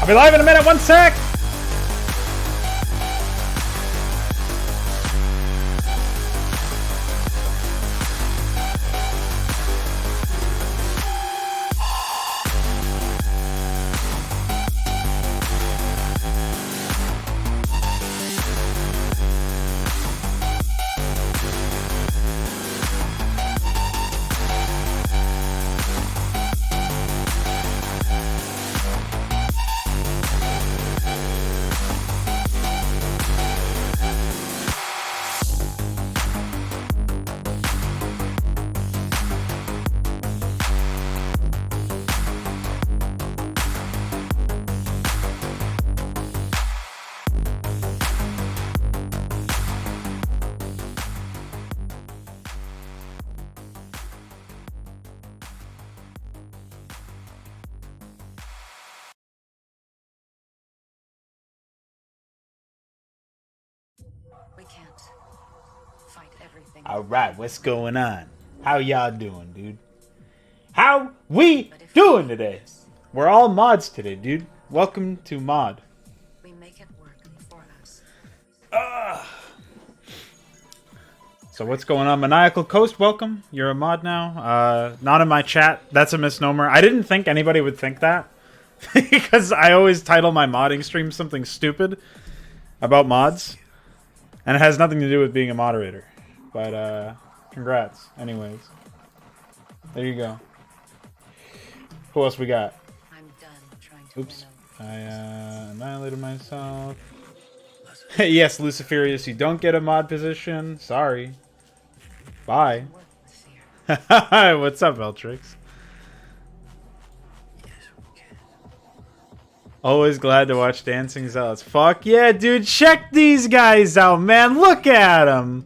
be live in a minute. 1 sec. We can't fight everything. All right, what's going on? How y'all doing, dude? How we doing today? We're all mods today, dude. Welcome to mod. We make it work for us. So what's going on? Maniacal Coast, welcome. You're a mod now. Not in my chat. That's a misnomer. I didn't think anybody would think that. Because I always title my modding stream something stupid about mods. And it has nothing to do with being a moderator. But, congrats. Anyways. There you go. Who else we got? I'm done trying to Oops. win I, annihilated myself. Yes, Luciferius, you don't get a mod position. Sorry. Bye. with fear. What's up, Eltrix? Always glad to watch Dancing Zealots. Fuck yeah, dude. Check these guys out, man. Look at them.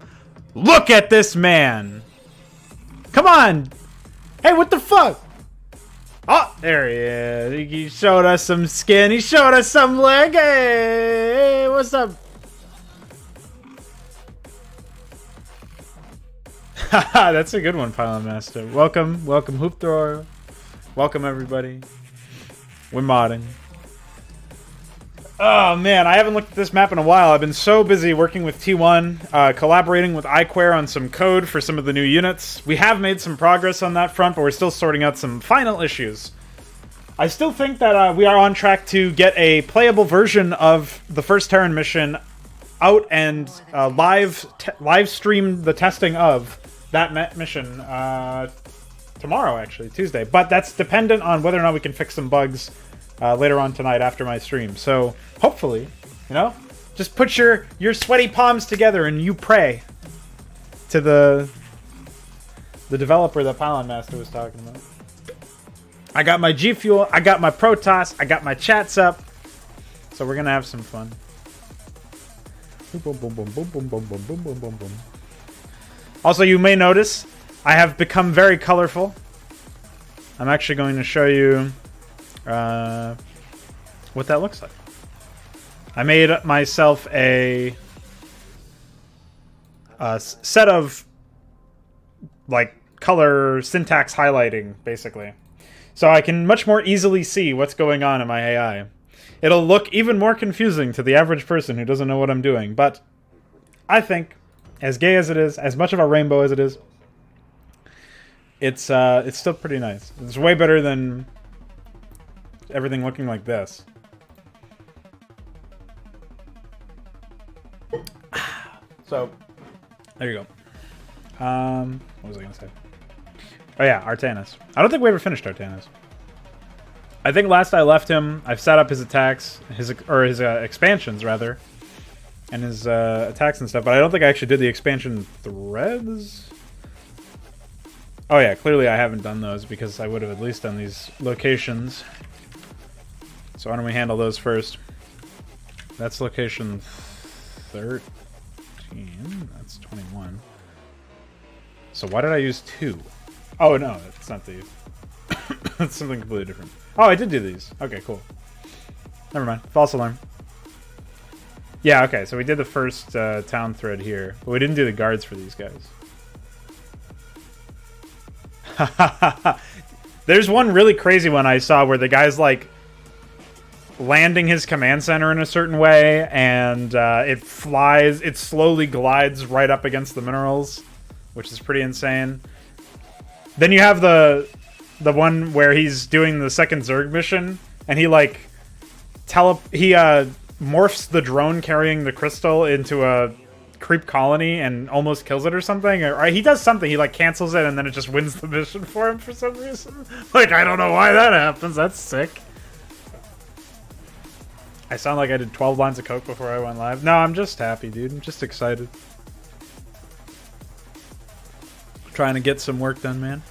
Look at this man. Come on. Hey, what the fuck? Oh, there he is. He showed us some skin. He showed us some leg. Hey, what's up? Haha, that's a good one, Pylon Master. Welcome, welcome, Hoop Thrower. Welcome, everybody. We're modding. Oh man, I haven't looked at this map in a while. I've been so busy working with T1, collaborating with iQuare on some code for some of the new units. We have made some progress on that front, but we're still sorting out some final issues. I still think that we are on track to get a playable version of the first Terran mission out and live stream the testing of that mission tomorrow, actually, Tuesday. But that's dependent on whether or not we can fix some bugs later on tonight after my stream. So hopefully, you know, just put your sweaty palms together and you pray to the developer that Pylon Master was talking about. I got my G Fuel, I got my Protoss, I got my chats up, so we're gonna have some fun. Boom, boom, boom, boom, boom, boom, boom, boom, boom, boom, boom. Also, you may notice I have become very colorful. I'm actually going to show you what that looks like. I made myself a set of like color syntax highlighting, basically, so I can much more easily see what's going on in my AI. It'll look even more confusing to the average person who doesn't know what I'm doing, but I think, as gay as it is, as much of a rainbow as it is, it's still pretty nice. It's way better than everything looking like this. So, there you go. What was I gonna say? Oh yeah, Artanis. I don't think we ever finished Artanis. I think last I left him, I've set up his attacks, his expansions rather, and his attacks and stuff. But I don't think I actually did the expansion threads. Oh yeah, clearly I haven't done those because I would have at least done these locations. So why don't we handle those first? That's location 13. That's 21. So why did I use 2? Oh no, that's not these. That's something completely different. Oh, I did do these. Okay, cool. Never mind. False alarm. Yeah, okay, so we did the first town thread here, but we didn't do the guards for these guys. There's one really crazy one I saw where the guy's like landing his command center in a certain way, and it slowly glides right up against the minerals, which is pretty insane. Then you have the one where he's doing the second Zerg mission, and he like morphs the drone carrying the crystal into a creep colony and almost kills it or something. Or he does something. He like cancels it, and then it just wins the mission for him for some reason. Like, I don't know why that happens. That's sick. I sound like I did 12 lines of coke before I went live. No, I'm just happy, dude. I'm just excited. Trying to get some work done, man.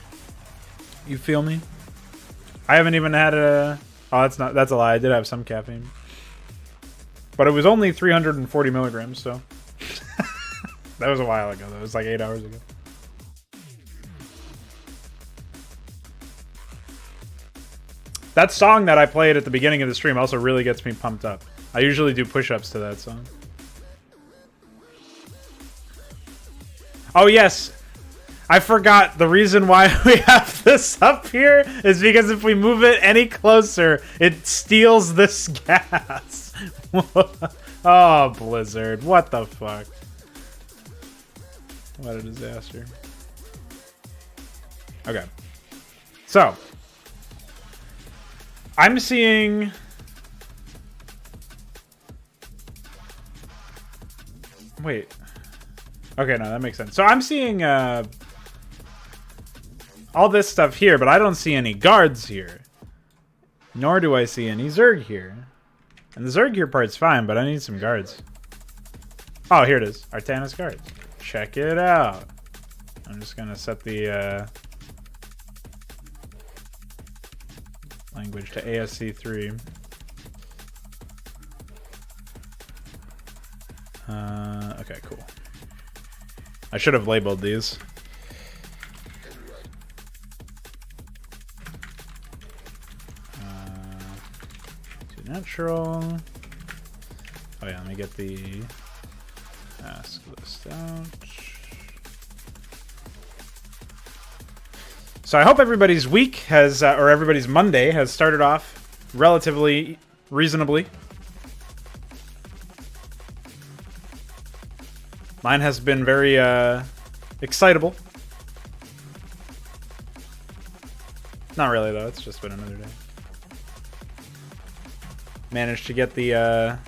You feel me? I haven't even had a... Oh, that's a lie. I did have some caffeine. But it was only 340 milligrams, so... That was a while ago. That was like 8 hours ago. That song that I played at the beginning of the stream also really gets me pumped up. I usually do push-ups to that song. Oh, yes. I forgot the reason why we have this up here is because if we move it any closer, it steals this gas. Oh, Blizzard. What the fuck? What a disaster. Okay. So, I'm seeing... Wait. Okay, no, that makes sense. So I'm seeing all this stuff here, but I don't see any guards here. Nor do I see any Zerg here. And the Zerg here part's fine, but I need some guards. Oh, here it is. Artanis guards. Check it out. I'm just going to set the language to ASC3. Okay, cool. I should have labeled these. To natural. Oh yeah, let me get the task list out. So I hope everybody's week has, or everybody's Monday has started off relatively reasonably. Mine has been very excitable. Not really though, it's just been another day. Managed to get the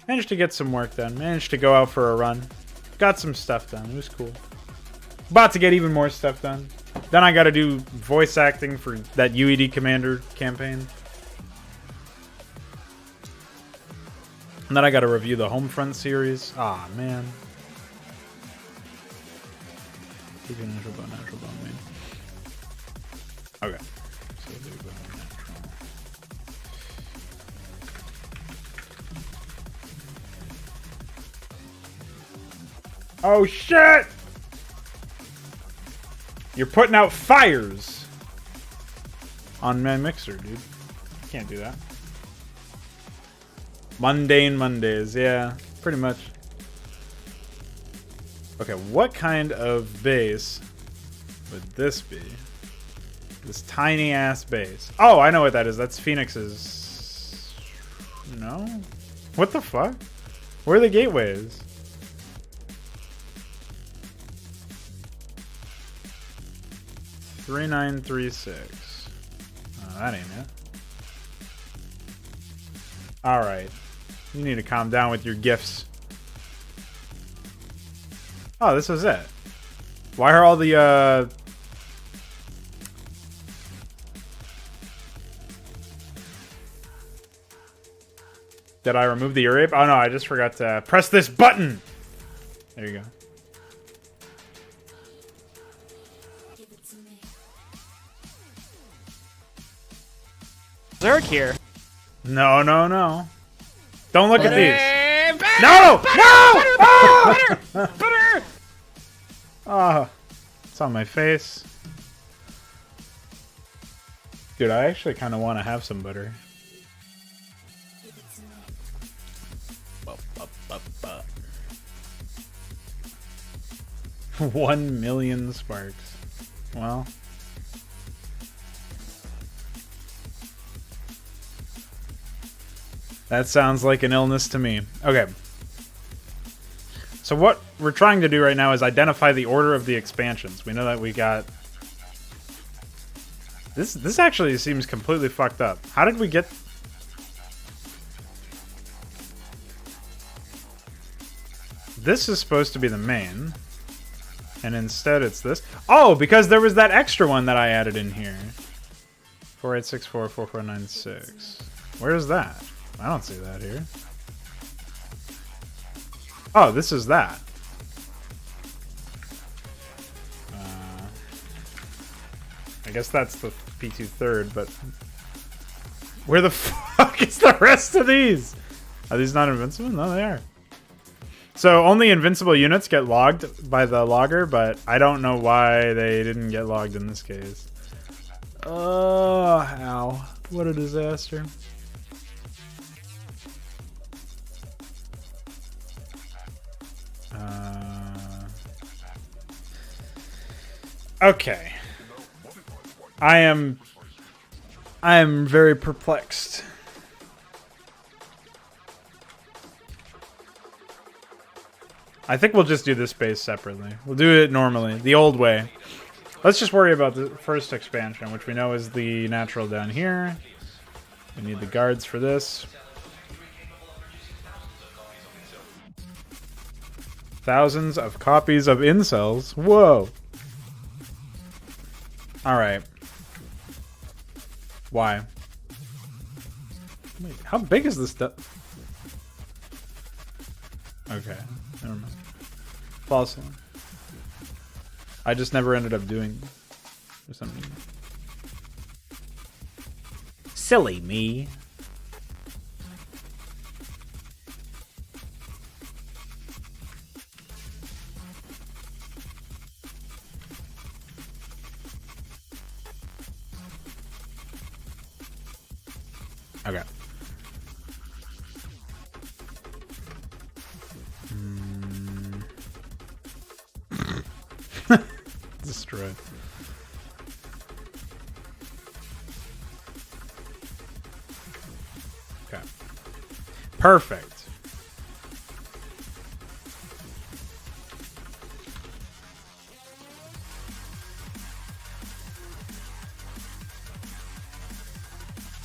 managed to get some work done. Managed to go out for a run. Got some stuff done. It was cool. About to get even more stuff done. Then I got to do voice acting for that UED Commander campaign. And then I got to review the Homefront series. Ah, man. Keep your natural bone, man. Okay. So do bone natural. Oh, shit! You're putting out fires on my mixer, dude. I can't do that. Mundane Mondays, yeah, pretty much. Okay, what kind of base would this be? This tiny ass base. Oh, I know what that is. That's Phoenix's. No? What the fuck? Where are the gateways? $3936. Oh, that ain't it. Alright. You need to calm down with your gifts. Oh, this was it. Why are all the, Did I remove the Urape? Oh no, I just forgot to press this button! There you go. Zerg here. No, no, no. Don't look at these. No! No! Butter! Oh, it's on my face. Dude, I actually kind of want to have some butter. 1 million sparks. Well, That sounds like an illness to me. Okay. So what we're trying to do right now is identify the order of the expansions. We know that we got... This actually seems completely fucked up. How did we get... This is supposed to be the main. And instead it's this. Oh, because there was that extra one that I added in here. 48644496. Where is that? I don't see that here. Oh, this is that. I guess that's the P2 third, but... Where the fuck is the rest of these? Are these not invincible? No, they are. So only invincible units get logged by the logger, but I don't know why they didn't get logged in this case. Oh, ow. What a disaster. Okay. I am very perplexed. I think we'll just do this base separately. We'll do it normally, the old way. Let's just worry about the first expansion, which we know is the natural down here. We need the guards for this. Thousands of copies of incels. Whoa. Alright. Why? Wait, how big is this stuff? Okay, never mind. False one. I just never ended up doing for some reason. Silly me. Okay. Destroy. Okay. Perfect.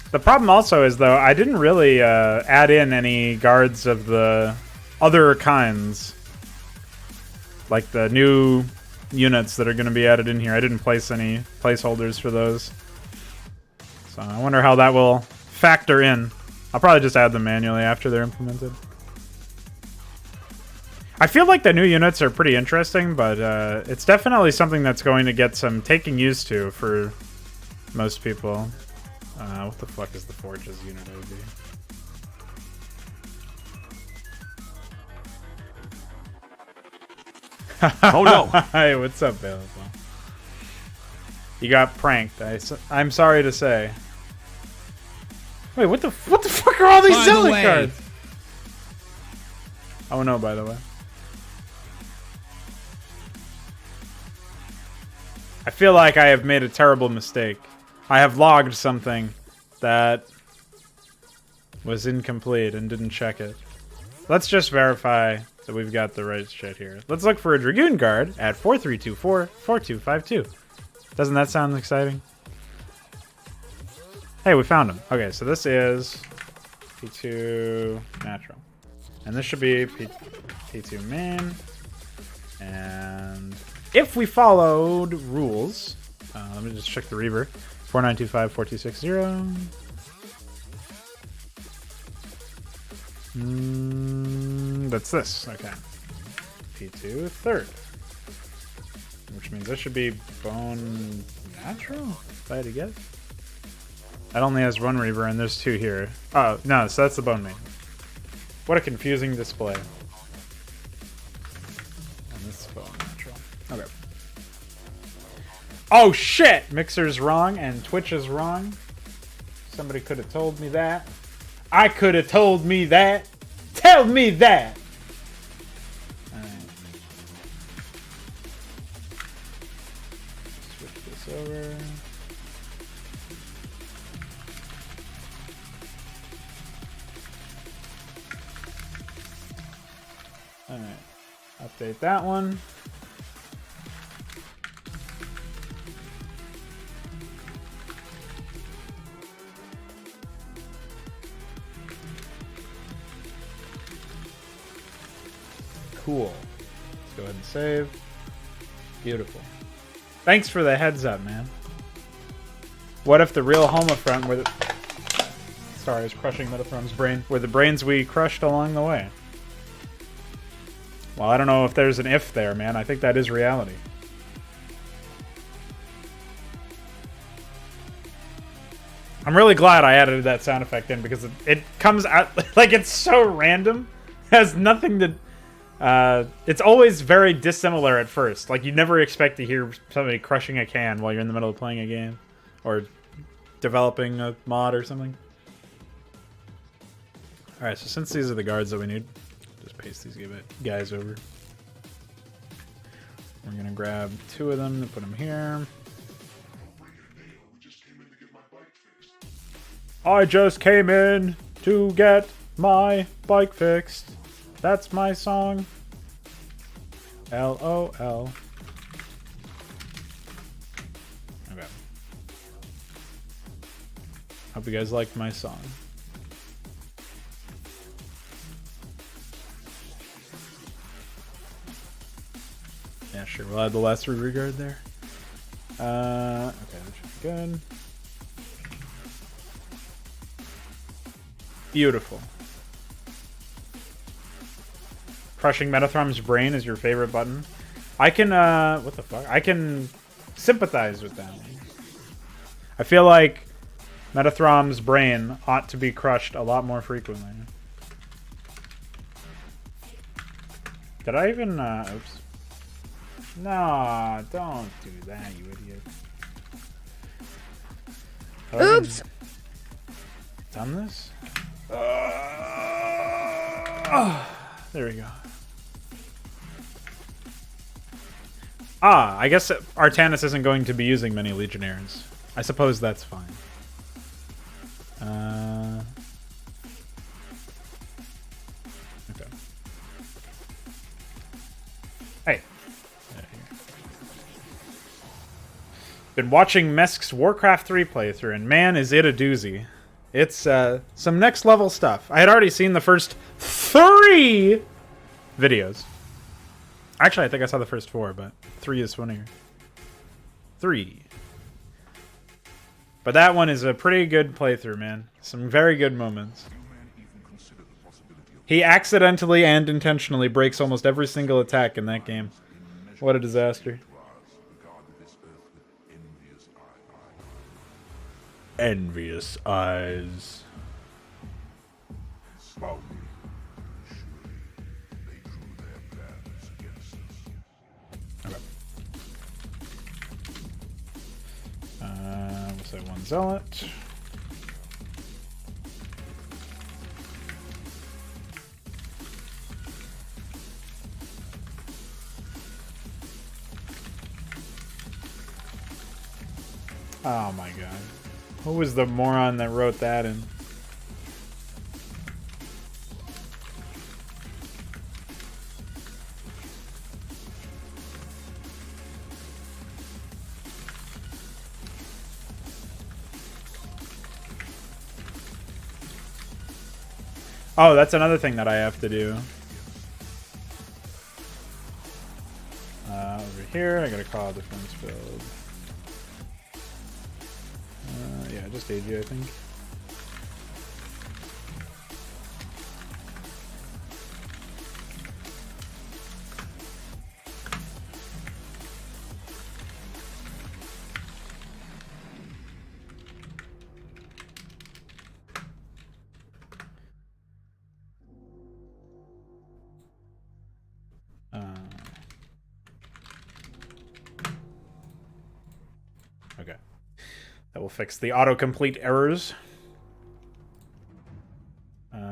The problem also is, though, I didn't really add in any guards of the other kinds. Like the new units that are going to be added in here. I didn't place any placeholders for those. So I wonder how that will factor in. I'll probably just add them manually after they're implemented. I feel like the new units are pretty interesting, but it's definitely something that's going to get some taking used to for most people. What the fuck is the Forge's unit ID? Oh no! Hey, what's up, Bale? You got pranked. I'm sorry to say. Wait, what the fuck are all these Zelly cards? Oh no, by the way. I feel like I have made a terrible mistake. I have logged something that was incomplete and didn't check it. Let's just verify that we've got the right shit here. Let's look for a Dragoon Guard at 4324-4252. Doesn't that sound exciting? Hey, we found him. Okay, so this is P2 natural. And this should be P2 main. And if we followed rules, let me just check the Reaver. 4925-4260. That's this. Okay. P2 third. Which means this should be bone natural, if I had to guess. That only has one Reaver, and there's two here. Oh, no, so that's the bone main. What a confusing display. And this is bone natural. Okay. Oh shit! Mixer's wrong and Twitch is wrong. Somebody could have told me that. I could have told me that. Tell me that! Alright. Switch this over. Update that one. Cool. Let's go ahead and save. Beautiful. Thanks for the heads up, man. What if the real Homefront were the... Sorry, I was crushing Metathron's brain. Were the brains we crushed along the way? Well, I don't know if there's an if there, man. I think that is reality. I'm really glad I added that sound effect in because it comes out like it's so random. It has nothing to... it's always very dissimilar at first. Like, you never expect to hear somebody crushing a can while you're in the middle of playing a game. Or developing a mod or something. Alright, so since these are the guards that we need, just paste these guys over. We're gonna grab 2 of them and put them here. I just came in to get my bike fixed. That's my song. LOL. Okay. Hope you guys liked my song. Yeah, sure. We'll add the last 3 regard there. Okay, that should be good. Beautiful. Crushing Metathron's brain is your favorite button. I can, what the fuck? I can sympathize with that. I feel like Metathron's brain ought to be crushed a lot more frequently. Did I even, oops. No, don't do that, you idiot. Oops! Done this? There we go. Ah, I guess Artanis isn't going to be using many Legionnaires. I suppose that's fine. Okay. Hey. Been watching Mesk's Warcraft 3 playthrough, and man, is it a doozy. It's some next level stuff. I had already seen the first 3 videos. Actually, I think I saw the first 4, but 3 is funnier. 3. But that one is a pretty good playthrough, man. Some very good moments. He accidentally and intentionally breaks almost every single attack in that game. What a disaster. Envious eyes. Okay. We'll say 1 zealot. Oh my god. Who was the moron that wrote that in? Oh, that's another thing that I have to do. Over here, I gotta call a defense build. Yeah, just AG, I think. Okay. That will fix the autocomplete errors. Okay.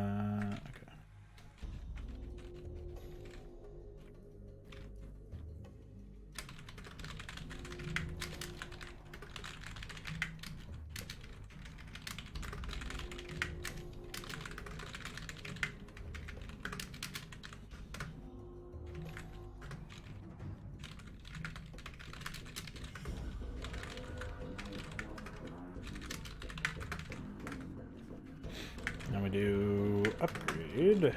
do upgrade.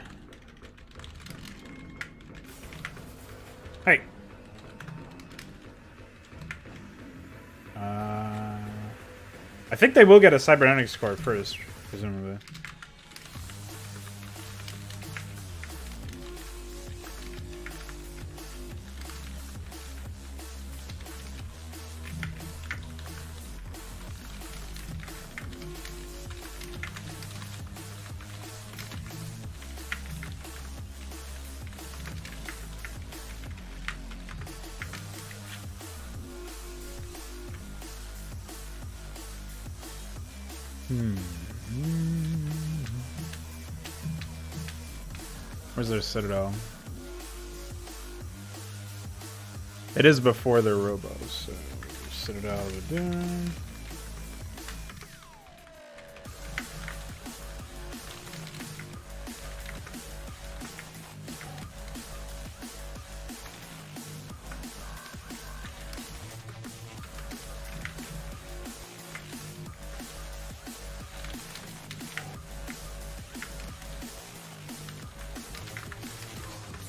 Hey. I think they will get a cybernetics score first, presumably. Where's their citadel? It is before their robos, so citadel we're doing.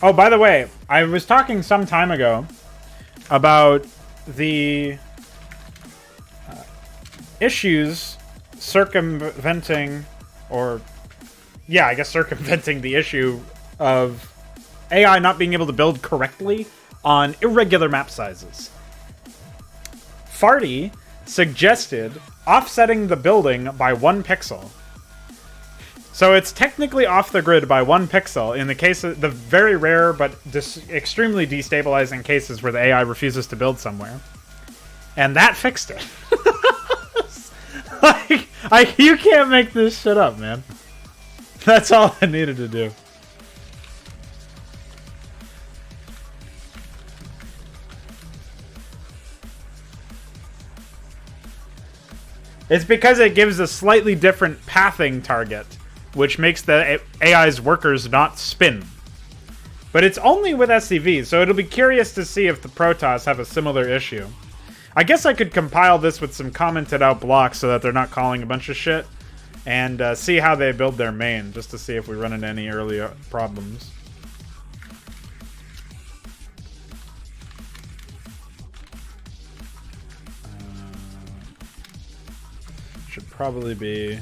Oh, by the way, I was talking some time ago about the issues circumventing, or yeah, I guess circumventing the issue of AI not being able to build correctly on irregular map sizes. Farty suggested offsetting the building by 1 pixel. So it's technically off the grid by 1 pixel in the case of the very rare but extremely destabilizing cases where the AI refuses to build somewhere. And that fixed it. You can't make this shit up, man. That's all I needed to do. It's because it gives a slightly different pathing target, which makes the AI's workers not spin. But it's only with SCVs, so it'll be curious to see if the Protoss have a similar issue. I guess I could compile this with some commented out blocks so that they're not calling a bunch of shit, and see how they build their main, just to see if we run into any early problems. Should probably be...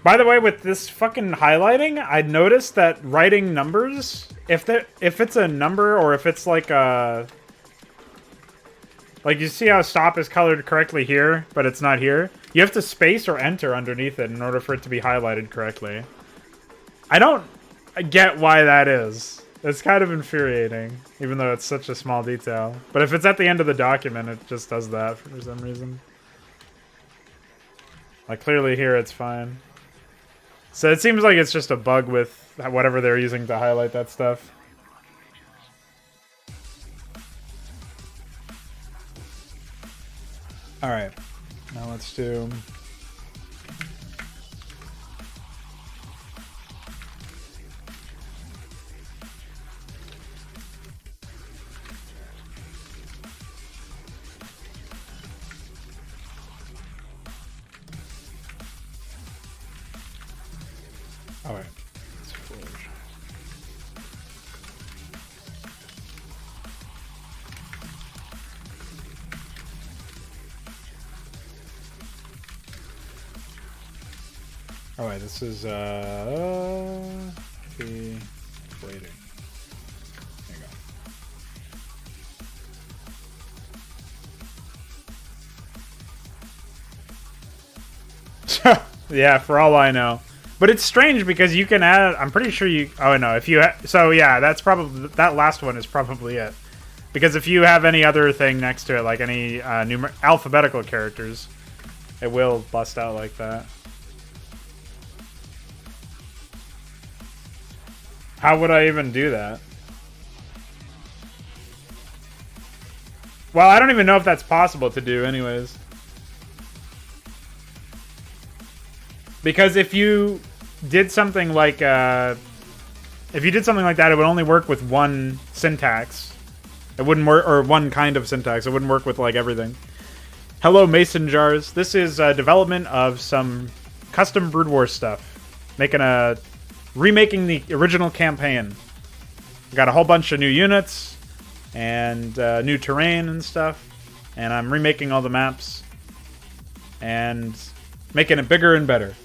By the way, with this fucking highlighting, I noticed that writing numbers, if it's a number or if it's like a... Like, you see how stop is colored correctly here, but it's not here? You have to space or enter underneath it in order for it to be highlighted correctly. I don't get why that is. It's kind of infuriating, even though it's such a small detail. But if it's at the end of the document, it just does that for some reason. Like, clearly here it's fine. So it seems like it's just a bug with whatever they're using to highlight that stuff. Alright, now let's do... Alright, let's forge. Alright, this is the waiting. There you go. Yeah, for all I know. But it's strange because you can add... I'm pretty sure you... Oh, no. If you... So, yeah, that's probably... That last one is probably it. Because if you have any other thing next to it, like any alphabetical characters, it will bust out like that. How would I even do that? Well, I don't even know if that's possible to do anyways. Because if you did something like that, it would only work with one syntax. It wouldn't work, or one kind of syntax. It wouldn't work with like everything. Hello, Mason Jars. This is development of some custom Brood War stuff. Remaking the original campaign. Got a whole bunch of new units and new terrain and stuff. And I'm remaking all the maps and making it bigger and better.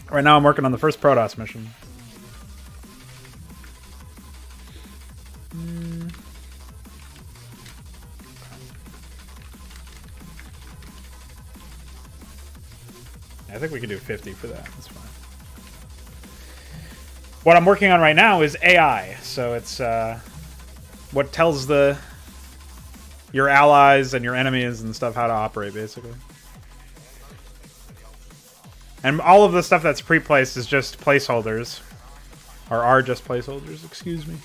Right now I'm working on the first Protoss mission. I think we can do 50 for that. That's fine. What I'm working on right now is AI. So it's what tells your allies and your enemies and stuff how to operate, basically. And all of the stuff that's pre-placed is just placeholders. Or are just placeholders, excuse me.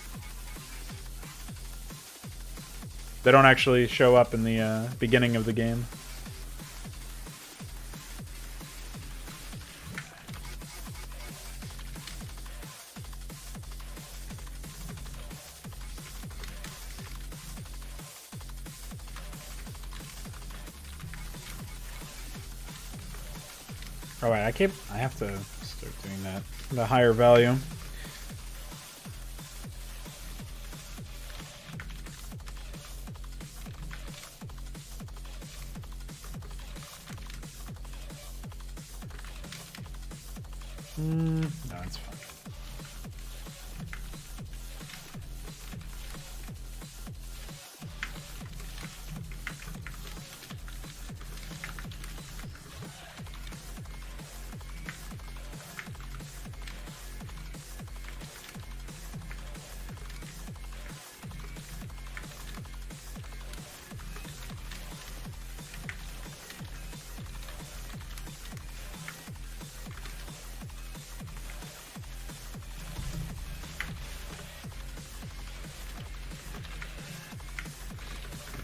They don't actually show up in the beginning of the game. Oh wait, I have to start doing that. The higher value. No, that's fine.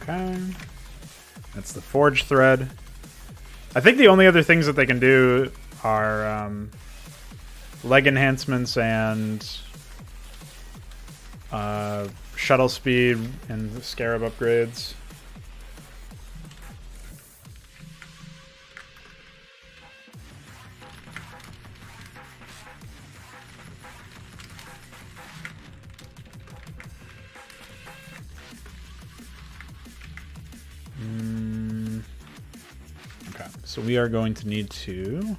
Okay. That's the forge thread. I think the only other things that they can do are leg enhancements and shuttle speed and scarab upgrades. Okay, so we are going to need to...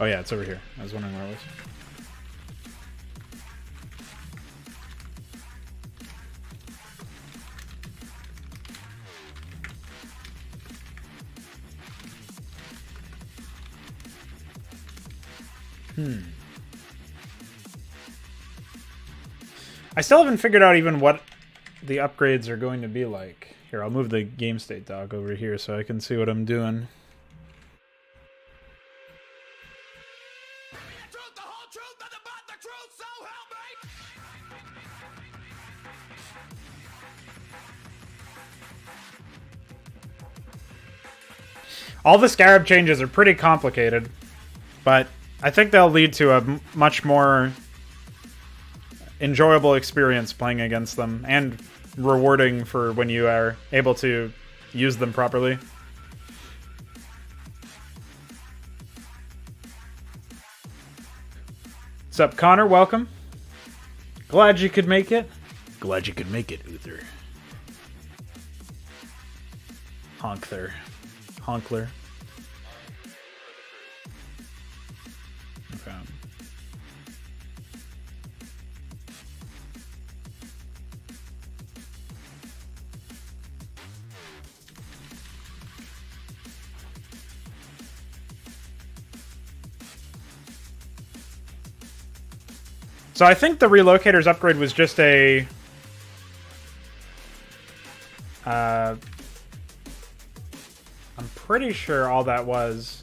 Oh yeah, it's over here. I was wondering where it was. I still haven't figured out even what the upgrades are going to be like. Here, I'll move the game state dog over here so I can see what I'm doing. All the scarab changes are pretty complicated, but I think they'll lead to a much more enjoyable experience playing against them, and rewarding for when you are able to use them properly. What's up, Connor? Welcome. Glad you could make it. Glad you could make it, Uther. Honkler. Honkler. Okay. So I think the Relocator's upgrade was just a... I'm pretty sure all that was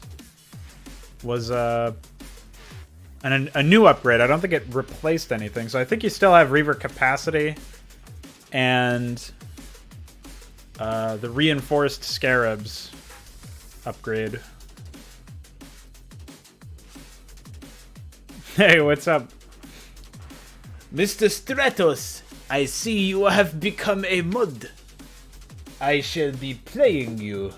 a new upgrade. I don't think it replaced anything. So I think you still have Reaver capacity and the reinforced Scarabs upgrade. Hey, what's up? Mr. Stratos, I see you have become a mod. I shall be playing you.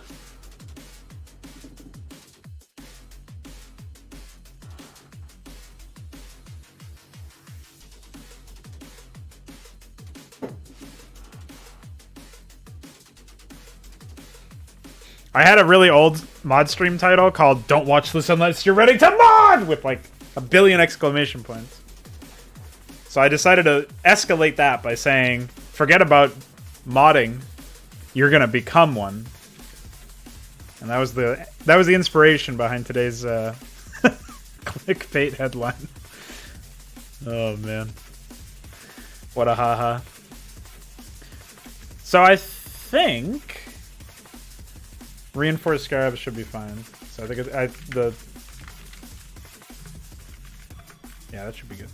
I had a really old Modstream title called Don't Watch This Unless You're Ready to Mod! With like a billion exclamation points. So I decided to escalate that by saying, forget about modding, you're gonna become one. And that was the inspiration behind today's clickbait headline. Oh man. What a haha. So I think reinforced scarabs should be fine. So I think yeah, that should be good.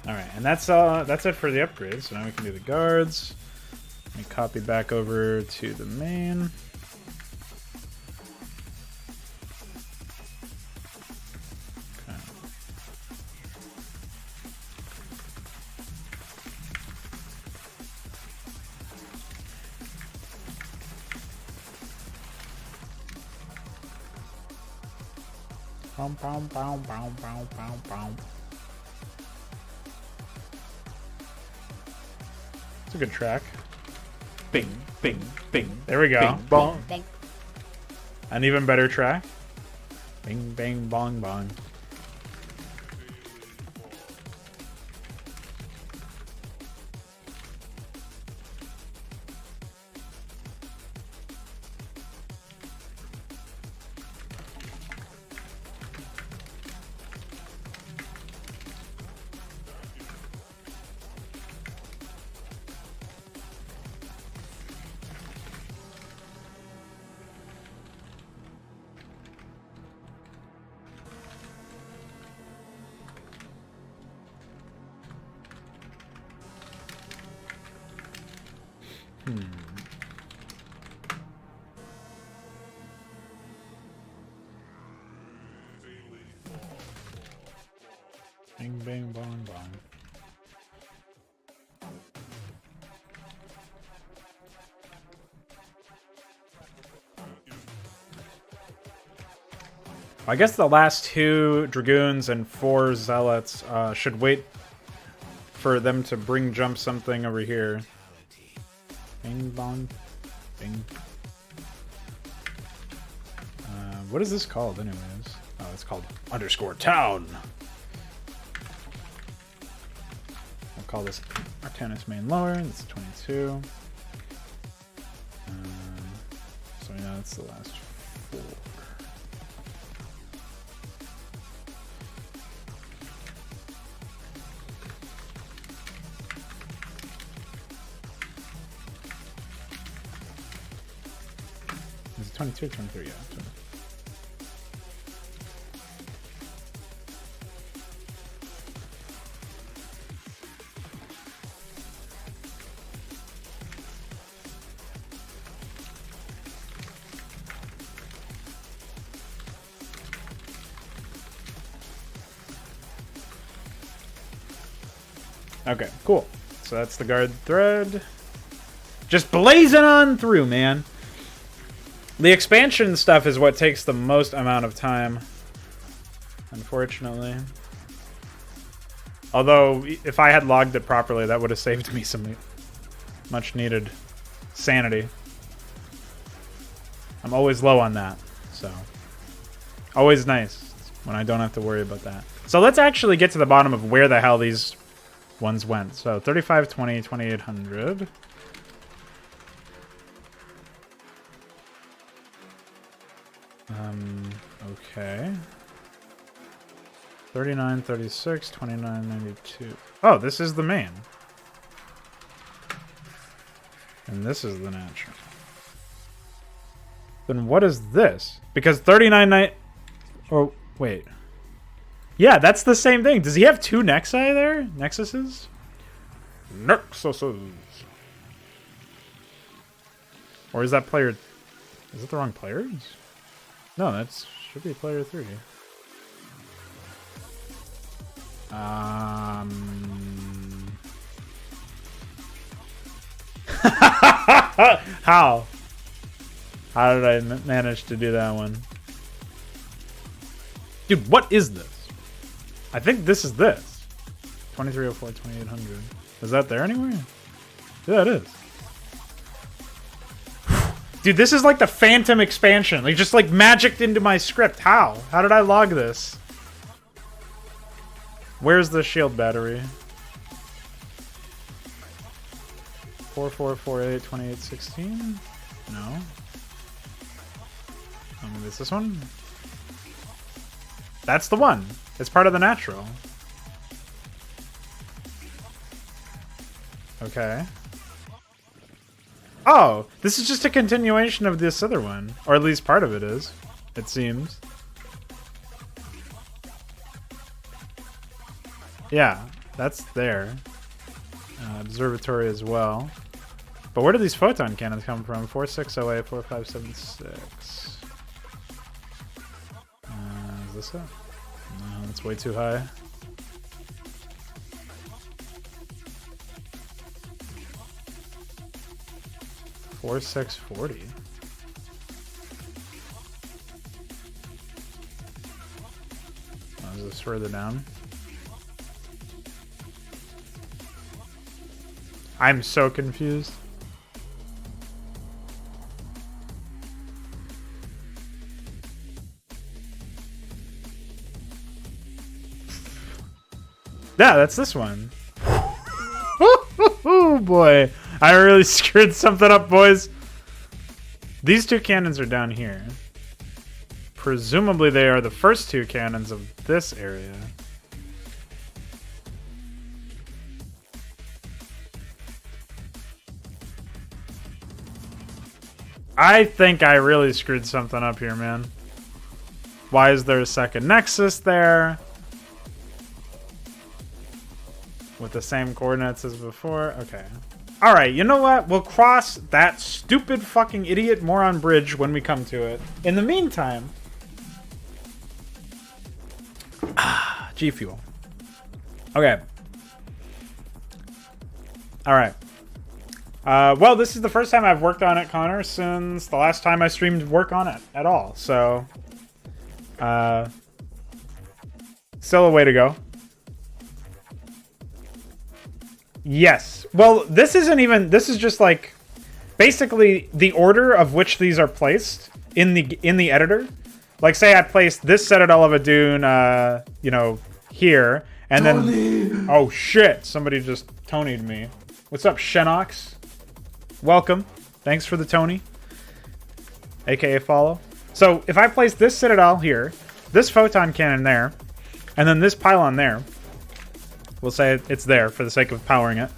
All right, and that's it for the upgrades. So now we can do the guards. Let me copy back over to the main. Okay. Bow, bow, bow, bow, bow, bow, bow. It's a good track. Bing, bing, bing. There we go. Bing, bong. Bang. An even better track. Bing, bang, bong, bong. Bing, bang, bong, bong. I guess the last 2 Dragoons and 4 Zealots should wait for them to bring jump something over here. Bing, bong, bing. What is this called anyways? Oh, it's called _town. I'll call this Artanis main lower. That's 22. So yeah, that's the last 4. Is it 22 or 23? Yeah. 20. Okay, cool. So that's the guard thread. Just blazing on through, man. The expansion stuff is what takes the most amount of time, unfortunately. Although, if I had logged it properly, that would have saved me some much needed sanity. I'm always low on that, so always nice when I don't have to worry about that. So let's actually get to the bottom of where the hell these ones went. So 3520, 2800. Okay. 39, 36, 29, 92. Oh, this is the main. And this is the natural. Then what is this? Because 39, Oh, wait. Yeah, that's the same thing. Does he have two Nexi there? Nexuses? Nexuses. Or is that player... Is it the wrong players? No, that should be player 3. How? How did I manage to do that one? Dude, what is this? I think this is this. 2304, 2800. Is that there anywhere? Yeah, it is. Dude, this is like the Phantom expansion. Like, just like magicked into my script. How? How did I log this? Where's the shield battery? 4448 2816? No. Maybe it's this one? That's the one. It's part of the natural. Okay. Oh, this is just a continuation of this other one. Or at least part of it is, it seems. Yeah, that's there. Observatory as well. But where do these photon cannons come from? 4608, 4576. Is this it? No, that's way too high. Four 640. Oh, is this further down? I'm so confused. Yeah, that's this one. Oh boy. I really screwed something up, boys. These two cannons are down here. Presumably they are the first two cannons of this area. I think I really screwed something up here, man. Why is there a second Nexus there? With the same coordinates as before? Okay. Alright, you know what? We'll cross that stupid fucking idiot moron bridge when we come to it. In the meantime... G Fuel. Okay. Alright. Well, this is the first time I've worked on it, Connor, since the last time I streamed work on it at all. So... still a way to go. Yes. Well, this isn't even... This is just like... Basically, the order of which these are placed in the editor. Like, say I placed this Citadel of a Dune, you know, here. And then... Oh, shit. Somebody just Tony'd me. What's up, Shenox? Welcome. Thanks for the Tony. AKA follow. So, if I place this Citadel here, this photon cannon there, and then this pylon there... We'll say it's there for the sake of powering it.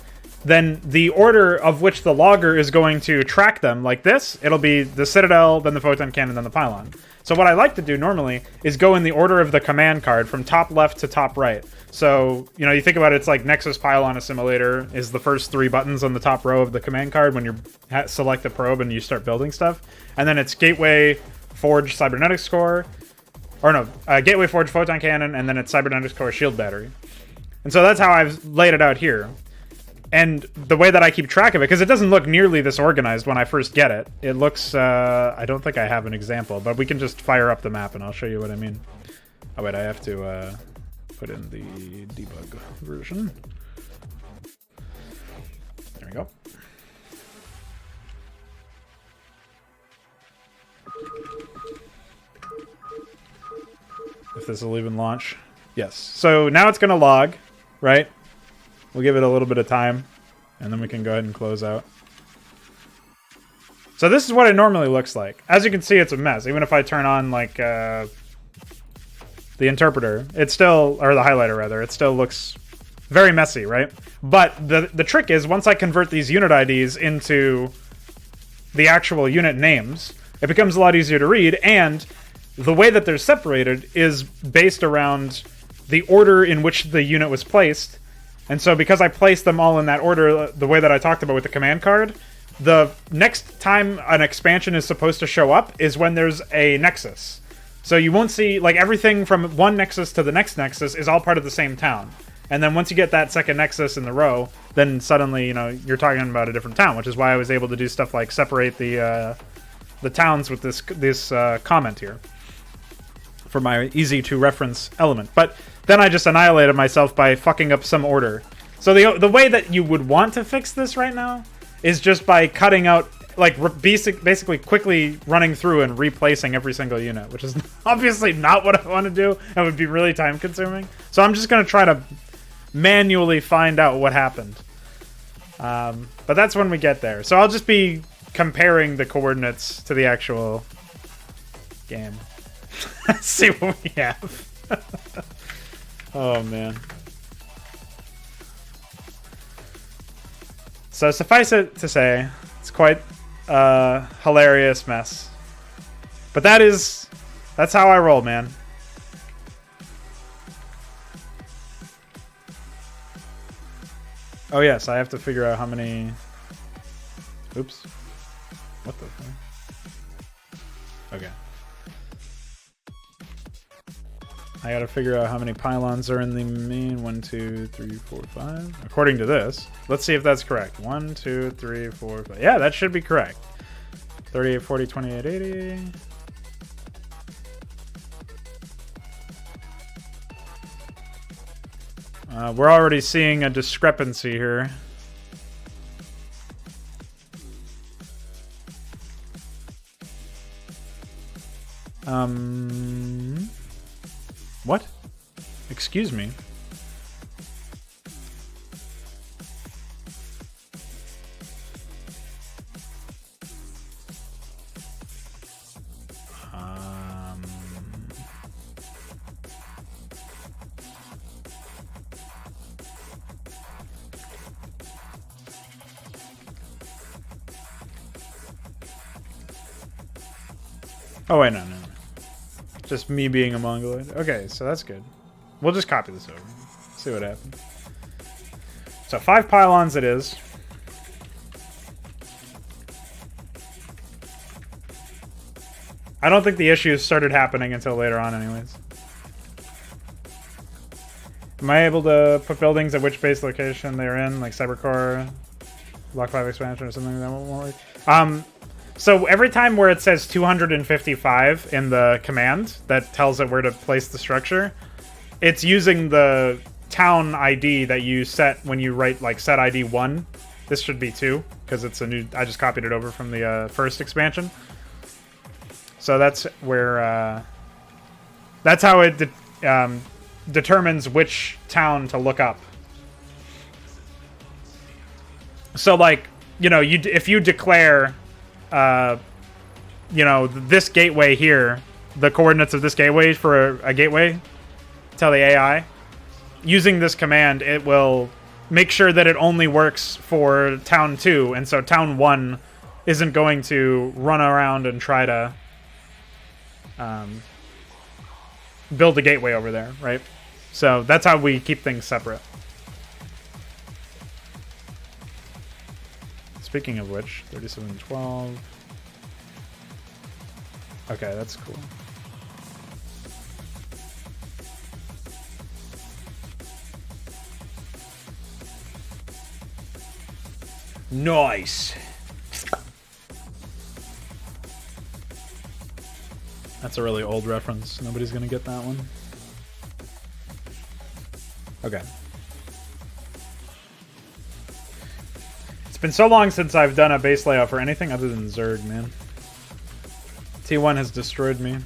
Then the order of which the logger is going to track them, like this, it'll be the Citadel, then the photon cannon, then the pylon. So what I like to do normally is go in the order of the command card from top left to top right. So, you know, you think about it, it's like Nexus Pylon Assimilator is the first 3 buttons on the top row of the command card when you select the probe and you start building stuff. And then it's Gateway, Forge, Cybernetics Core. Or no, Gateway, Forge, Photon Cannon, and then it's Cybernetics Core, Shield Battery. And so that's how I've laid it out here. And the way that I keep track of it, because it doesn't look nearly this organized when I first get it. It looks, I don't think I have an example, but we can just fire up the map and I'll show you what I mean. Oh wait, I have to put in the debug version. There we go. If this will even launch. Yes. So now it's going to log. Right? We'll give it a little bit of time, and then we can go ahead and close out. So this is what it normally looks like. As you can see, it's a mess. Even if I turn on, like, the interpreter, it still, or the highlighter, rather, it still looks very messy, right? But the trick is, once I convert these unit IDs into the actual unit names, it becomes a lot easier to read, and the way that they're separated is based around the order in which the unit was placed. And so because I placed them all in that order, the way that I talked about with the command card, the next time an expansion is supposed to show up is when there's a nexus. So you won't see, like, everything from one nexus to the next nexus is all part of the same town. And then once you get that second nexus in the row, then suddenly, you know, you're talking about a different town, which is why I was able to do stuff like separate the towns with this comment here for my easy to reference element. But then I just annihilated myself by fucking up some order. So the way that you would want to fix this right now is just by cutting out, like, basically quickly running through and replacing every single unit, which is obviously not what I want to do. It would be really time consuming. So I'm just going to try to manually find out what happened. But that's when we get there. So I'll just be comparing the coordinates to the actual game. Let's see what we have. Oh, man. So suffice it to say, it's quite a hilarious mess. But that's how I roll, man. Oh yes, I have to figure out how many... Oops. What the fuck? Okay. I gotta figure out how many pylons are in the main. 1, 2, 3, 4, 5. According to this. Let's see if that's correct. 1, 2, 3, 4, 5. Yeah, that should be correct. 38, 40, 28, 80. We're already seeing a discrepancy here. What? Excuse me. Oh wait, no. Just me being a mongoloid. Okay, so that's good. We'll just copy this over. See what happens. So 5 pylons it is. I don't think the issues started happening until later on anyways. Am I able to put buildings at which base location they're in? Like Cybercore, Block 5 expansion or something like that won't work? So every time where it says 255 in the command that tells it where to place the structure, it's using the town ID that you set when you write, like, set ID 1. This should be 2 because it's a new. I just copied it over from the first expansion. So that's where that's how it determines which town to look up. So, like, you know, if you declare, you know, this gateway here, the coordinates of this gateway for a gateway, tell the AI, using this command, it will make sure that it only works for town 2, and so town 1 isn't going to run around and try to build a gateway over there, right? So that's how we keep things separate. Speaking of which, 3712. Okay, that's cool. Nice. That's a really old reference. Nobody's gonna get that one. Okay. It's been so long since I've done a base layout for anything other than Zerg, man. T1 has destroyed me.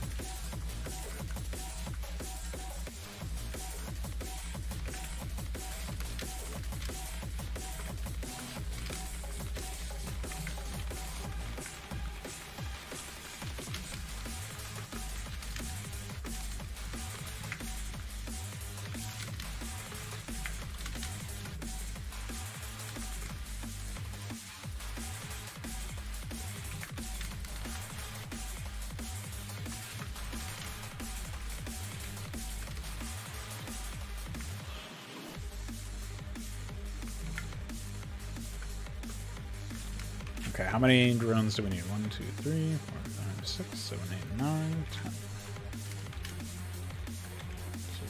Okay, how many drones do we need? 1, 2, 3, 4, 5, 6, 7, 8, 9, 10.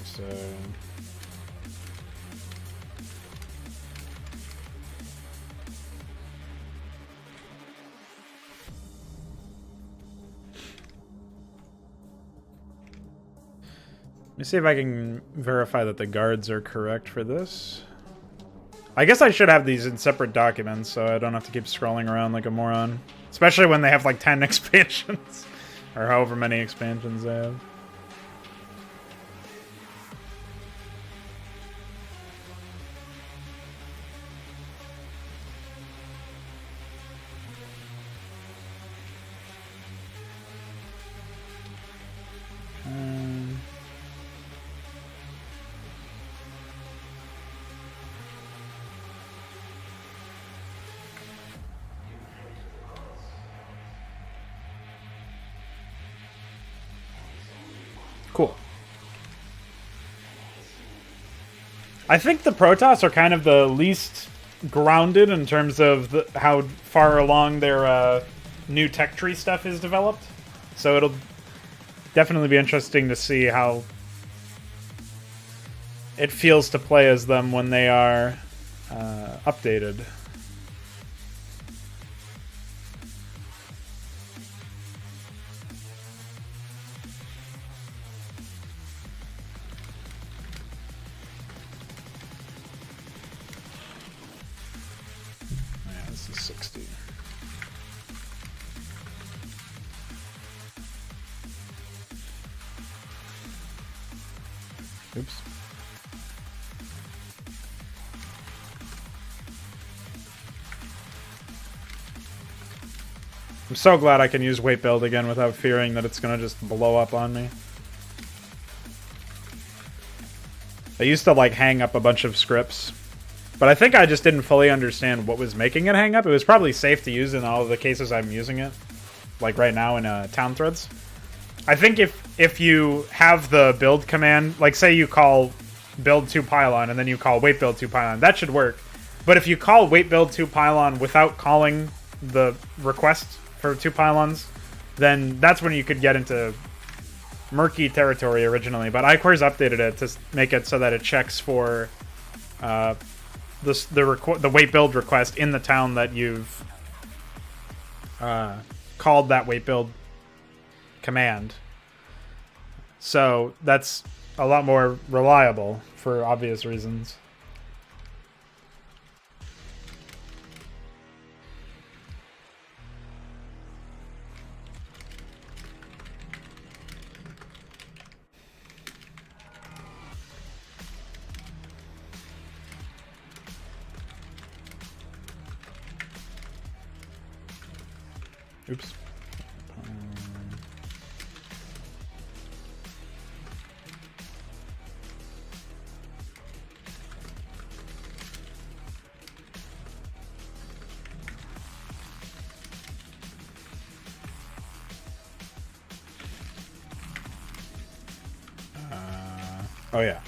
So, let me see if I can verify that the guards are correct for this. I guess I should have these in separate documents so I don't have to keep scrolling around like a moron. Especially when they have like 10 expansions. Or however many expansions they have. Cool. I think the Protoss are kind of the least grounded in terms of how far along their new tech tree stuff is developed. So it'll definitely be interesting to see how it feels to play as them when they are updated. Yeah, this is 60. Oops. I'm so glad I can use weight build again without fearing that it's going to just blow up on me. I used to like hang up a bunch of scripts, but I think I just didn't fully understand what was making it hang up. It was probably safe to use in all of the cases I'm using it, like right now in town threads. I think if you have the build command, like say you call build 2 pylon and then you call weight build 2 pylon, that should work. But if you call weight build 2 pylon without calling the request for 2 pylons, then that's when you could get into murky territory originally. But iQuery's updated it to make it so that it checks for the weight build request in the town that you've called that weight build command. So that's a lot more reliable for obvious reasons. Oops. Oh yeah.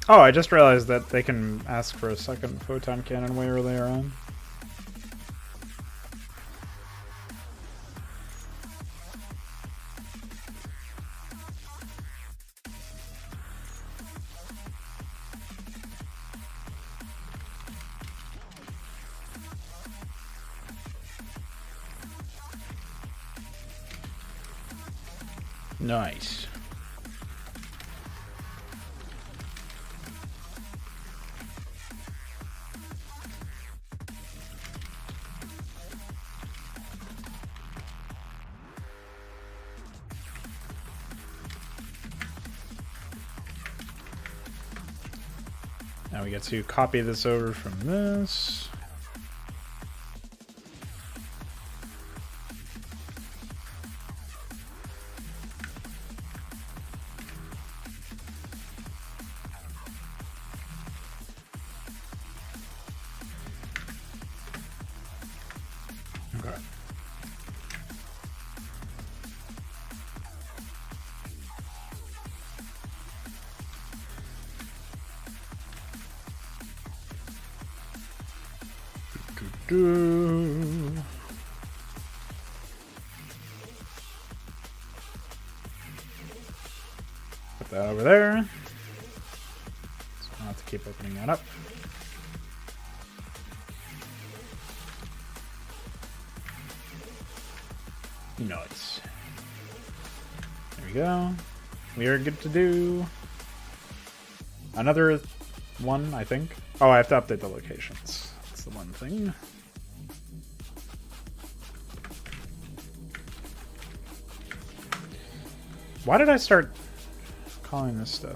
Oh, I just realized that they can ask for a second photon cannon way earlier on. Nice. Now we get to copy this over from this. Okay. Put that over there. So I'll have to keep opening that up. Nice. There we go. We are good to do. Another one, I think. Oh, I have to update the locations. That's the one thing. Why did I start calling this stuff?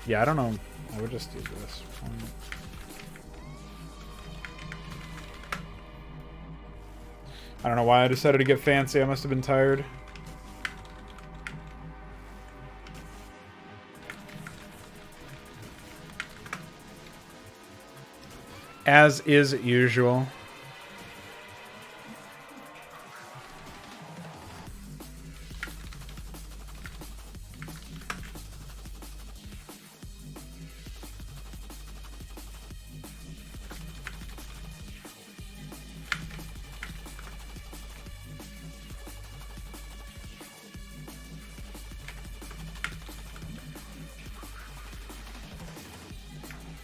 Yeah, I don't know. I would just do this. I don't know why I decided to get fancy. I must have been tired. As is usual.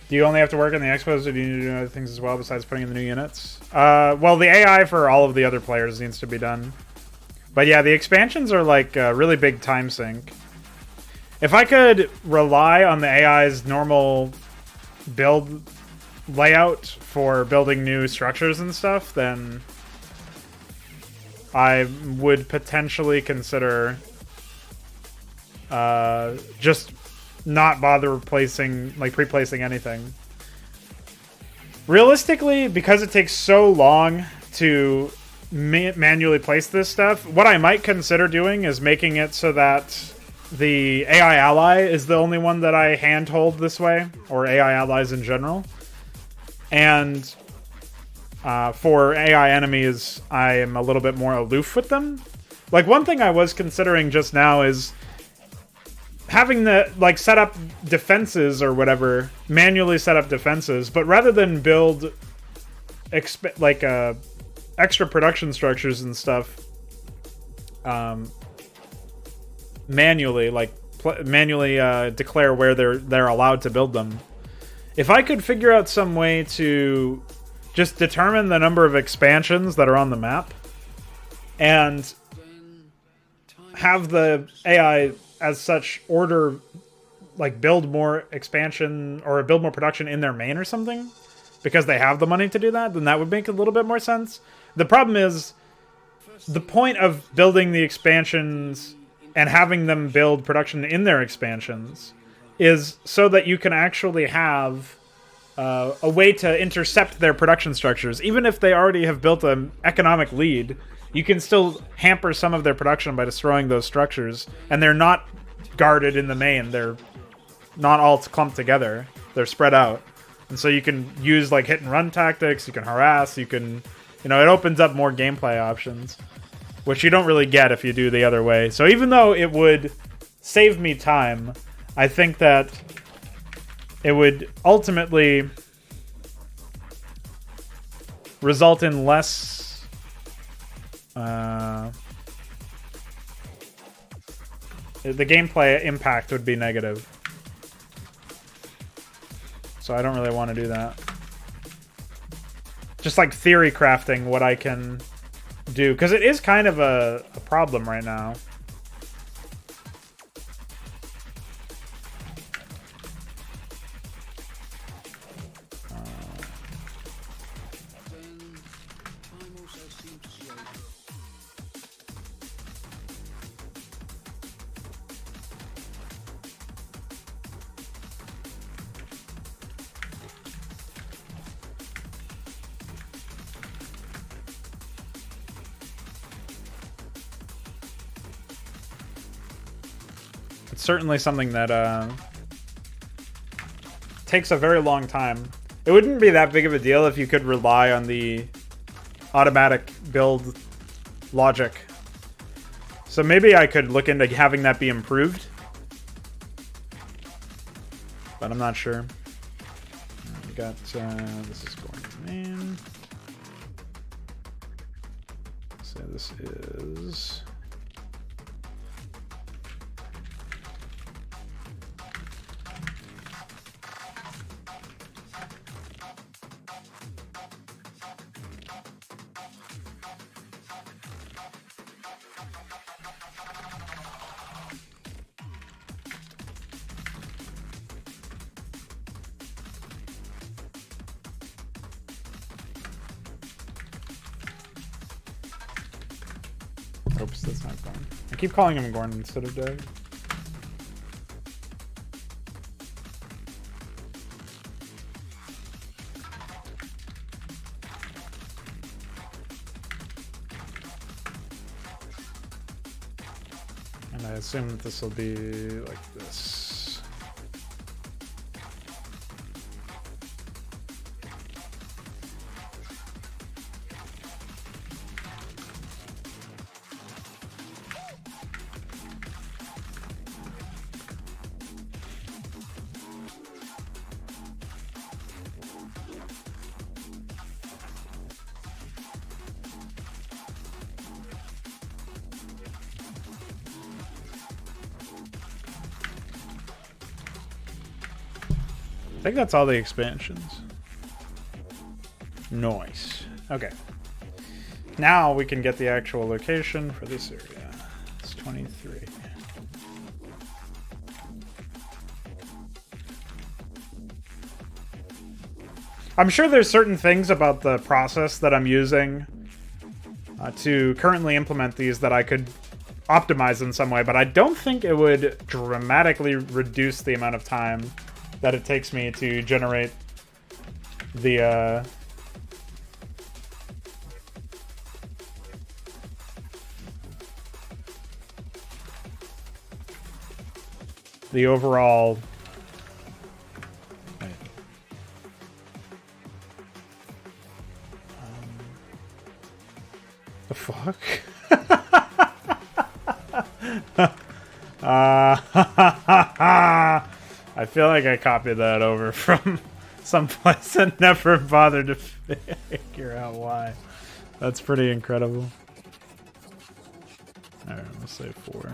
Do you only have to work on the expos, or do you need to do other things as well besides putting in the new units? Well, the AI for all of the other players needs to be done. But yeah, the expansions are like a really big time sink. If I could rely on the AI's normal build layout for building new structures and stuff, then I would potentially consider just not bother replacing, like pre-placing anything. Realistically, because it takes so long to manually place this stuff, what I might consider doing is making it so that the AI ally is the only one that I handhold this way, or AI allies in general. And for AI enemies, I am a little bit more aloof with them. Like, one thing I was considering just now is having the, like, set up defenses or whatever, manually set up defenses, but rather than build extra production structures and stuff manually, like manually declare where they're allowed to build them. If I could figure out some way to just determine the number of expansions that are on the map and have the AI as such order, like, build more expansion or build more production in their main or something, because they have the money to do that, then that would make a little bit more sense. The problem is, the point of building the expansions and having them build production in their expansions is so that you can actually have a way to intercept their production structures. Even if they already have built an economic lead, you can still hamper some of their production by destroying those structures, and they're not guarded in the main. They're not all clumped together. They're spread out. And so you can use, like, hit and run tactics, you can harass, you can, you know, it opens up more gameplay options, which you don't really get if you do the other way. So even though it would save me time, I think that it would ultimately result in less the gameplay impact would be negative. So I don't really want to do that. Just like theory crafting what I can do, because it is kind of a problem right now. It's certainly something that takes a very long time. It wouldn't be that big of a deal if you could rely on the automatic build logic. So maybe I could look into having that be improved, but I'm not sure. got this is going to main. So this is oops, that's not Gorn. I keep calling him Gorn instead of Doug. And I assume that this will be like this. I think that's all the expansions. Nice. Okay. Now we can get the actual location for this area. It's 23. I'm sure there's certain things about the process that I'm using to currently implement these that I could optimize in some way, but I don't think it would dramatically reduce the amount of time that it takes me to generate the overall the fuck. I feel like I copied that over from someplace and never bothered to figure out why. That's pretty incredible. Alright, we'll say 4.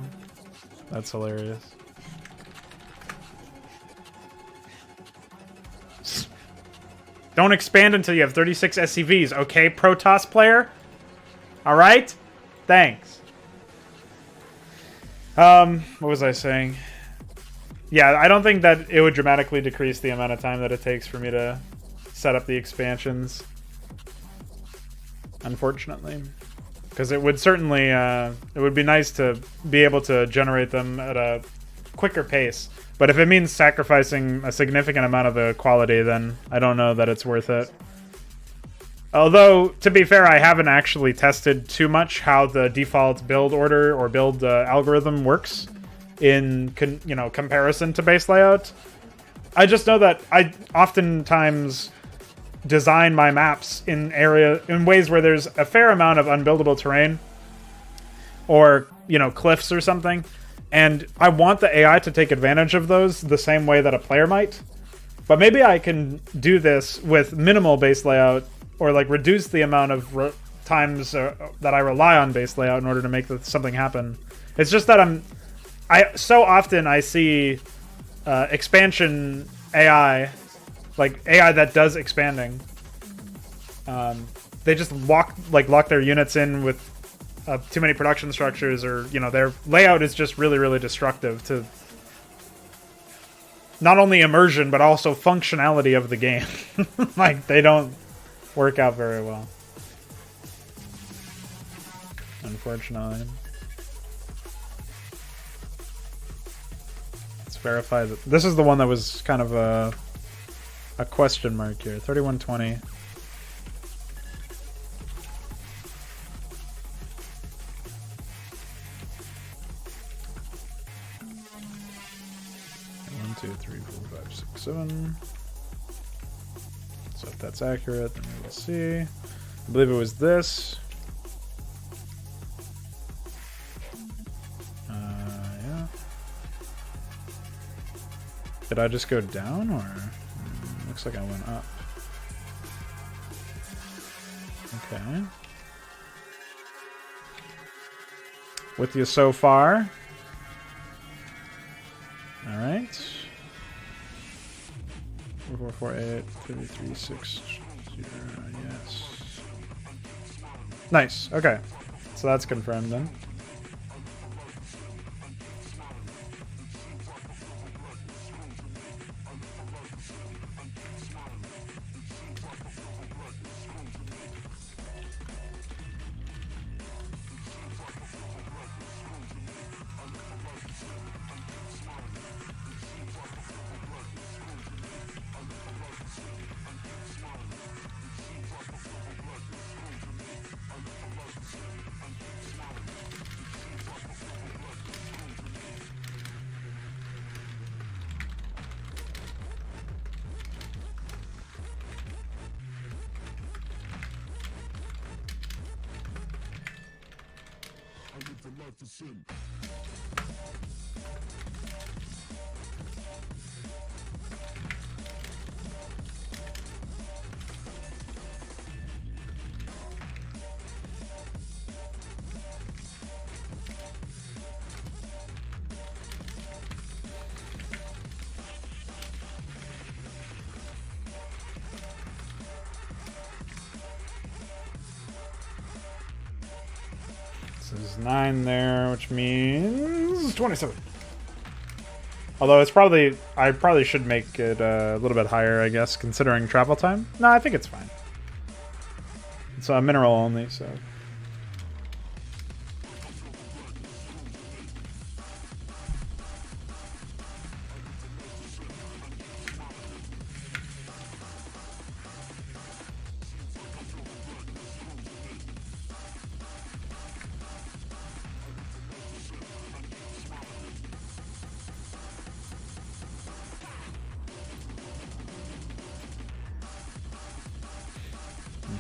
That's hilarious. Don't expand until you have 36 SCVs, okay, Protoss player? Alright? Thanks. What was I saying? Yeah, I don't think that it would dramatically decrease the amount of time that it takes for me to set up the expansions. Unfortunately. Because it would certainly, it would be nice to be able to generate them at a quicker pace. But if it means sacrificing a significant amount of the quality, then I don't know that it's worth it. Although, to be fair, I haven't actually tested too much how the default build order or build algorithm works in comparison to base layout. I just know that I oftentimes design my maps in ways where there's a fair amount of unbuildable terrain or cliffs or something, and I want the AI to take advantage of those the same way that a player might. But maybe I can do this with minimal base layout, or like reduce the amount of times that I rely on base layout in order to make something happen. It's just that so often I see expansion AI, like AI that does expanding. They just lock their units in with too many production structures, or their layout is just really, really destructive to not only immersion but also functionality of the game. Like, they don't work out very well, unfortunately. Let's verify that this is the one that was kind of a question mark here. 3120. One, 2, 3, 4, 5, 6, 7. So if that's accurate, then we will see. I believe it was this. Yeah. Did I just go down, or Looks like I went up. Okay. With you so far. Alright. 4448 3360. Yes. Nice. Okay. So that's confirmed then. There's 9 there, which means 27. Although it's probably, I probably should make it a little bit higher, I guess, considering travel time. No, I think it's fine. It's a mineral only, so.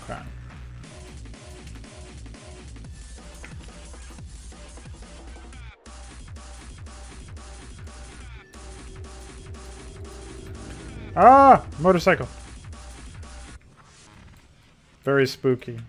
Okay. Ah! Motorcycle. Very spooky.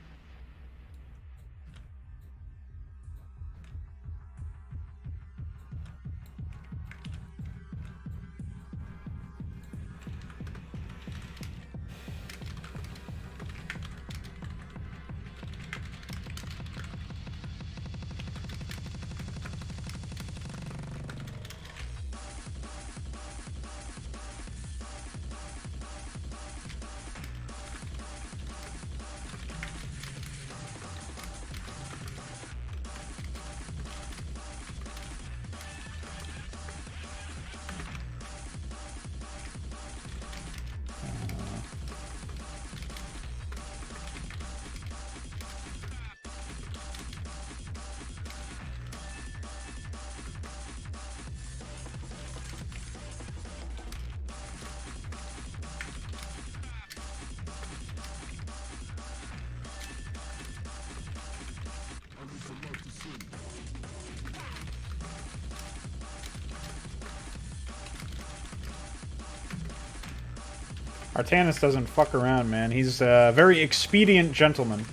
Artanis doesn't fuck around, man. He's a very expedient gentleman.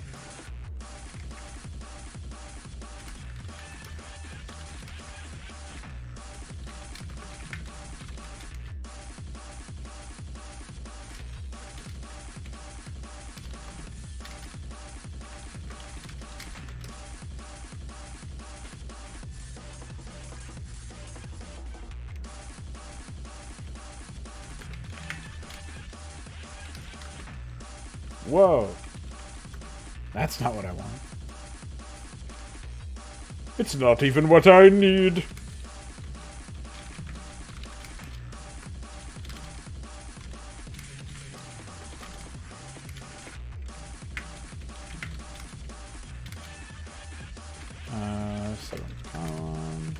Whoa. That's not what I want. It's not even what I need. Seven column.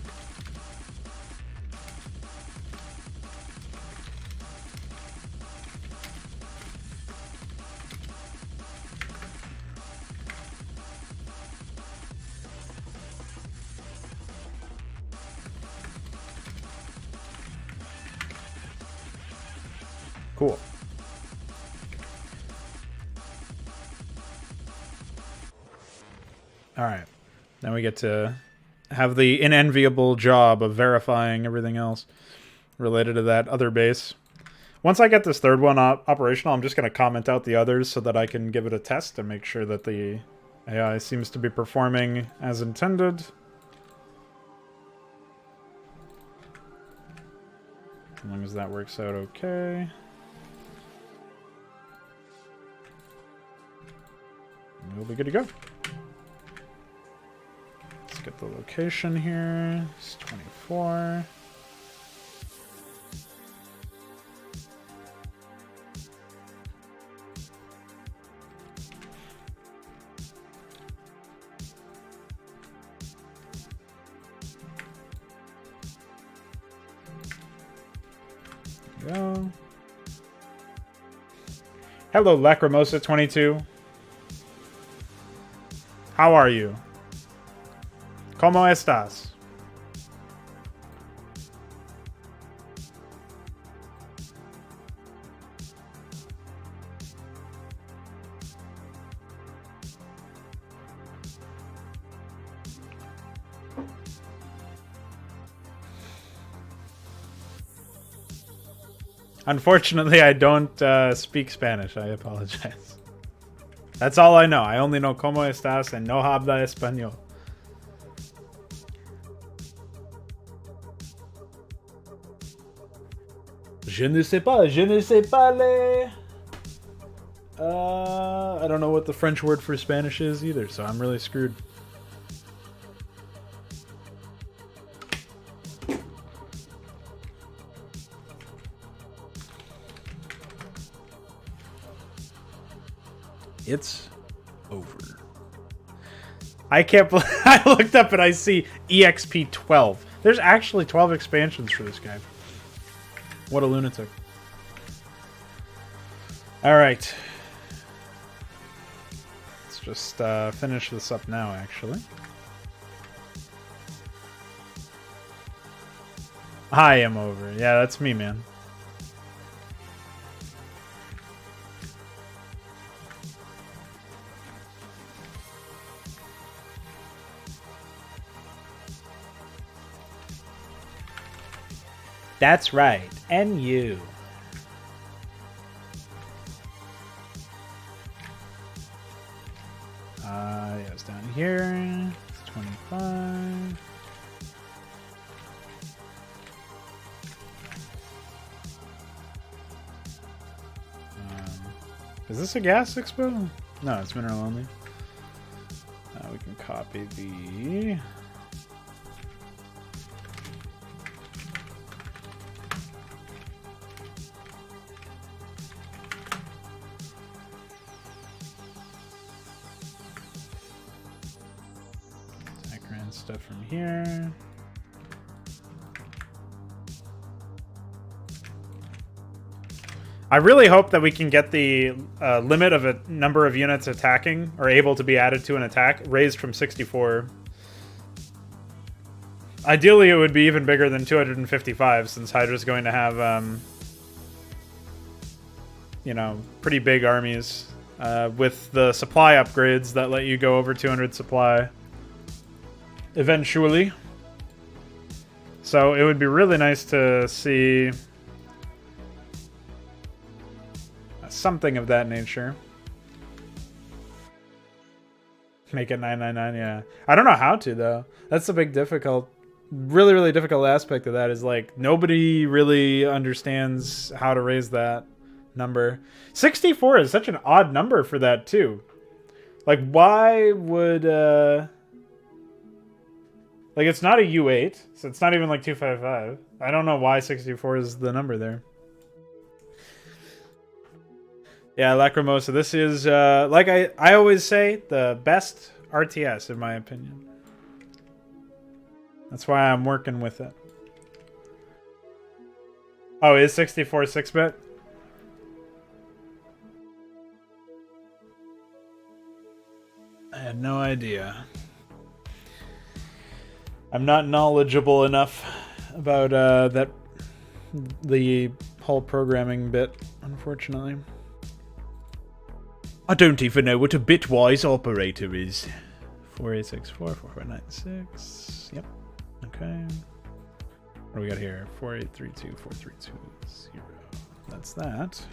Cool. All right. Now we get to have the unenviable job of verifying everything else related to that other base. Once I get this third one operational, I'm just going to comment out the others so that I can give it a test and make sure that the AI seems to be performing as intended. As long as that works out okay. We'll be good to go. Let's get the location here. It's 24. Go. Hello, Lacrimosa22. How are you? ¿Cómo estás? Unfortunately, I don't speak Spanish. I apologize. That's all I know. I only know ¿Cómo estás? And no habla español. Je ne sais pas. Je ne sais parler. I don't know what the French word for Spanish is either, so I'm really screwed. It's over. I can't believe I looked up and I see EXP 12. There's actually 12 expansions for this guy. What a lunatic. Alright. Let's just finish this up now, actually. I am over. Yeah, that's me, man. That's right. And you. Yeah, it's down here. It's 25. Is this a gas expo? No, it's mineral only. We can copy the... stuff from here. I really hope that we can get the limit of a number of units attacking or able to be added to an attack raised from 64. Ideally, it would be even bigger than 255 since Hydra's going to have, you know, pretty big armies with the supply upgrades that let you go over 200 supply. Eventually. So it would be really nice to see something of that nature. Make it 999, yeah. I don't know how to, though. That's the big really difficult aspect of that is, like, nobody really understands how to raise that number. 64 is such an odd number for that, too. Like, why would, like, it's not a U8, so it's not even like 255. I don't know why 64 is the number there. Yeah, Lacrimosa, this is, like I always say, the best RTS, in my opinion. That's why I'm working with it. Oh, is 64 6-bit? I had no idea. I'm not knowledgeable enough about the whole programming bit, unfortunately. I don't even know what a bitwise operator is, 4864, 4496. Yep. Okay. What do we got here? 4832, 4320. That's that.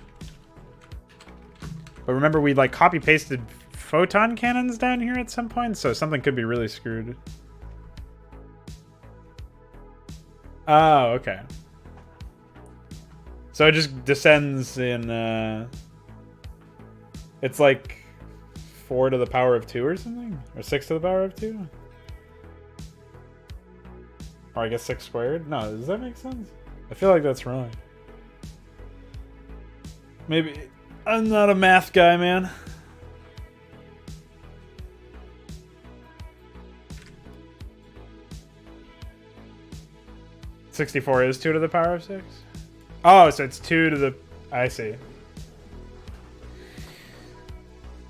But remember, we like copy pasted photon cannons down here at some point, so something could be really screwed. Oh, okay. So it just descends in, it's like 4 to the power of 2 or something? Or 6 to the power of 2? Or I guess 6 squared? No, does that make sense? I feel like that's wrong. Maybe. I'm not a math guy, man. $64 is 2 to the power of 6? Oh, so it's 2 to the... I see.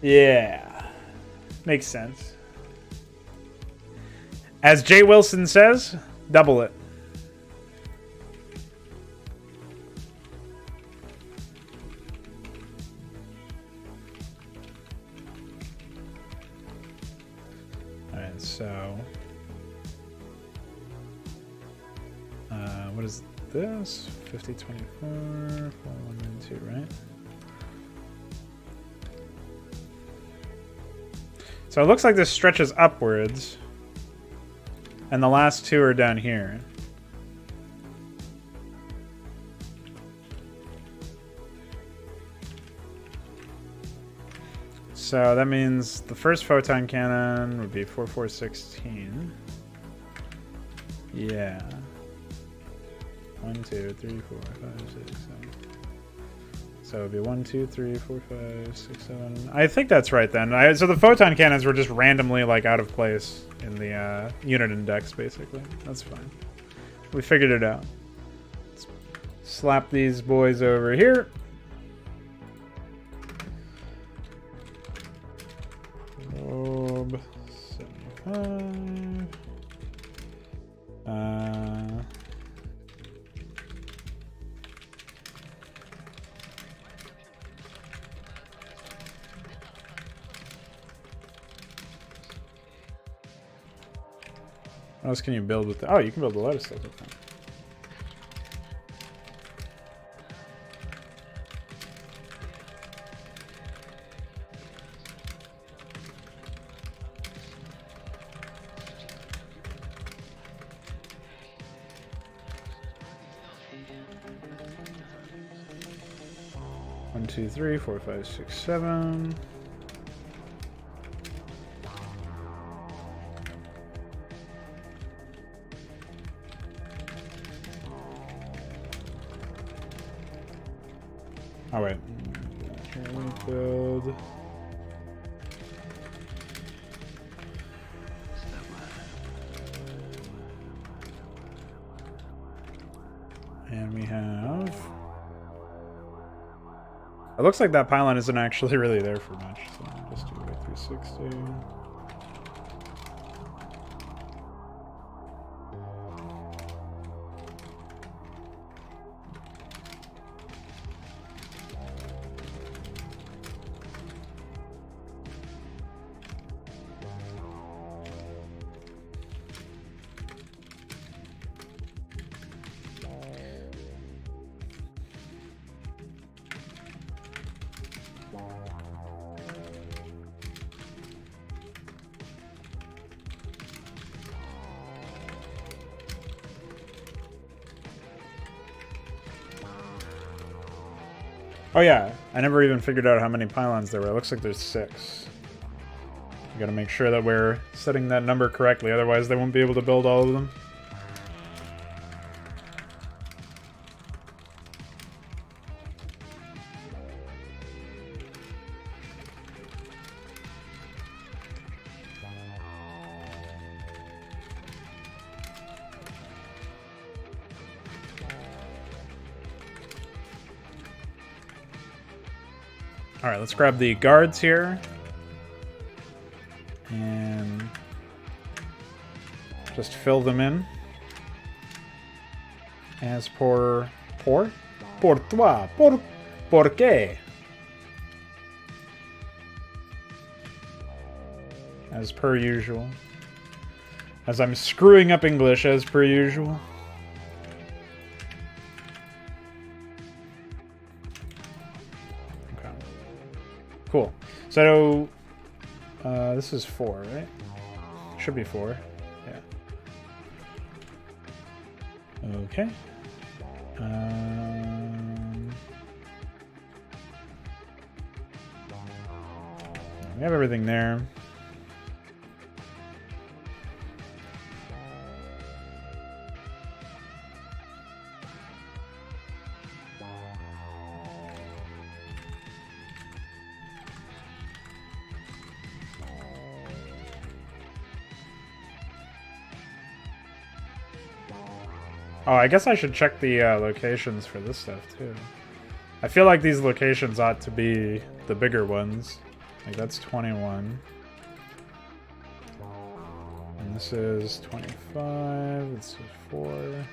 Yeah. Makes sense. As Jay Wilson says, double it. Alright, so... what is this? 5024, 4192, right? So it looks like this stretches upwards. And the last 2 are down here. So that means the first photon cannon would be 4416. Yeah. 1, 2, 3, 4, 5, 6, 7. So it'd be 1, 2, 3, 4, 5, 6, 7. I think that's right then. So the photon cannons were just randomly like out of place in the unit index, basically. That's fine. We figured it out. Let's slap these boys over here. Lobe 75. What else can you build with that? Oh, you can build a lot of stuff with that. One, two, three, 4, 5, 6, 7. Oh wait. Here we build. And we have. It looks like that pylon isn't actually really there for much, so I'll just do like 360. Oh yeah, I never even figured out how many pylons there were. It looks like there's 6. We gotta make sure that we're setting that number correctly, otherwise they won't be able to build all of them. Alright, let's grab the guards here. And just fill them in. As por toi? Por qué? as per usual. As I'm screwing up English as per usual. Okay. Cool. So, this is 4, right? Should be 4. Yeah. Okay. We have everything there. Oh, I guess I should check the locations for this stuff, too. I feel like these locations ought to be the bigger ones. Like, that's 21. And this is 25. This is 4.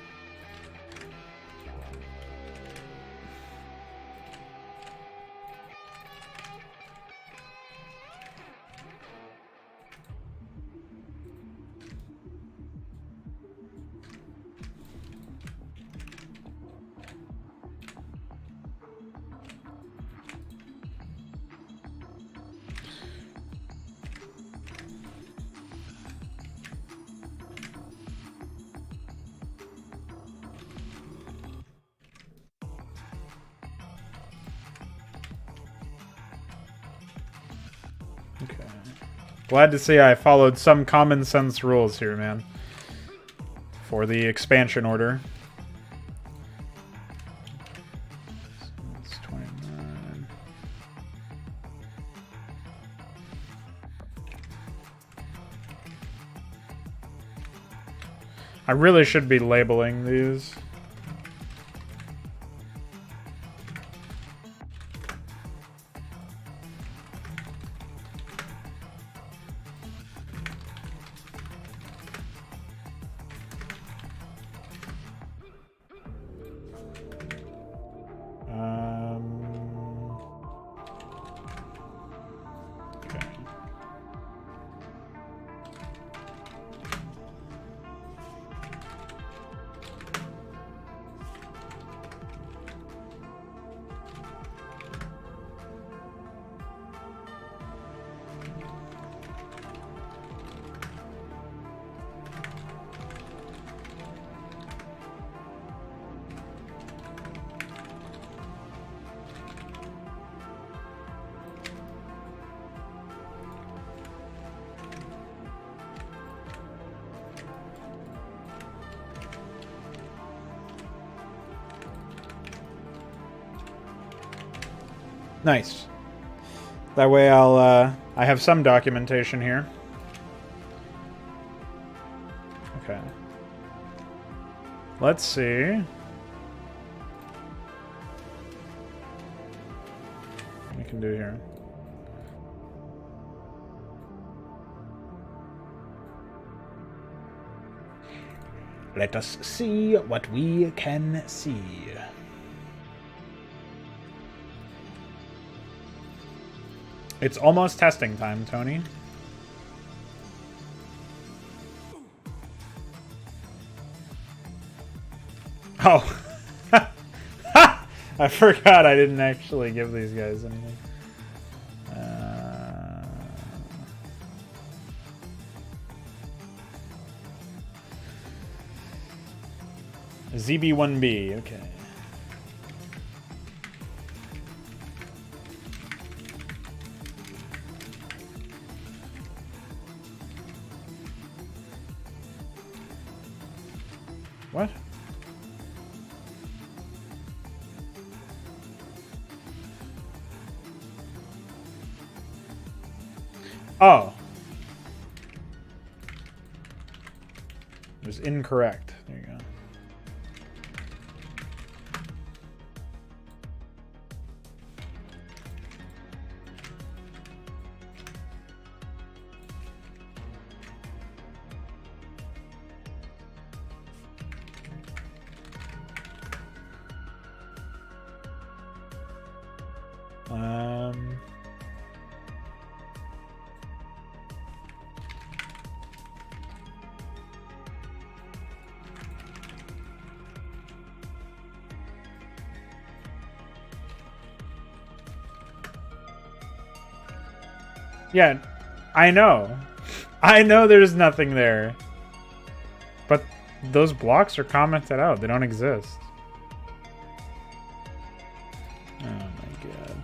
Okay. Glad to see I followed some common sense rules here, man. For the expansion order. It's 29. I really should be labeling these. Okay. Nice. That way I have some documentation here. Okay. Let's see. What we can do here. Let us see what we can see. It's almost testing time, Tony. Oh. I forgot I didn't actually give these guys anything. ZB1B, okay. What? Oh. It was incorrect. There you go. Yeah, I know. I know there's nothing there. But those blocks are commented out. They don't exist. Oh my god.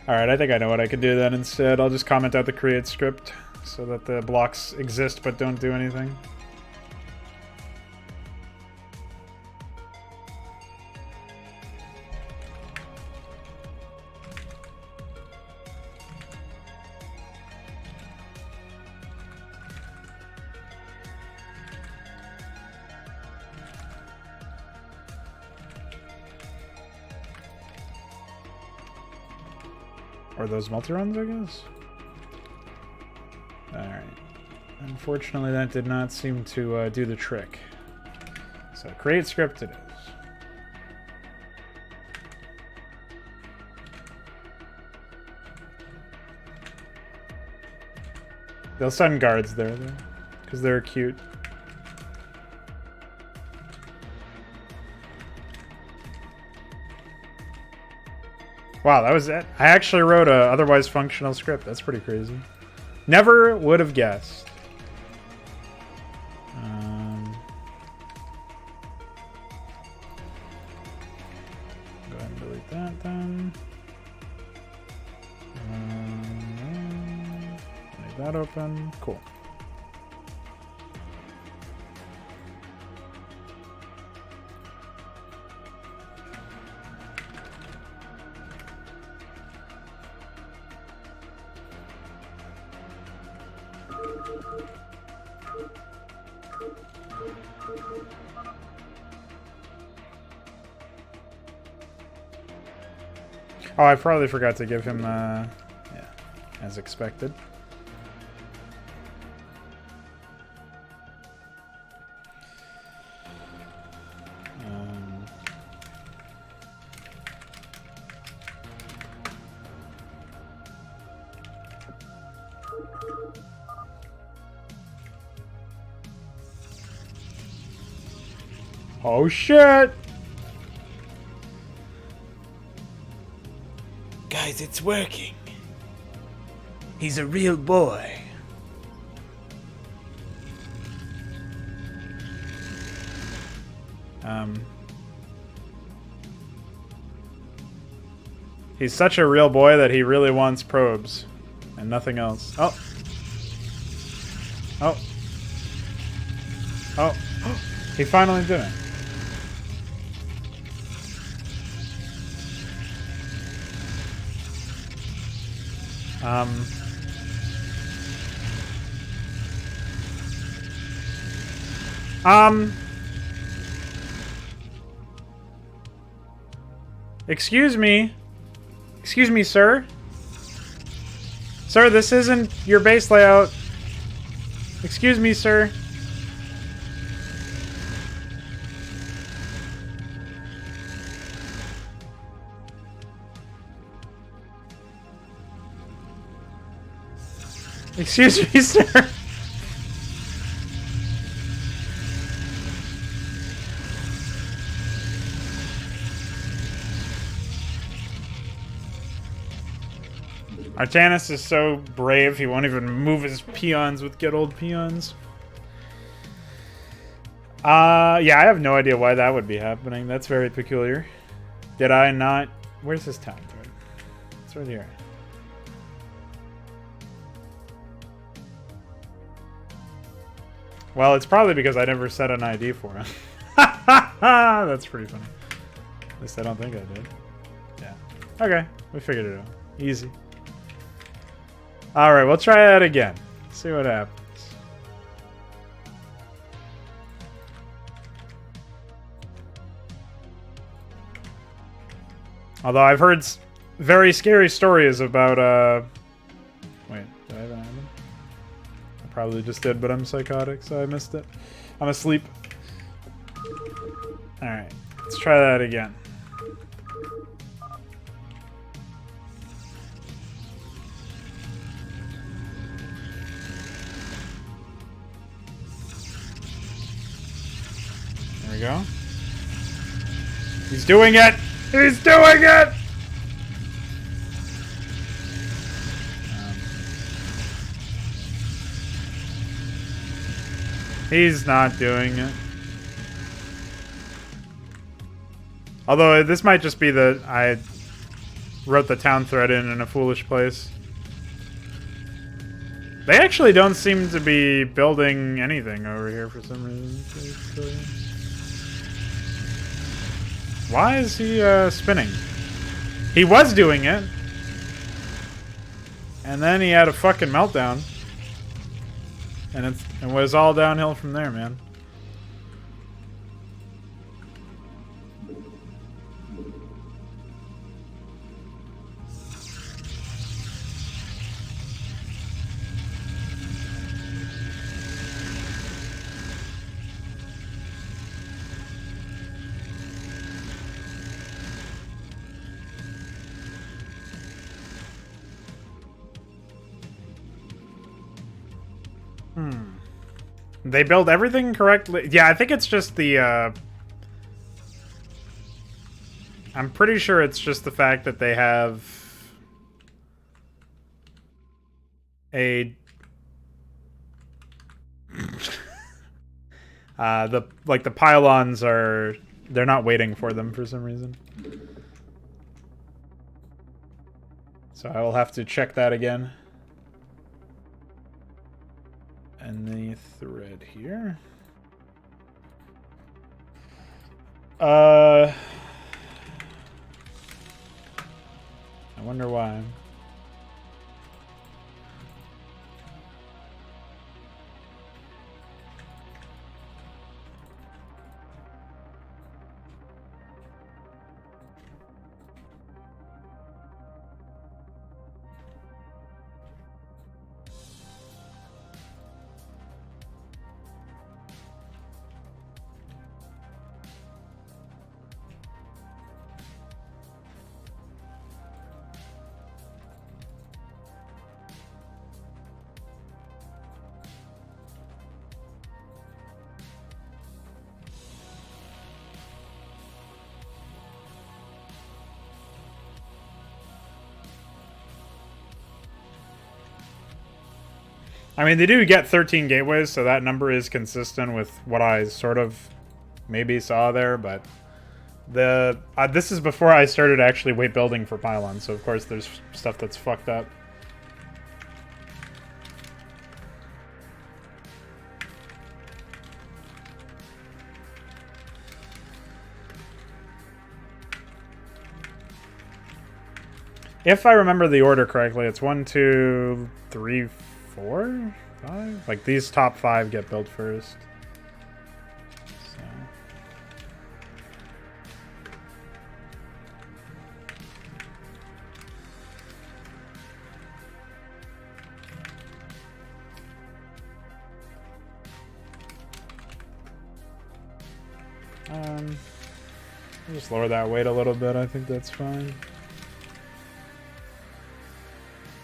Alright, I think I know what I could do then instead. I'll just comment out the create script so that the blocks exist but don't do anything. Or those multi-runs, I guess? Alright. Unfortunately, that did not seem to do the trick. So, create script it is. They'll send guards there, though. Because they're cute. Wow, that was it. I actually wrote a otherwise functional script. That's pretty crazy. Never would have guessed. Go ahead and delete that then. Leave that open. Cool. Oh, I probably forgot to give him, yeah, as expected. Oh, shit! Guys, it's working. He's a real boy. He's such a real boy that he really wants probes and nothing else. Oh. Oh. Oh. He finally did it. Excuse me. Excuse me, sir. Sir, this isn't your base layout. Excuse me, sir. Excuse me, sir. Artanis is so brave, he won't even move his peons with good old peons. Yeah, I have no idea why that would be happening. That's very peculiar. Did I not... Where's this town? It's right here. Well, it's probably because I never set an ID for him. That's pretty funny. At least I don't think I did. Yeah. Okay, we figured it out. Easy. Alright, we'll try that again. See what happens. Although I've heard very scary stories about, Wait, did I have an item? I probably just did, but I'm psychotic, so I missed it. I'm asleep. Alright, let's try that again. There we go. He's doing it! He's doing it! He's not doing it. Although this might just be that I wrote the town thread in a foolish place. They actually don't seem to be building anything over here for some reason. Why is he spinning? He was doing it. And then he had a fucking meltdown. And it was all downhill from there, man. They build everything correctly. Yeah, I think it's just the, I'm pretty sure it's just the fact that they have a... the pylons are... They're not waiting for them for some reason. So I will have to check that again. And the thread here. I wonder why. I mean, they do get 13 gateways, so that number is consistent with what I sort of maybe saw there, but this is before I started actually weight building for pylons, so of course there's stuff that's fucked up. If I remember the order correctly, it's 1, 2, 3, 4, 5? Like, these top 5 get built first. So. I'll just lower that weight a little bit. I think that's fine.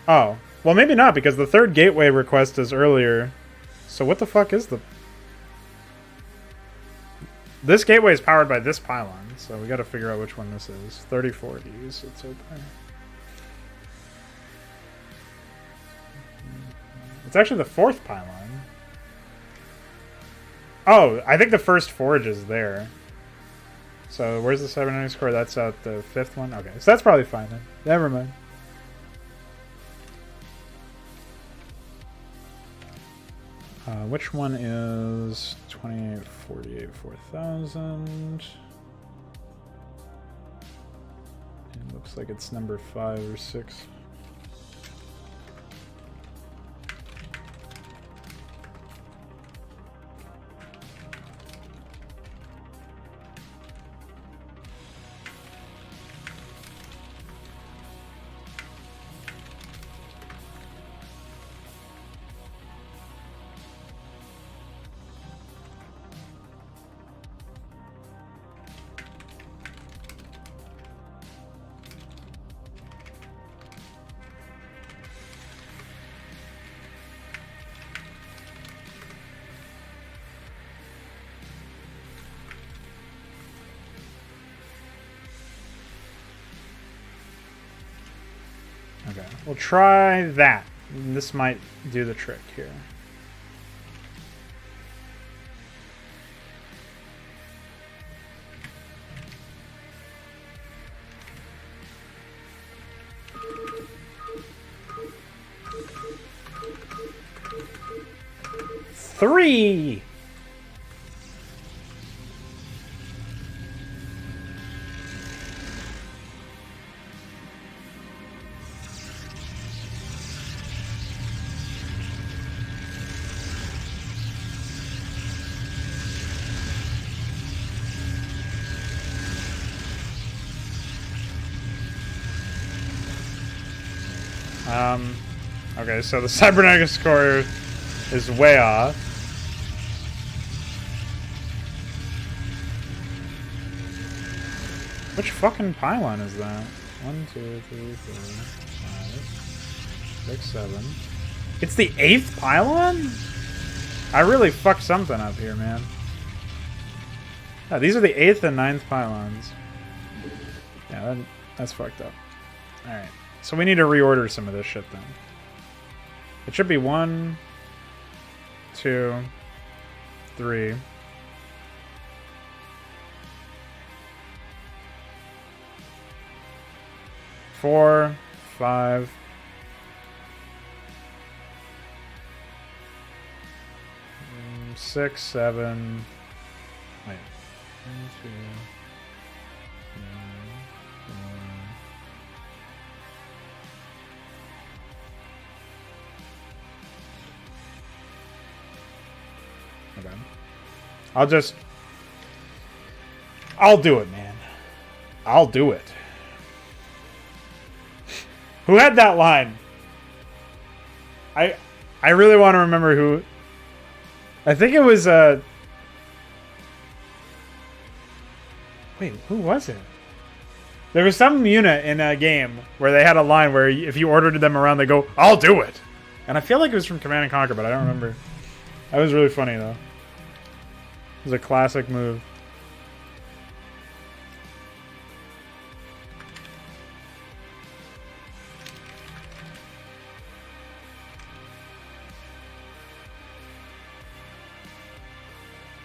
Oh. Well, maybe not, because the third gateway request is earlier. So what the fuck is the... This gateway is powered by this pylon, so we gotta figure out which one this is. 3040s, it's open. It's actually the fourth pylon. Oh, I think the first forge is there. So where's the cybernetics core? That's at the fifth one? Okay, so that's probably fine then. Never mind. Which one is 2848 4000? It looks like it's number 5 or 6. Okay, we'll try that. This might do the trick here. 3. Okay, so the cybernetic score is way off. Which fucking pylon is that? 1, 2, 3, 4, 5, 6, 7. It's the 8th pylon? I really fucked something up here, man. Yeah, these are the 8th and 9th pylons. Yeah, that's fucked up. Alright. So we need to reorder some of this shit then. It should be 1, 2, 3. 4, 5. 6, 7. Wait. 1, 2, 3, 4. Okay. I'll do it, man. I'll do it. Who had that line? I really want to remember who. I think it was wait, who was it? There was some unit in a game where they had a line where if you ordered them around, they go, "I'll do it," and I feel like it was from Command and Conquer, but I don't remember. That was really funny though. It was a classic move.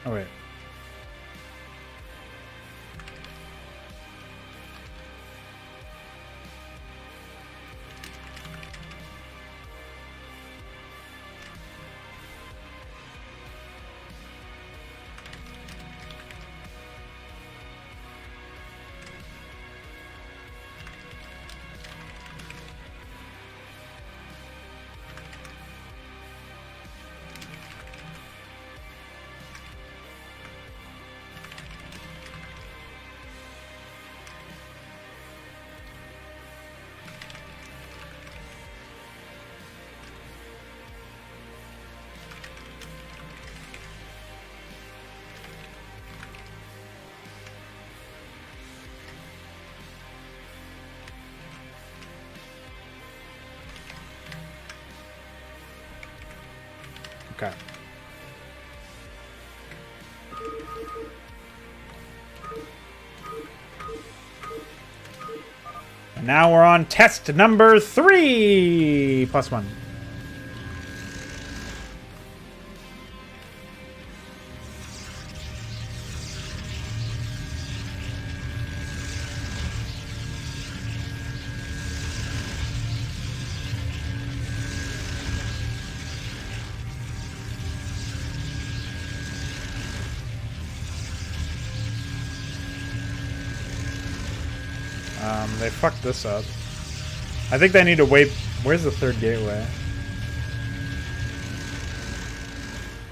Oh, wait. Okay. And now we're on test number 3 plus 1. They fucked this up. I think they need to wait. Where's the 3rd gateway?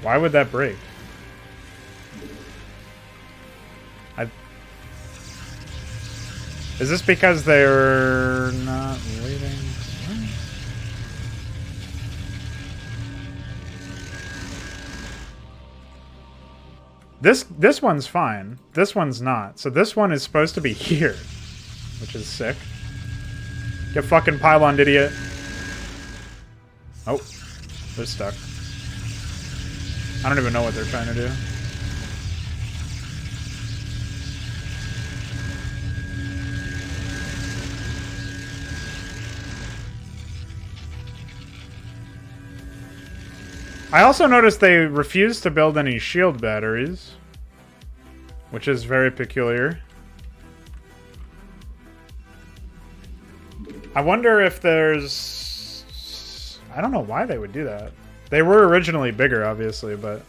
Why would that break? Is this because they're not waiting? This one's fine. This one's not. So this one is supposed to be here. Which is sick. Get fucking pyloned, idiot. Oh. They're stuck. I don't even know what they're trying to do. I also noticed they refused to build any shield batteries. Which is very peculiar. I wonder if there's... I don't know why they would do that. They were originally bigger, obviously, but...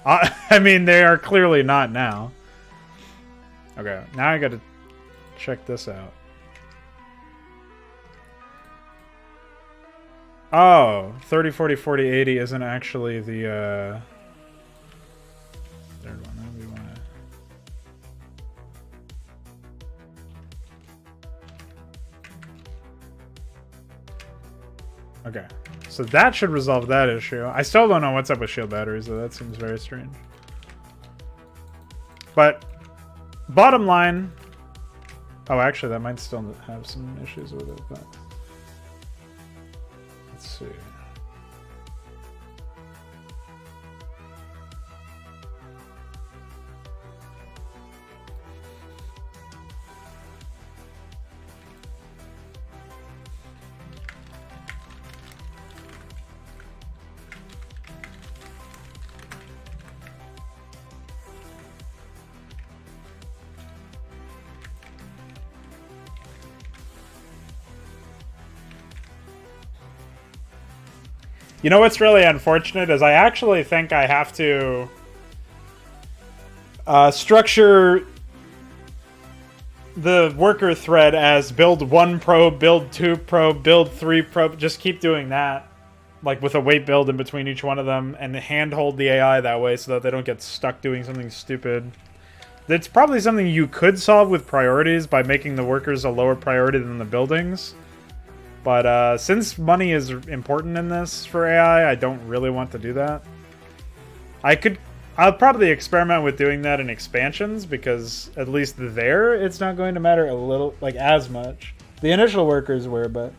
I mean, they are clearly not now. Okay, now I gotta check this out. Oh, 30, 40, 40, 80 isn't actually the, third one. We want to... Okay, so that should resolve that issue. I still don't know what's up with shield batteries, though. That seems very strange. But, bottom line... Oh, actually, that might still have some issues with it, but... Let's see. You know what's really unfortunate is I actually think I have to structure the worker thread as build 1 probe, build 2 probe, build 3 probe. Just keep doing that, like with a wait build in between each one of them, and handhold the AI that way so that they don't get stuck doing something stupid. It's probably something you could solve with priorities by making the workers a lower priority than the buildings. But since money is important in this for AI, I don't really want to do that. I'll probably experiment with doing that in expansions, because at least there, it's not going to matter a little, like as much. The initial workers were, but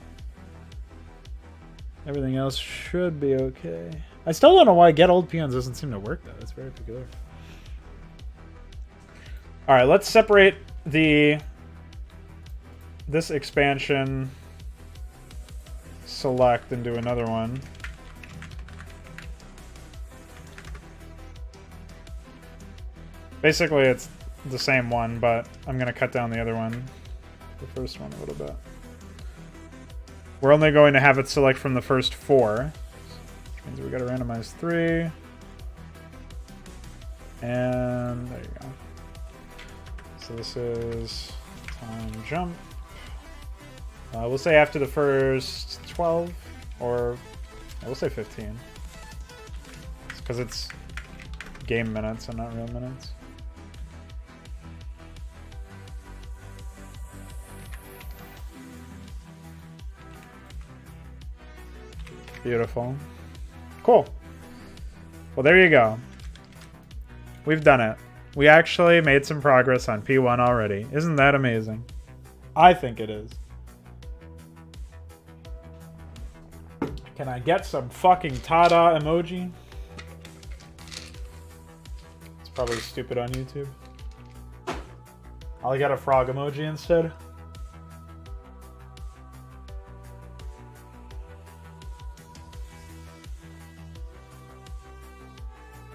everything else should be okay. I still don't know why get old peons doesn't seem to work though. It's very peculiar. All right, let's separate this expansion. Select and do another one. Basically, it's the same one, but I'm going to cut down the other one, the first one, a little bit. We're only going to have it select from the first 4, which means we got to randomize 3. And there you go. So this is time jump. We'll say after the first 12, or we'll say 15. Because it's game minutes and not real minutes. Beautiful. Cool. Well, there you go. We've done it. We actually made some progress on P1 already. Isn't that amazing? I think it is. Can I get some fucking Tada emoji? It's probably stupid on YouTube. I'll get a frog emoji instead.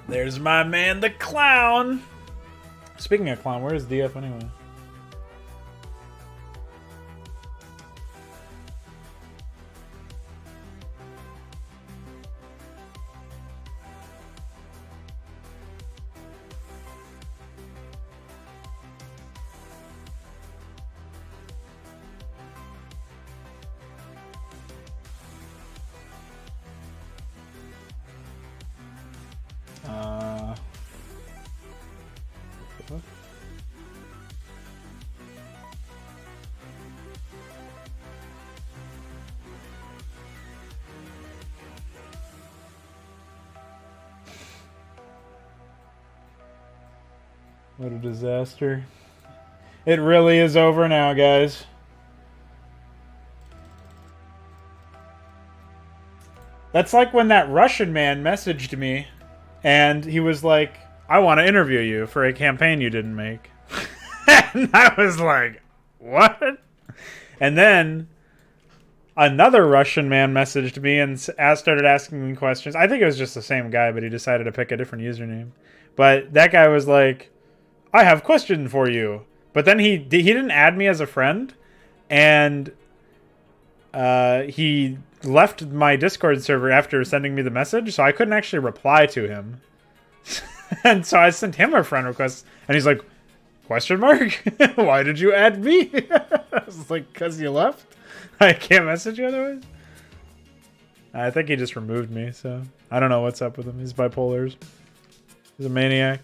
There's my man, the clown. Speaking of clown, where's DF anyway? What a disaster. It really is over now, guys. That's like when that Russian man messaged me and he was like, I want to interview you for a campaign you didn't make. And I was like, what? And then another Russian man messaged me and started asking me questions. I think it was just the same guy, but he decided to pick a different username. But that guy was like, I have a question for you. But then he didn't add me as a friend, and he left my Discord server after sending me the message, so I couldn't actually reply to him. And so I sent him a friend request, and he's like, question mark? Why did you add me? I was like, because you left? I can't message you otherwise? I think he just removed me, so I don't know what's up with him. He's bipolar. He's a maniac.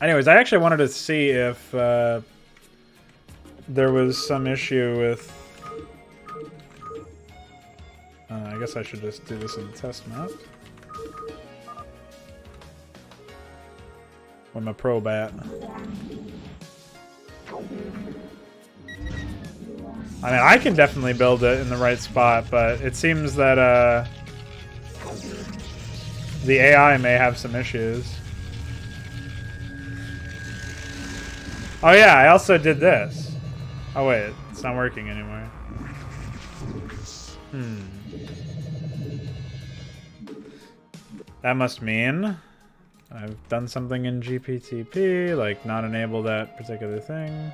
Anyways, I actually wanted to see if there was some issue with... I guess I should just do this in the test map. With my pro bat. I mean, I can definitely build it in the right spot, but it seems that the AI may have some issues. Oh yeah, I also did this. Oh wait, it's not working anymore. That must mean I've done something in GPTP, like not enable that particular thing.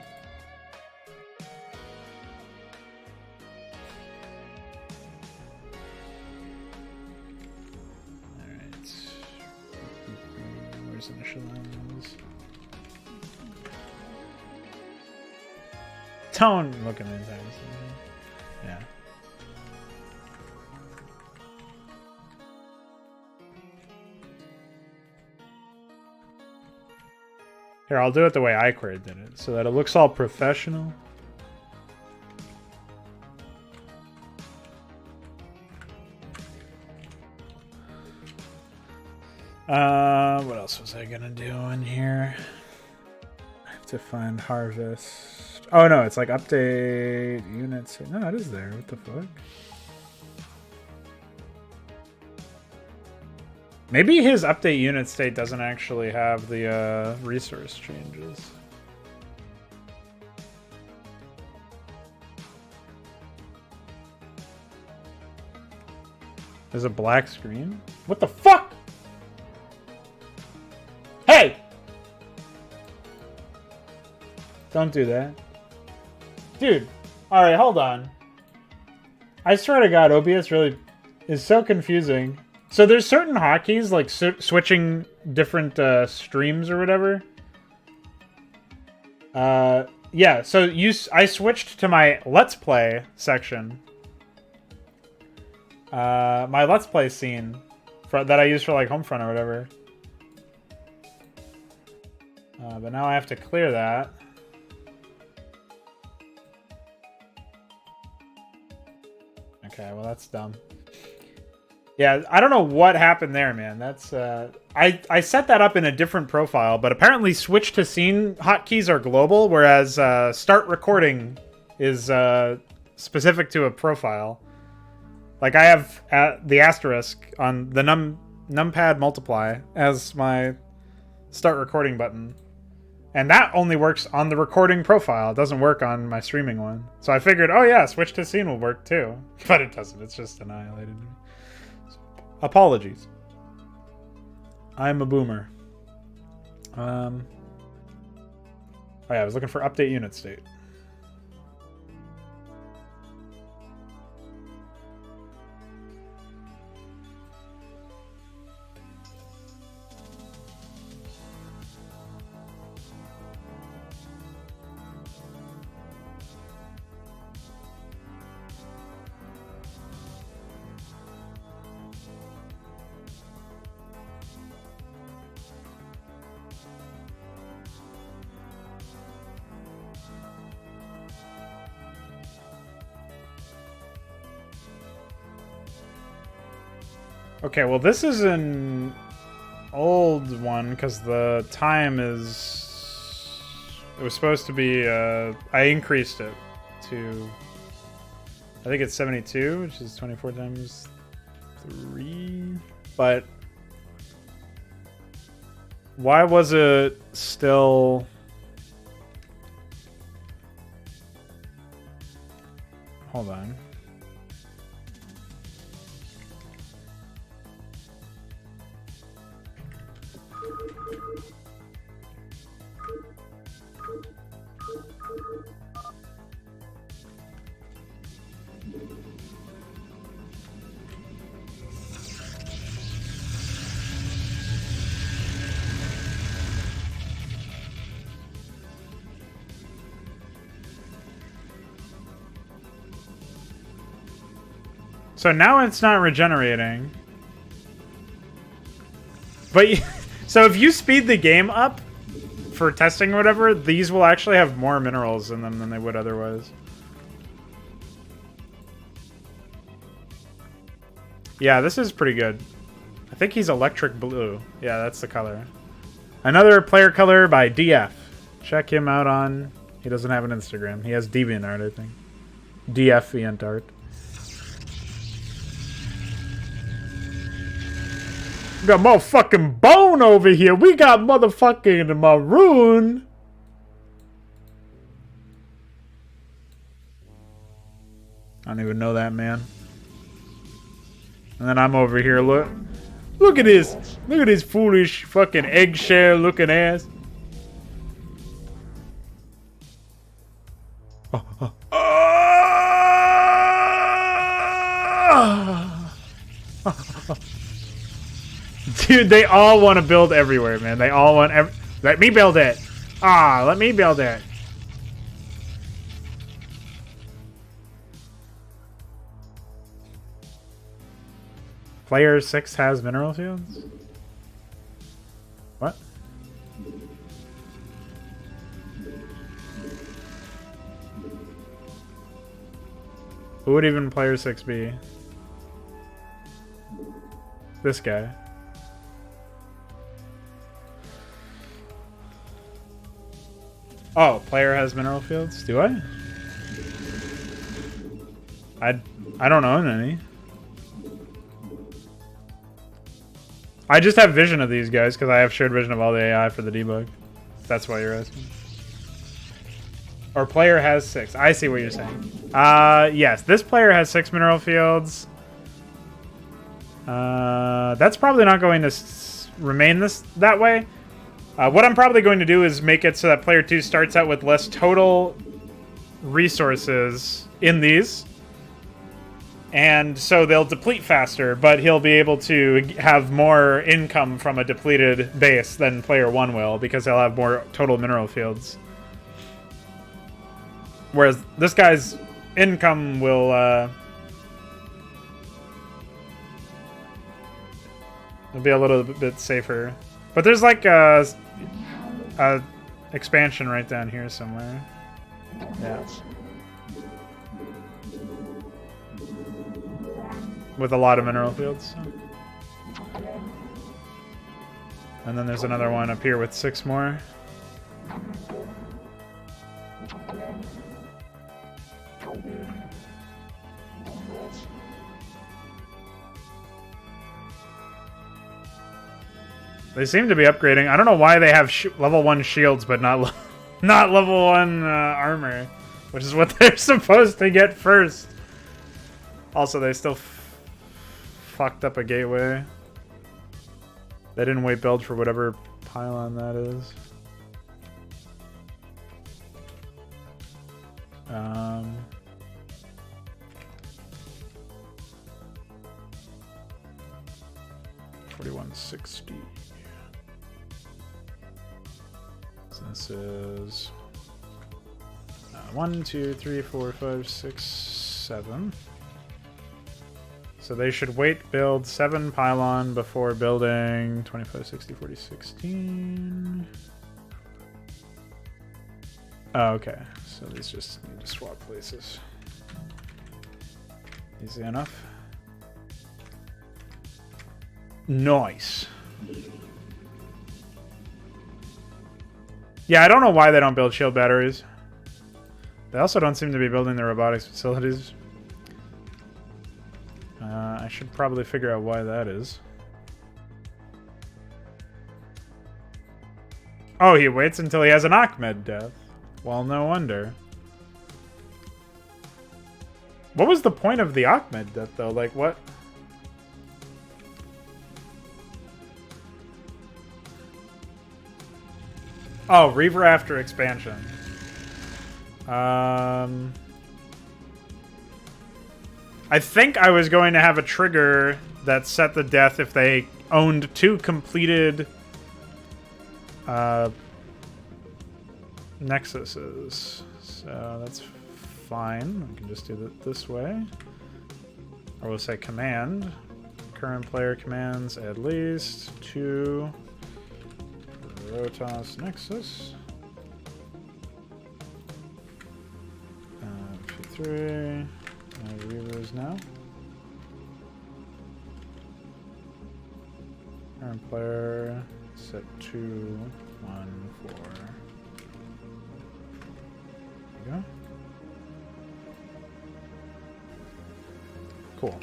Alright. Where's initialize? Don't look at the entire thing. Yeah. Here, I'll do it the way iQuery did it, so that it looks all professional. What else was I gonna do in here? I have to find harvest. Oh no, it's like update units. No, it is there. What the fuck? Maybe his update unit state doesn't actually have the resource changes. There's a black screen? What the fuck? Hey! Don't do that. Dude, alright, hold on. I swear to God, OBS really is so confusing. So there's certain hotkeys, like switching different streams or whatever. Yeah, so I switched to my Let's Play section. My Let's Play scene that I use for like Homefront or whatever. But now I have to clear that. Okay, well that's dumb. Yeah, I don't know what happened there, man. That's I set that up in a different profile, but apparently switch to scene hotkeys are global, whereas start recording is specific to a profile. Like I have the asterisk on the numpad multiply as my start recording button. And that only works on the recording profile. It doesn't work on my streaming one. So I figured, oh yeah, switch to scene will work too. But it doesn't. It's just annihilated me. So, apologies. I'm a boomer. Oh yeah, I was looking for update unit state. Okay, well this is an old one because the time is... It was supposed to be... I increased it to... I think it's 72, which is 24 times 3. But... Why was it still... Hold on. So now it's not regenerating. But so if you speed the game up for testing or whatever, these will actually have more minerals in them than they would otherwise. Yeah, this is pretty good. I think he's electric blue. Yeah, that's the color. Another player color by DF. Check him out on... He doesn't have an Instagram. He has DeviantArt, I think. DeviantArt. We got motherfucking Bone over here. We got motherfucking Maroon. I don't even know that man. And then I'm over here. Look at this. Look at this foolish fucking eggshell looking ass. Dude, they all want to build everywhere, man. They all want... Let me build it. Let me build it. Player 6 has mineral fields? What? Who would even player 6 be? This guy. Oh, player has mineral fields? Do I? I don't own any. I just have vision of these guys because I have shared vision of all the AI for the debug. That's why you're asking. Or player has 6. I see what you're saying. Yes, this player has 6 mineral fields. That's probably not going to remain that way. What I'm probably going to do is make it so that player 2 starts out with less total resources in these. And so they'll deplete faster, but he'll be able to have more income from a depleted base than player 1 will, because he'll have more total mineral fields. Whereas this guy's income will it'll be a little bit safer. But there's like a expansion right down here somewhere. Yeah. With a lot of mineral fields. And then there's another one up here with 6 more. They seem to be upgrading. I don't know why they have level 1 shields, but not level 1 armor, which is what they're supposed to get first. Also, they still fucked up a gateway. They didn't wait build for whatever pylon that is. 4160. So this is 1, 2, 3, 4, 5, 6, 7. So they should wait build 7 pylon before building 25, 60, 40, 16. Oh, okay. So these just need to swap places. Easy enough. Nice. Yeah, I don't know why they don't build shield batteries. They also don't seem to be building the robotics facilities. I should probably figure out why that is. Oh, he waits until he has an Ahmed death. Well, no wonder. What was the point of the Ahmed death, though? Like, what? Oh, Reaver after expansion. I think I was going to have a trigger that set the death if they owned 2 completed nexuses. So that's fine. We can just do it this way. Or we'll say command. Current player commands at least 2 Protoss Nexus. 3 Reavers now. Current player set 2 1 4. There we go. Cool.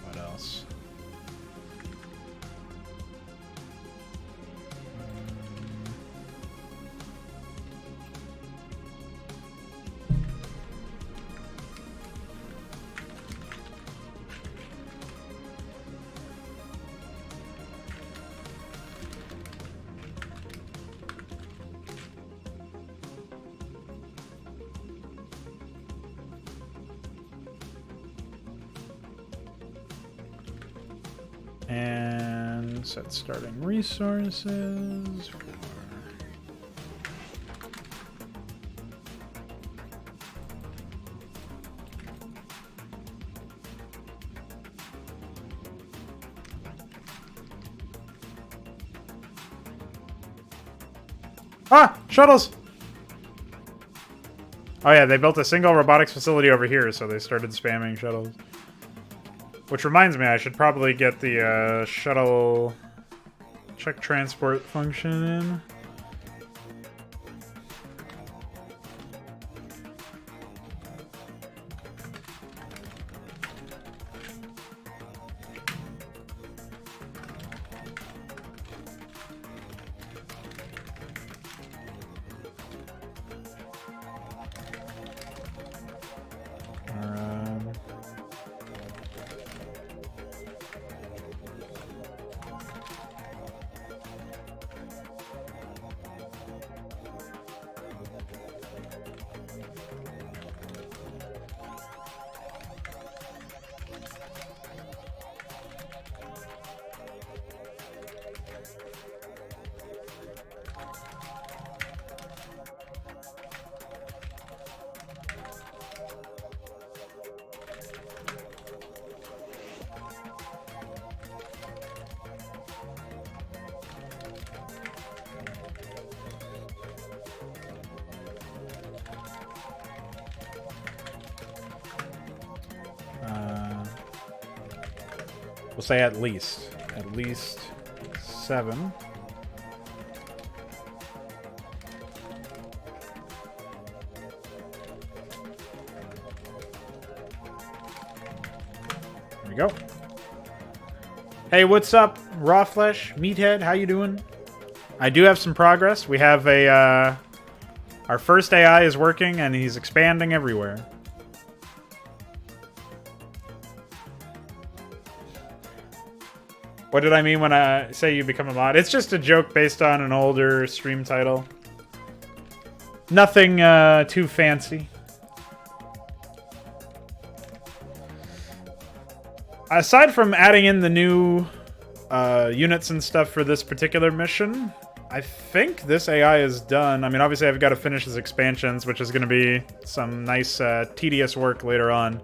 What else? And set starting resources for shuttles. Oh yeah, they built a single robotics facility over here, so they started spamming shuttles. Which reminds me, I should probably get the shuttle check transport function in. We'll say at least 7. There we go. Hey, what's up, Raw Flesh, Meathead? How you doing? I do have some progress. We have a our first AI is working, and he's expanding everywhere. What did I mean when I say you become a mod? It's just a joke based on an older stream title. Nothing too fancy. Aside from adding in the new units and stuff for this particular mission, I think this AI is done. I mean, obviously I've got to finish his expansions, which is going to be some nice tedious work later on.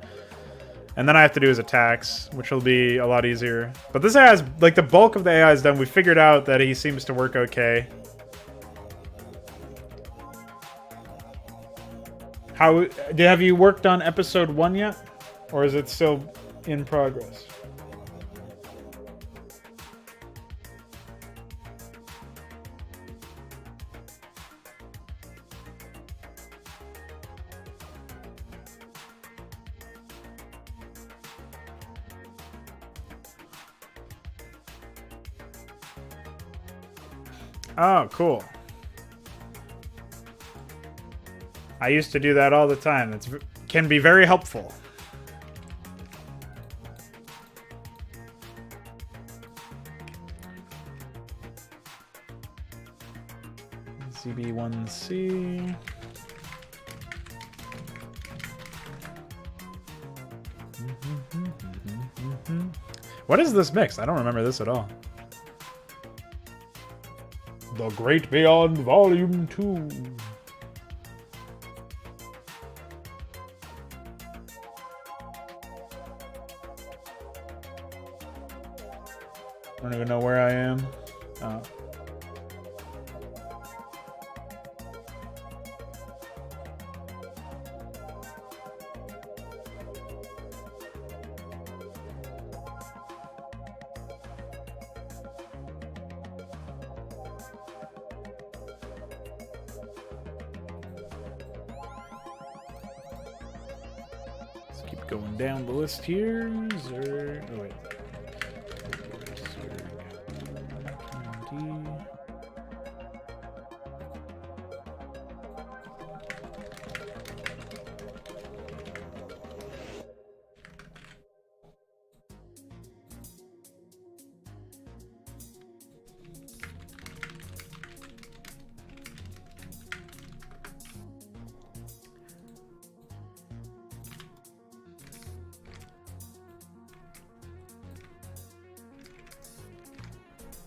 And then I have to do his attacks, which will be a lot easier. But this AI is, like, the bulk of the AI is done. We figured out that he seems to work okay. Have you worked on episode 1 yet? Or is it still in progress? Oh, cool. I used to do that all the time. It can be very helpful. CB1C. What is this mix? I don't remember this at all. The Great Beyond Volume 2. I don't even know where I am. Oh. Let's keep going down the list here. Zerg. Oh, wait.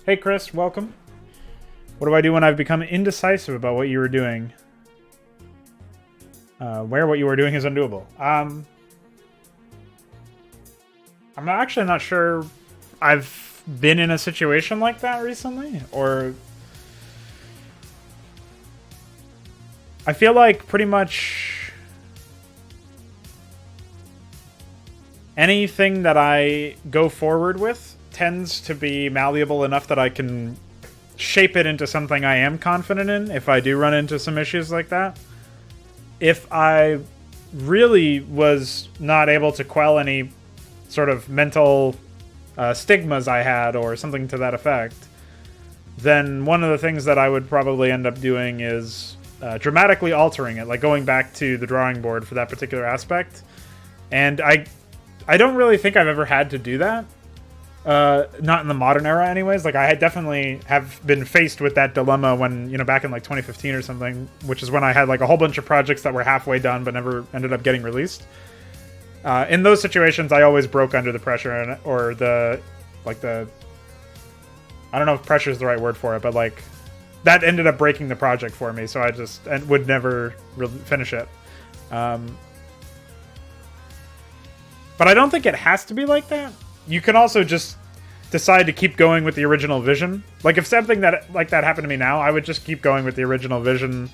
Hey Chris, welcome. What do I do when I've become indecisive about what you were doing? Where what you were doing is undoable. I'm actually not sure I've been in a situation like that recently, or... I feel like pretty much anything that I go forward with tends to be malleable enough that I can shape it into something I am confident in if I do run into some issues like that. If I really was not able to quell any sort of mental stigmas I had or something to that effect, then one of the things that I would probably end up doing is dramatically altering it, like going back to the drawing board for that particular aspect. And I don't really think I've ever had to do that. Not in the modern era anyways. Like, I definitely have been faced with that dilemma when, back in like 2015 or something, which is when I had like a whole bunch of projects that were halfway done but never ended up getting released. In those situations, I always broke under the pressure, or the I don't know if pressure is the right word for it, but like that ended up breaking the project for me, so I just would never really finish it. But I don't think it has to be like that. You can also just decide to keep going with the original vision. Like, if something like that happened to me now, I would just keep going with the original vision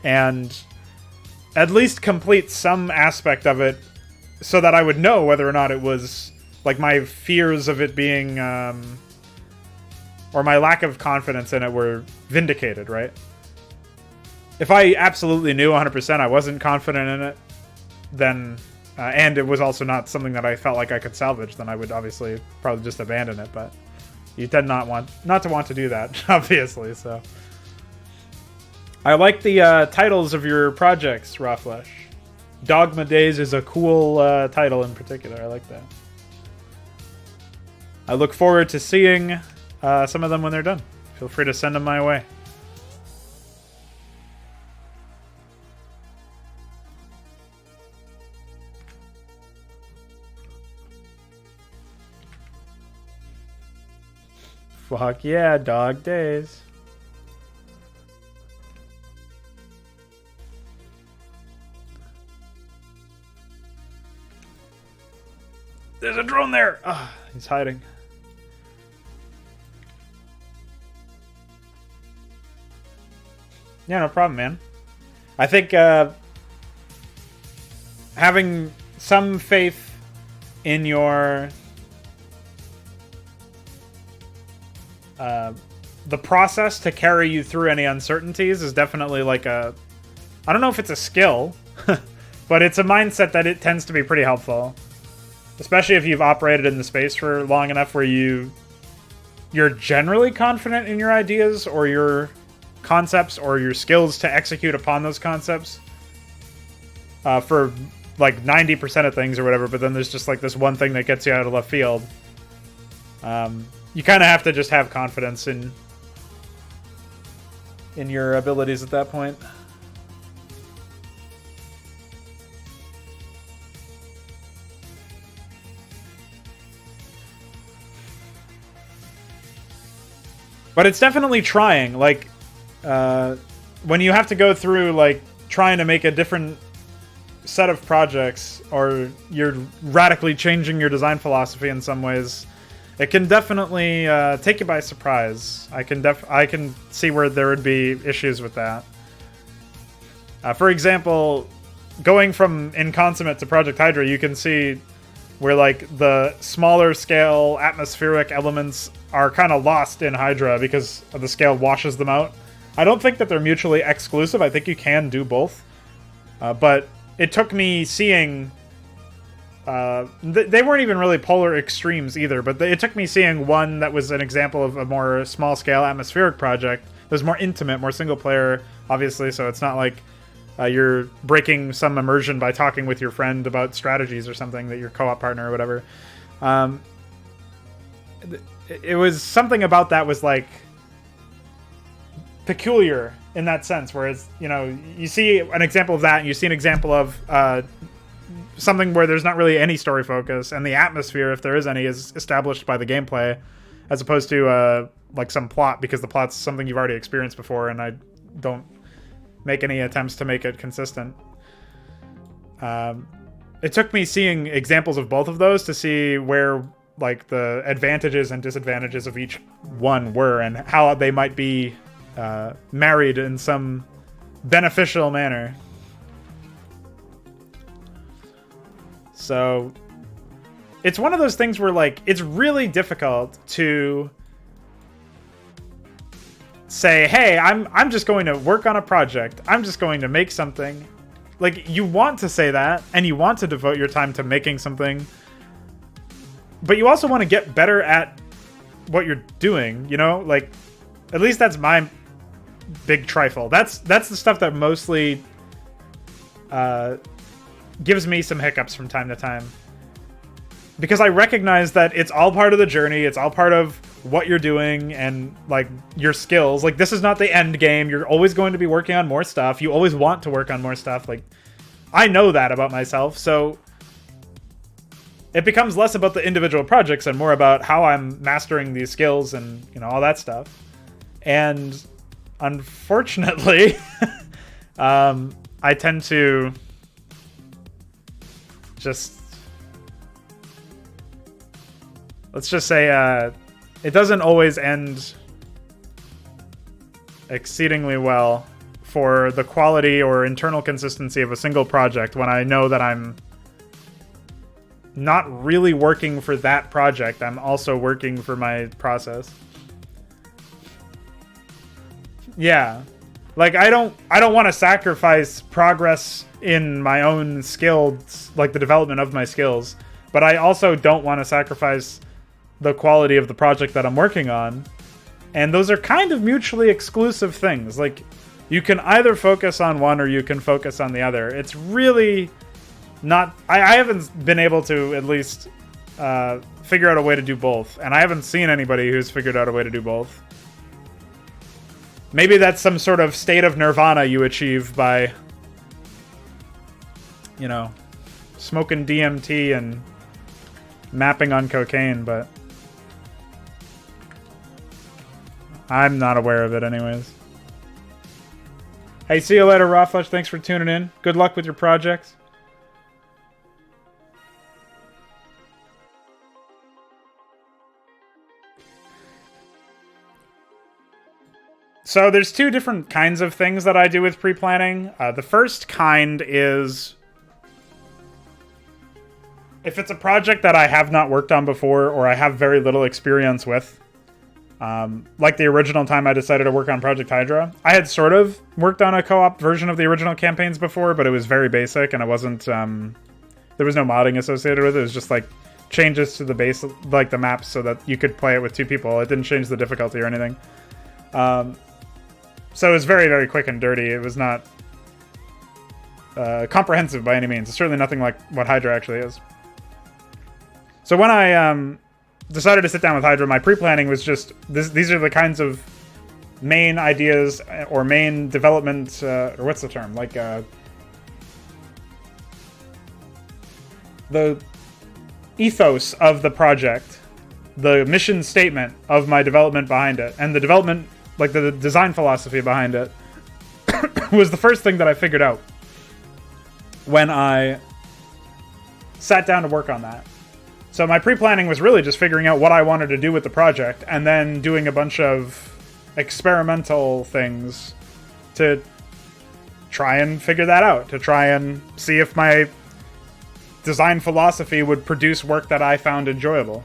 and at least complete some aspect of it so that I would know whether or not it was, like, my fears of it being, or my lack of confidence in it were vindicated, right? If I absolutely knew 100% I wasn't confident in it, then... and it was also not something that I felt like I could salvage, then I would obviously probably just abandon it, but you tend not to want to do that, obviously, so. I like the titles of your projects, Raw Flesh. Dogma Days is a cool title in particular. I like that. I look forward to seeing some of them when they're done. Feel free to send them my way. Fuck yeah, Dog Days. There's a drone there! Ah, he's hiding. Yeah, no problem, man. I think having some faith in your... the process to carry you through any uncertainties is definitely like a... I don't know if it's a skill, but it's a mindset that it tends to be pretty helpful. Especially if you've operated in the space for long enough where you're generally confident in your ideas or your concepts or your skills to execute upon those concepts. for like 90% of things or whatever, but then there's just like this one thing that gets you out of left field. You kind of have to just have confidence in your abilities at that point. But it's definitely trying. Like, when you have to go through, like, trying to make a different set of projects, or you're radically changing your design philosophy in some ways, it can definitely take you by surprise. I can see where there would be issues with that. For example, going from Inconsummate to Project Hydra, you can see where like the smaller scale atmospheric elements are kind of lost in Hydra because the scale washes them out. I don't think that they're mutually exclusive. I think you can do both. But it took me seeing... they weren't even really polar extremes either, but it took me seeing one that was an example of a more small-scale atmospheric project that was more intimate, more single-player, obviously, so it's not like you're breaking some immersion by talking with your friend about strategies or something, that your co-op partner or whatever. It was something about that was, like, peculiar in that sense, whereas, you know, you see an example of that, and you see an example of something where there's not really any story focus, and the atmosphere, if there is any, is established by the gameplay, as opposed to like some plot, because the plot's something you've already experienced before, and I don't make any attempts to make it consistent. It took me seeing examples of both of those to see where like the advantages and disadvantages of each one were, and how they might be married in some beneficial manner. So it's one of those things where, like, it's really difficult to say, hey, I'm just going to work on a project. I'm just going to make something. Like, you want to say that, and you want to devote your time to making something, but you also want to get better at what you're doing, you know? Like, at least that's my big trifle. That's the stuff that mostly gives me some hiccups from time to time. Because I recognize that it's all part of the journey, it's all part of what you're doing, and, like, your skills. Like, this is not the end game. You're always going to be working on more stuff. You always want to work on more stuff. Like, I know that about myself, so it becomes less about the individual projects and more about how I'm mastering these skills and, you know, all that stuff. And unfortunately, I tend to just... Let's just say it doesn't always end exceedingly well for the quality or internal consistency of a single project when I know that I'm not really working for that project. I'm also working for my process. Yeah. Like, I don't want to sacrifice progress in my own skills, like the development of my skills, but I also don't want to sacrifice the quality of the project that I'm working on. And those are kind of mutually exclusive things. Like, you can either focus on one or you can focus on the other. It's really not... I haven't been able to at least figure out a way to do both. And I haven't seen anybody who's figured out a way to do both. Maybe that's some sort of state of nirvana you achieve by, you know, smoking DMT and mapping on cocaine, but I'm not aware of it anyways. Hey, see you later, Rawflesh. Thanks for tuning in. Good luck with your projects. So there's two different kinds of things that I do with pre-planning. The first kind is if it's a project that I have not worked on before or I have very little experience with. Like the original time I decided to work on Project Hydra. I had sort of worked on a co-op version of the original campaigns before, but it was very basic and it wasn't... there was no modding associated with it. It was just like changes to the base, like the maps, so that you could play it with two people. It didn't change the difficulty or anything. So it was very, very quick and dirty. It was not comprehensive by any means. It's certainly nothing like what Hydra actually is. So when I decided to sit down with Hydra, my pre-planning was just these are the kinds of main ideas or main development, or what's the term? Like the ethos of the project, the mission statement of my development behind it, and the development, like the design philosophy behind it, was the first thing that I figured out when I sat down to work on that. So my pre-planning was really just figuring out what I wanted to do with the project, and then doing a bunch of experimental things to try and figure that out, to try and see if my design philosophy would produce work that I found enjoyable.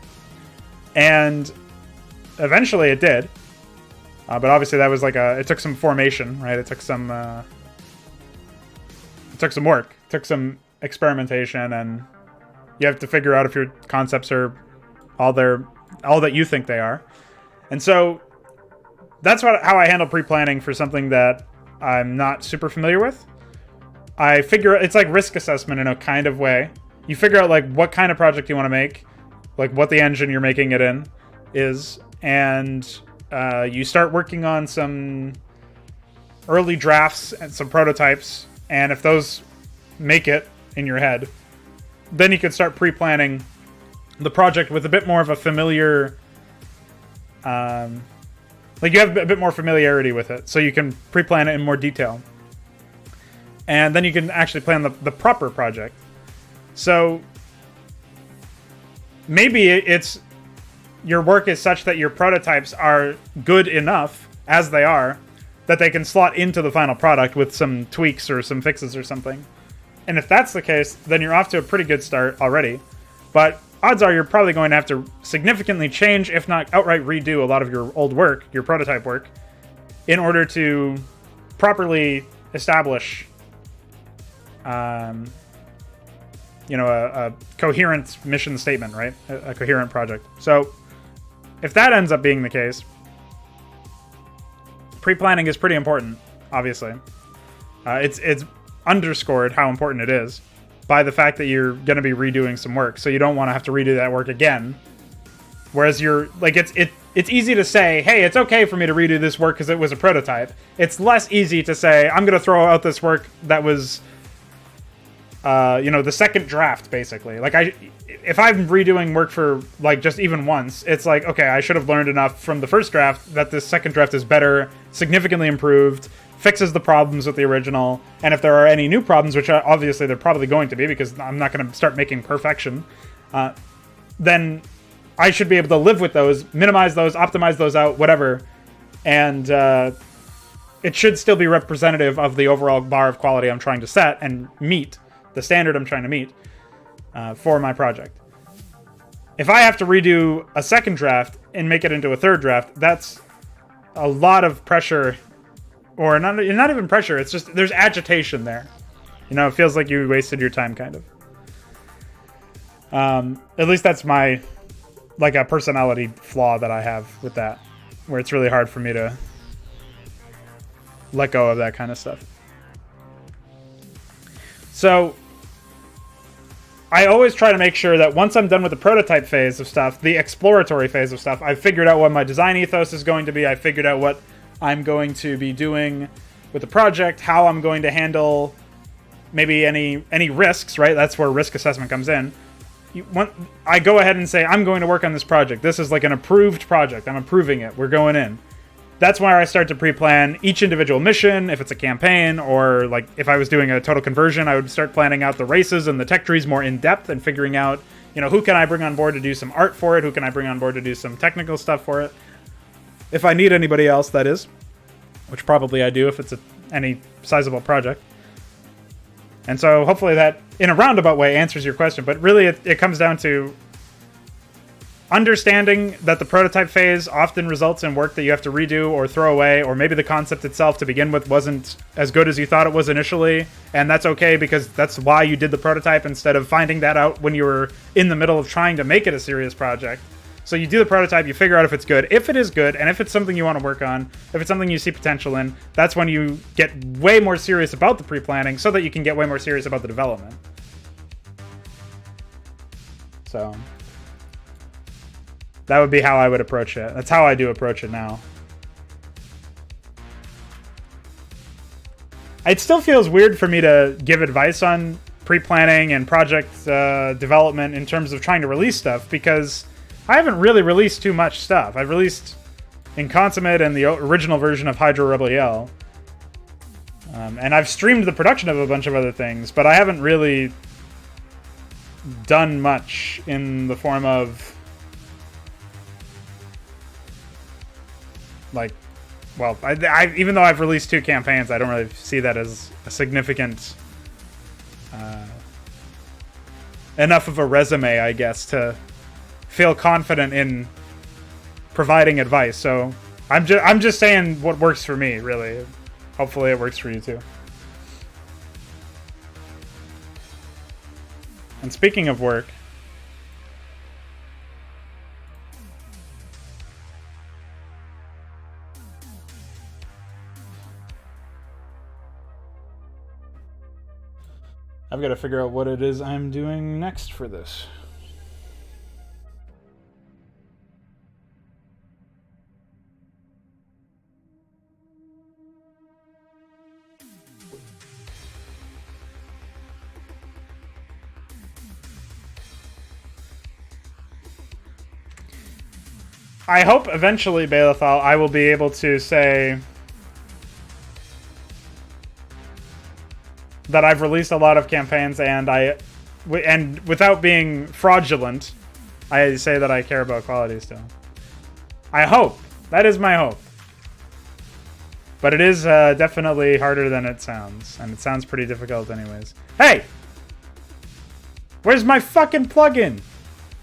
And eventually it did. But obviously that was like it took some formation, right? It took some work, it took some experimentation, and you have to figure out if your concepts are all that you think they are. And so that's how I handle pre-planning for something that I'm not super familiar with. I figure it's like risk assessment in a kind of way. You figure out like what kind of project you want to make, like what the engine you're making it in is, and you start working on some early drafts and some prototypes, and if those make it in your head, then you could start pre-planning the project with a bit more of a familiar, like you have a bit more familiarity with it, so you can pre-plan it in more detail. And then you can actually plan the proper project. So maybe it's your work is such that your prototypes are good enough as they are that they can slot into the final product with some tweaks or some fixes or something. And if that's the case, then you're off to a pretty good start already. But odds are you're probably going to have to significantly change, if not outright redo, a lot of your old work, your prototype work, in order to properly establish a coherent mission statement, right? A coherent project. So if that ends up being the case, pre-planning is pretty important, obviously. It's underscored how important it is by the fact that you're going to be redoing some work, so you don't want to have to redo that work again. Whereas you're like, it's easy to say, hey, it's okay for me to redo this work because it was a prototype. It's less easy to say, I'm going to throw out this work that was the second draft, basically. Like, if I'm redoing work for like just even once, it's like, okay, I should have learned enough from the first draft that this second draft is better, significantly improved, fixes the problems with the original, and if there are any new problems, which obviously they're probably going to be because I'm not going to start making perfection, then I should be able to live with those, minimize those, optimize those out, whatever, and it should still be representative of the overall bar of quality I'm trying to set and meet, the standard I'm trying to meet for my project. If I have to redo a second draft and make it into a third draft, that's a lot of pressure. Or not even pressure, it's just, there's agitation there. It feels like you wasted your time, kind of. At least that's my, like, a personality flaw that I have with that, where it's really hard for me to let go of that kind of stuff. So, I always try to make sure that once I'm done with the prototype phase of stuff, the exploratory phase of stuff, I've figured out what my design ethos is going to be, I've figured out what I'm going to be doing with the project, how I'm going to handle maybe any risks, right? That's where risk assessment comes in. I go ahead and say, I'm going to work on this project. This is like an approved project. I'm approving it. We're going in. That's where I start to pre-plan each individual mission, if it's a campaign, or like if I was doing a total conversion, I would start planning out the races and the tech trees more in depth and figuring out, who can I bring on board to do some art for it? Who can I bring on board to do some technical stuff for it? If I need anybody else, that is, which probably I do if it's any sizable project. And so hopefully that, in a roundabout way, answers your question. But really, it comes down to understanding that the prototype phase often results in work that you have to redo or throw away, or maybe the concept itself to begin with wasn't as good as you thought it was initially. And that's okay because that's why you did the prototype instead of finding that out when you were in the middle of trying to make it a serious project. So you do the prototype, you figure out if it's good. If it is good, and if it's something you want to work on, if it's something you see potential in, that's when you get way more serious about the pre-planning so that you can get way more serious about the development. So that would be how I would approach it. That's how I do approach it now. It still feels weird for me to give advice on pre-planning and project development in terms of trying to release stuff, because I haven't really released too much stuff. I've released Inconsummate and the original version of Hydra Rebel, and I've streamed the production of a bunch of other things, but I haven't really done much in the form of, like, well, even though I've released 2 campaigns, I don't really see that as a significant enough of a resume, I guess, to feel confident in providing advice. So I'm just saying what works for me, really. Hopefully it works for you too. And speaking of work, I've got to figure out what it is I'm doing next for this. I hope eventually, Balathal, I will be able to say that I've released a lot of campaigns, and without being fraudulent, I say that I care about quality still. I hope. That is my hope. But it is definitely harder than it sounds, and it sounds pretty difficult anyways. Hey! Where's my fucking plugin?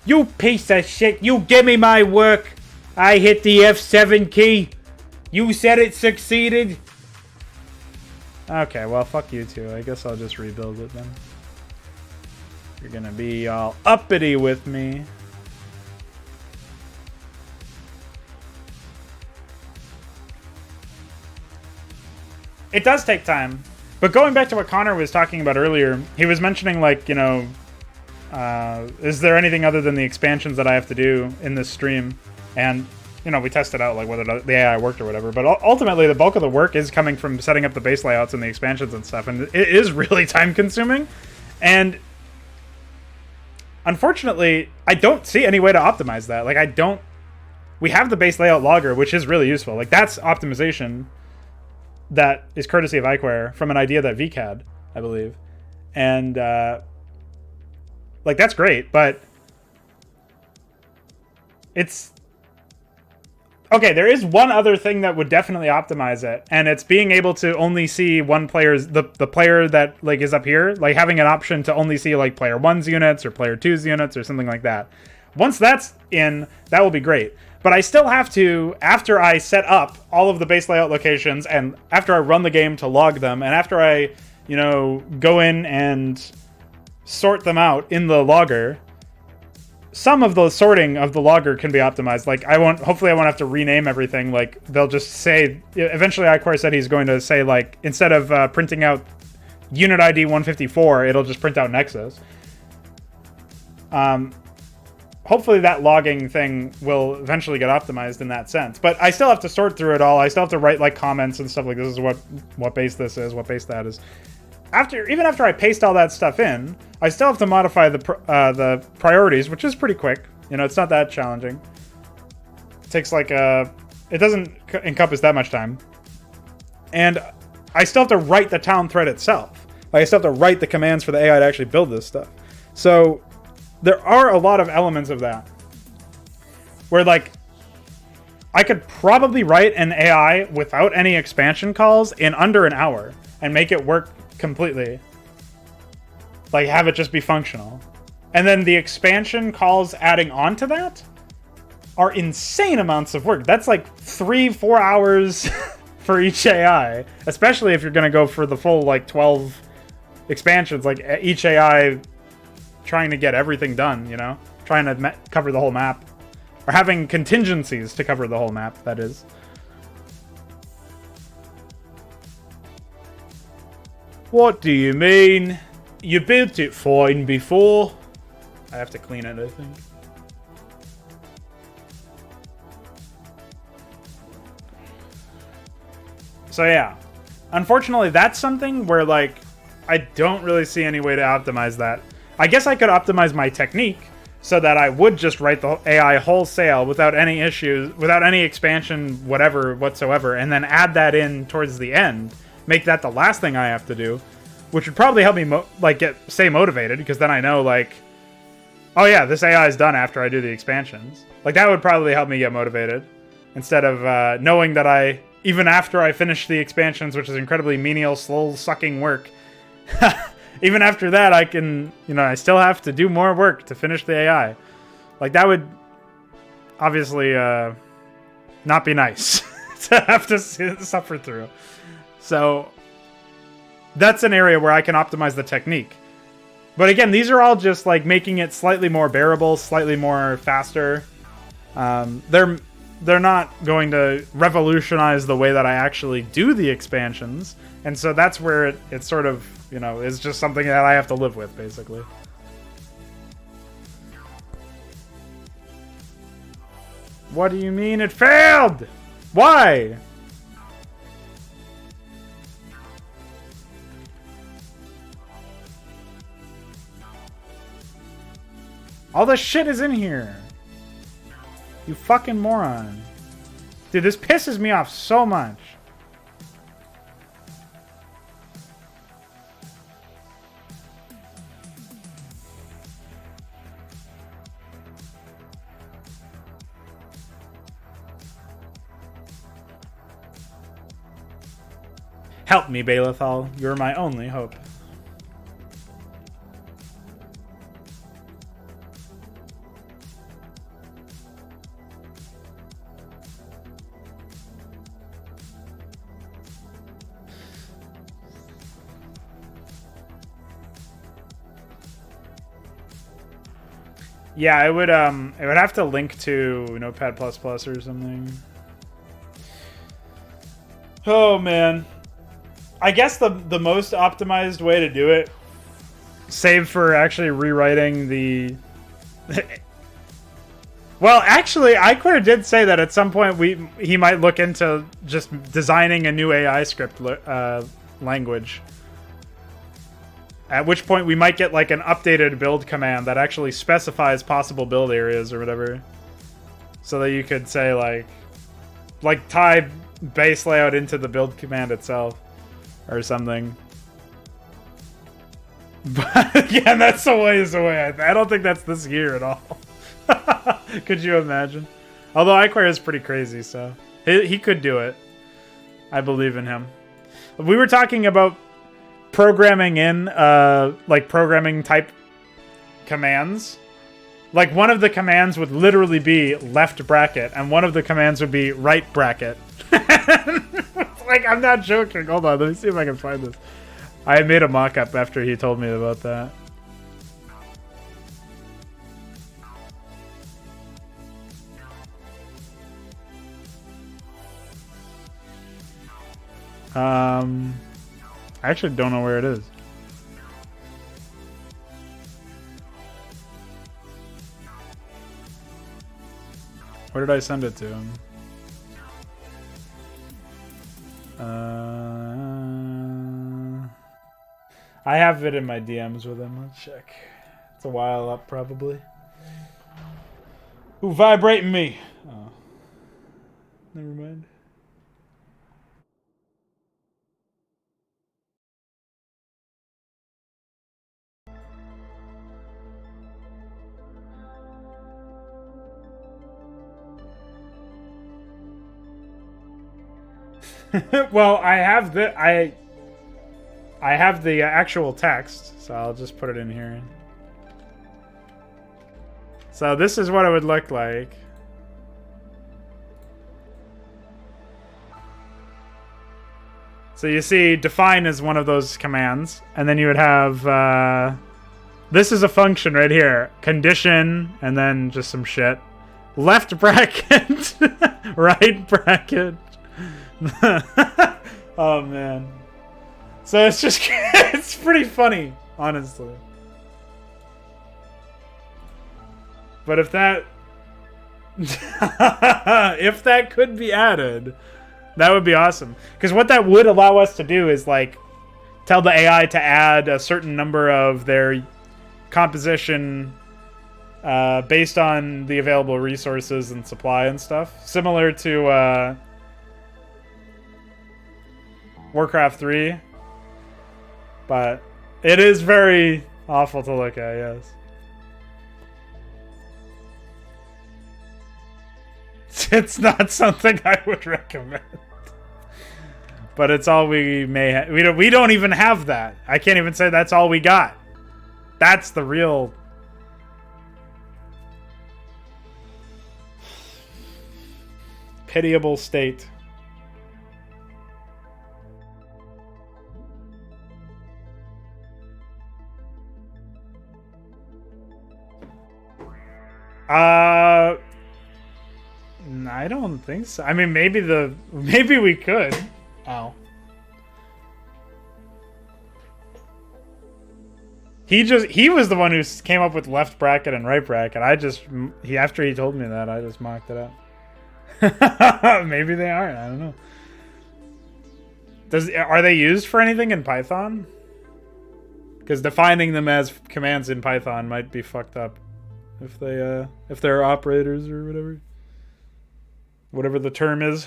You piece of shit! You give me my work! I hit the F7 key! You said it succeeded! Okay, well, fuck you too. I guess I'll just rebuild it then. You're gonna be all uppity with me. It does take time. But going back to what Connor was talking about earlier, he was mentioning, like, you know, is there anything other than the expansions that I have to do in this stream? And, you know, we tested out, like, whether the AI worked or whatever. But ultimately, the bulk of the work is coming from setting up the base layouts and the expansions and stuff. And it is really time-consuming. And unfortunately, I don't see any way to optimize that. Like, we have the base layout logger, which is really useful. Like, that's optimization that is courtesy of iQuare from an idea that Vic had, I believe. And, like, that's great, but it's... Okay, there is one other thing that would definitely optimize it, and it's being able to only see one player's... The player that, like, is up here, like, having an option to only see, like, player 1's units or player 2's units or something like that. Once that's in, that will be great. But I still have to, after I set up all of the base layout locations, and after I run the game to log them, and after I, you know, go in and sort them out in the logger, some of the sorting of the logger can be optimized. Like, hopefully I won't have to rename everything. Like, they'll just say, eventually iQuare said he's going to say, like, instead of printing out unit ID 154, it'll just print out Nexus. Hopefully that logging thing will eventually get optimized in that sense. But I still have to sort through it all. I still have to write, like, comments and stuff like, this is what base this is, what base that is. Even after I paste all that stuff in, I still have to modify the priorities, which is pretty quick. You know, it's not that challenging. It takes, like, it doesn't encompass that much time. And I still have to write the town thread itself. Like, I still have to write the commands for the AI to actually build this stuff. So there are a lot of elements of that where, like, I could probably write an AI without any expansion calls in under an hour and make it work completely. Like, have it just be functional. And then the expansion calls adding on to that are insane amounts of work. That's like 3-4 hours for each AI, especially if you're going to go for the full, like, 12 expansions, like each AI trying to get everything done, you know, trying to cover the whole map. Or having contingencies to cover the whole map, that is. What do you mean? You built it fine before. I have to clean it, I think. So yeah. Unfortunately, that's something where, like, I don't really see any way to optimize that. I guess I could optimize my technique so that I would just write the AI wholesale without any issues, without any expansion, whatever, whatsoever, and then add that in towards the end. Make that the last thing I have to do, which would probably help me, stay motivated, because then I know, like, oh yeah, this AI is done after I do the expansions. Like, that would probably help me get motivated, instead of knowing that even after I finish the expansions, which is incredibly menial, slow-sucking work, even after that, I can, I still have to do more work to finish the AI. Like, that would obviously not be nice to have to suffer through. So that's an area where I can optimize the technique. But again, these are all just like making it slightly more bearable, slightly more faster. They're not going to revolutionize the way that I actually do the expansions. And so that's where it sort of, is just something that I have to live with, basically. What do you mean it failed? Why? All this shit is in here. You fucking moron. Dude, this pisses me off so much. Help me, Balethal. You're my only hope. Yeah, it would have to link to Notepad++ or something. Oh man. I guess the most optimized way to do it, save for actually rewriting the well, actually, Iquare did say that at some point he might look into just designing a new AI script language. At which point we might get like an updated build command that actually specifies possible build areas or whatever. So that you could say like tie base layout into the build command itself or something. But again, that's a ways away. I don't think that's this year at all. Could you imagine? Although Iquare is pretty crazy, so he could do it. I believe in him. We were talking about programming in like programming type commands. Like one of the commands would literally be left bracket and one of the commands would be right bracket. Like, I'm not joking. Hold on, let me see if I can find this. I made a mock-up after he told me about that. I actually don't know where it is. Where did I send it to him? I have it in my DMs with him. Let's check. It's a while up, probably. Ooh, vibrating me. Oh. Never mind. Well, I have the actual text, so I'll just put it in here. So this is what it would look like. So you see, define is one of those commands, and then you would have this is a function right here, condition, and then just some shit. left bracket, right bracket. Oh man. So it's just it's pretty funny, honestly. But if that if that could be added, that would be awesome. Because what that would allow us to do is like tell the AI to add a certain number of their composition based on the available resources and supply and stuff. Similar to Warcraft 3. But it is very awful to look at, yes. It's not something I would recommend. But it's all we may have. We don't even have that. I can't even say that's all we got. That's the real pitiable state. I don't think so. I mean, maybe we could. Ow. He was the one who came up with left bracket and right bracket. After he told me that, I just mocked it up. Maybe they aren't. I don't know. Are they used for anything in Python? Because defining them as commands in Python might be fucked up if they're operators or whatever the term is.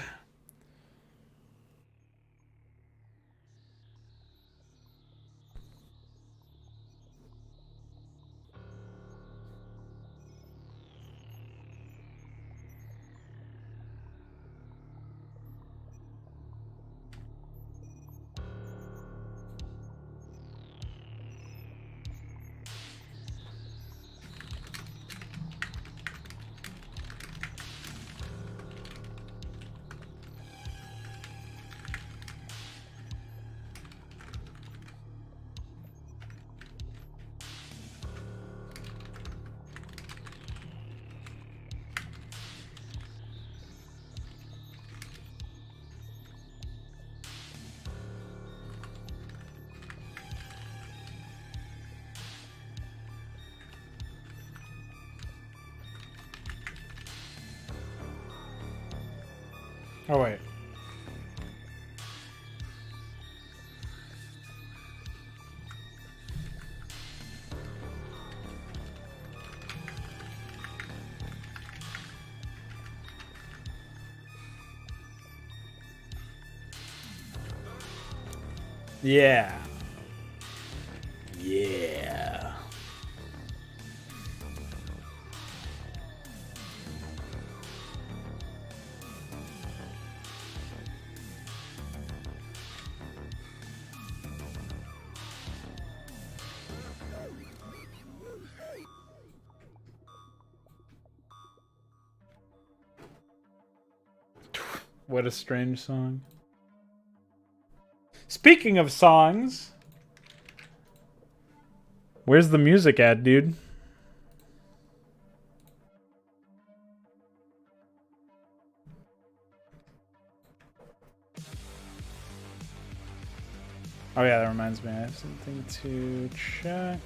Oh, wait. Yeah. Yeah. What a strange song. Speaking of songs, where's the music at, dude? Oh yeah, that reminds me. I have something to check.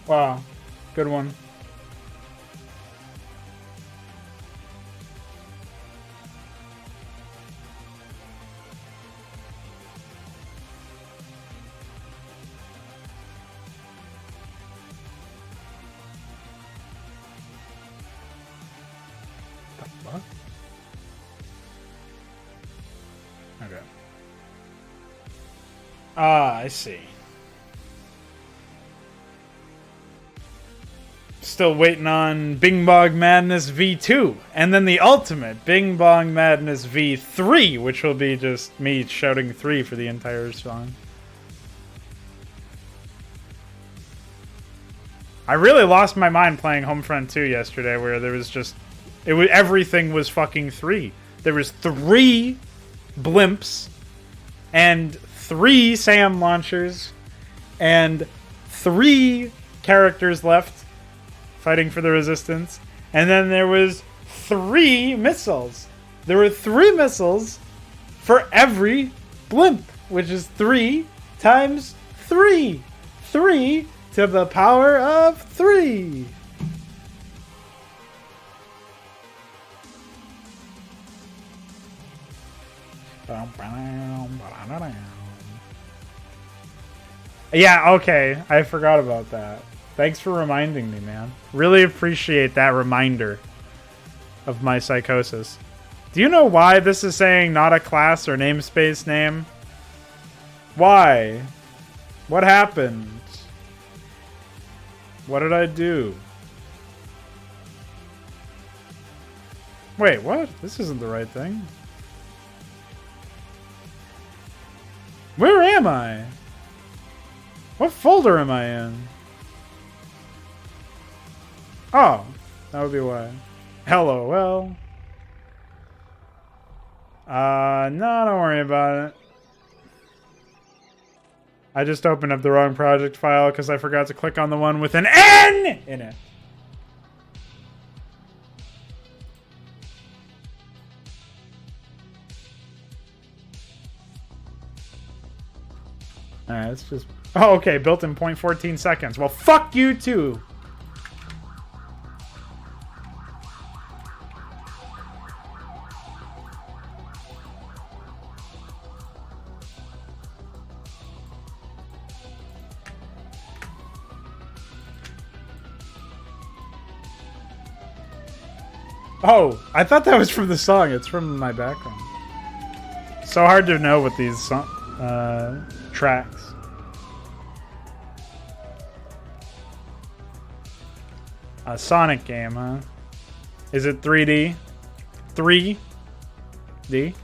Wow. Good one. What? Okay. Ah, I see. Still waiting on Bing Bong Madness V2. And then the ultimate, Bing Bong Madness V3, which will be just me shouting 3 for the entire song. I really lost my mind playing Homefront 2 yesterday, where there was just... everything was fucking 3. There was 3 blimps, and 3 SAM launchers, and 3 characters left fighting for the resistance, and then there was 3 missiles. There were 3 missiles for every blimp, which is 3 times 3. 3 to the power of 3. Yeah, okay. I forgot about that. Thanks for reminding me, man. Really appreciate that reminder of my psychosis. Do you know why this is saying not a class or namespace name? Why? What happened? What did I do? Wait, what? This isn't the right thing. Where am I? What folder am I in? Oh, that would be why. LOL. No, don't worry about it. I just opened up the wrong project file because I forgot to click on the one with an N in it. Alright, let's just... Oh, okay, built in 0.14 seconds. Well, fuck you too! Oh, I thought that was from the song. It's from my background. So hard to know with these tracks. A Sonic game, huh? Is it 3D? 3D?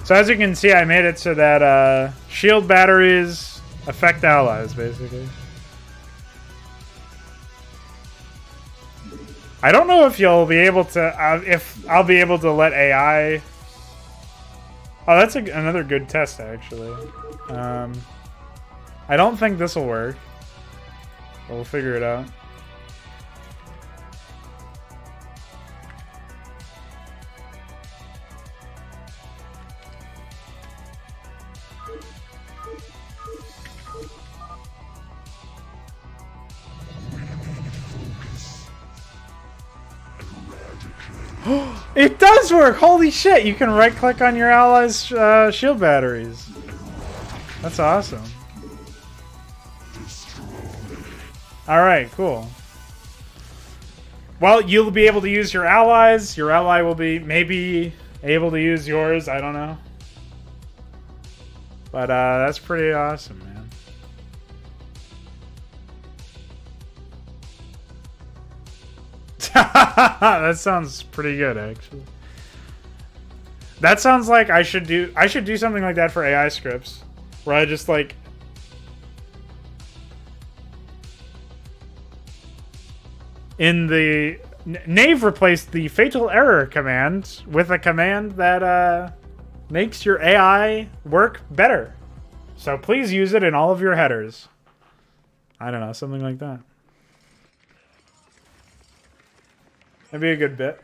So as you can see, I made it so that shield batteries affect allies, basically. I don't know if you'll be able to, if I'll be able to let AI... Oh, that's another good test, actually. I don't think this will work. But we'll figure it out. It does work! Holy shit! You can right-click on your allies' shield batteries. That's awesome. Alright, cool. Well, you'll be able to use your allies. Your ally will be maybe able to use yours. I don't know. But that's pretty awesome, man. That sounds pretty good, actually. That sounds like I should do something like that for AI scripts, where I just like in the Nave replaced the fatal error command with a command that makes your AI work better. So please use it in all of your headers. I don't know, something like that. That'd be a good bit.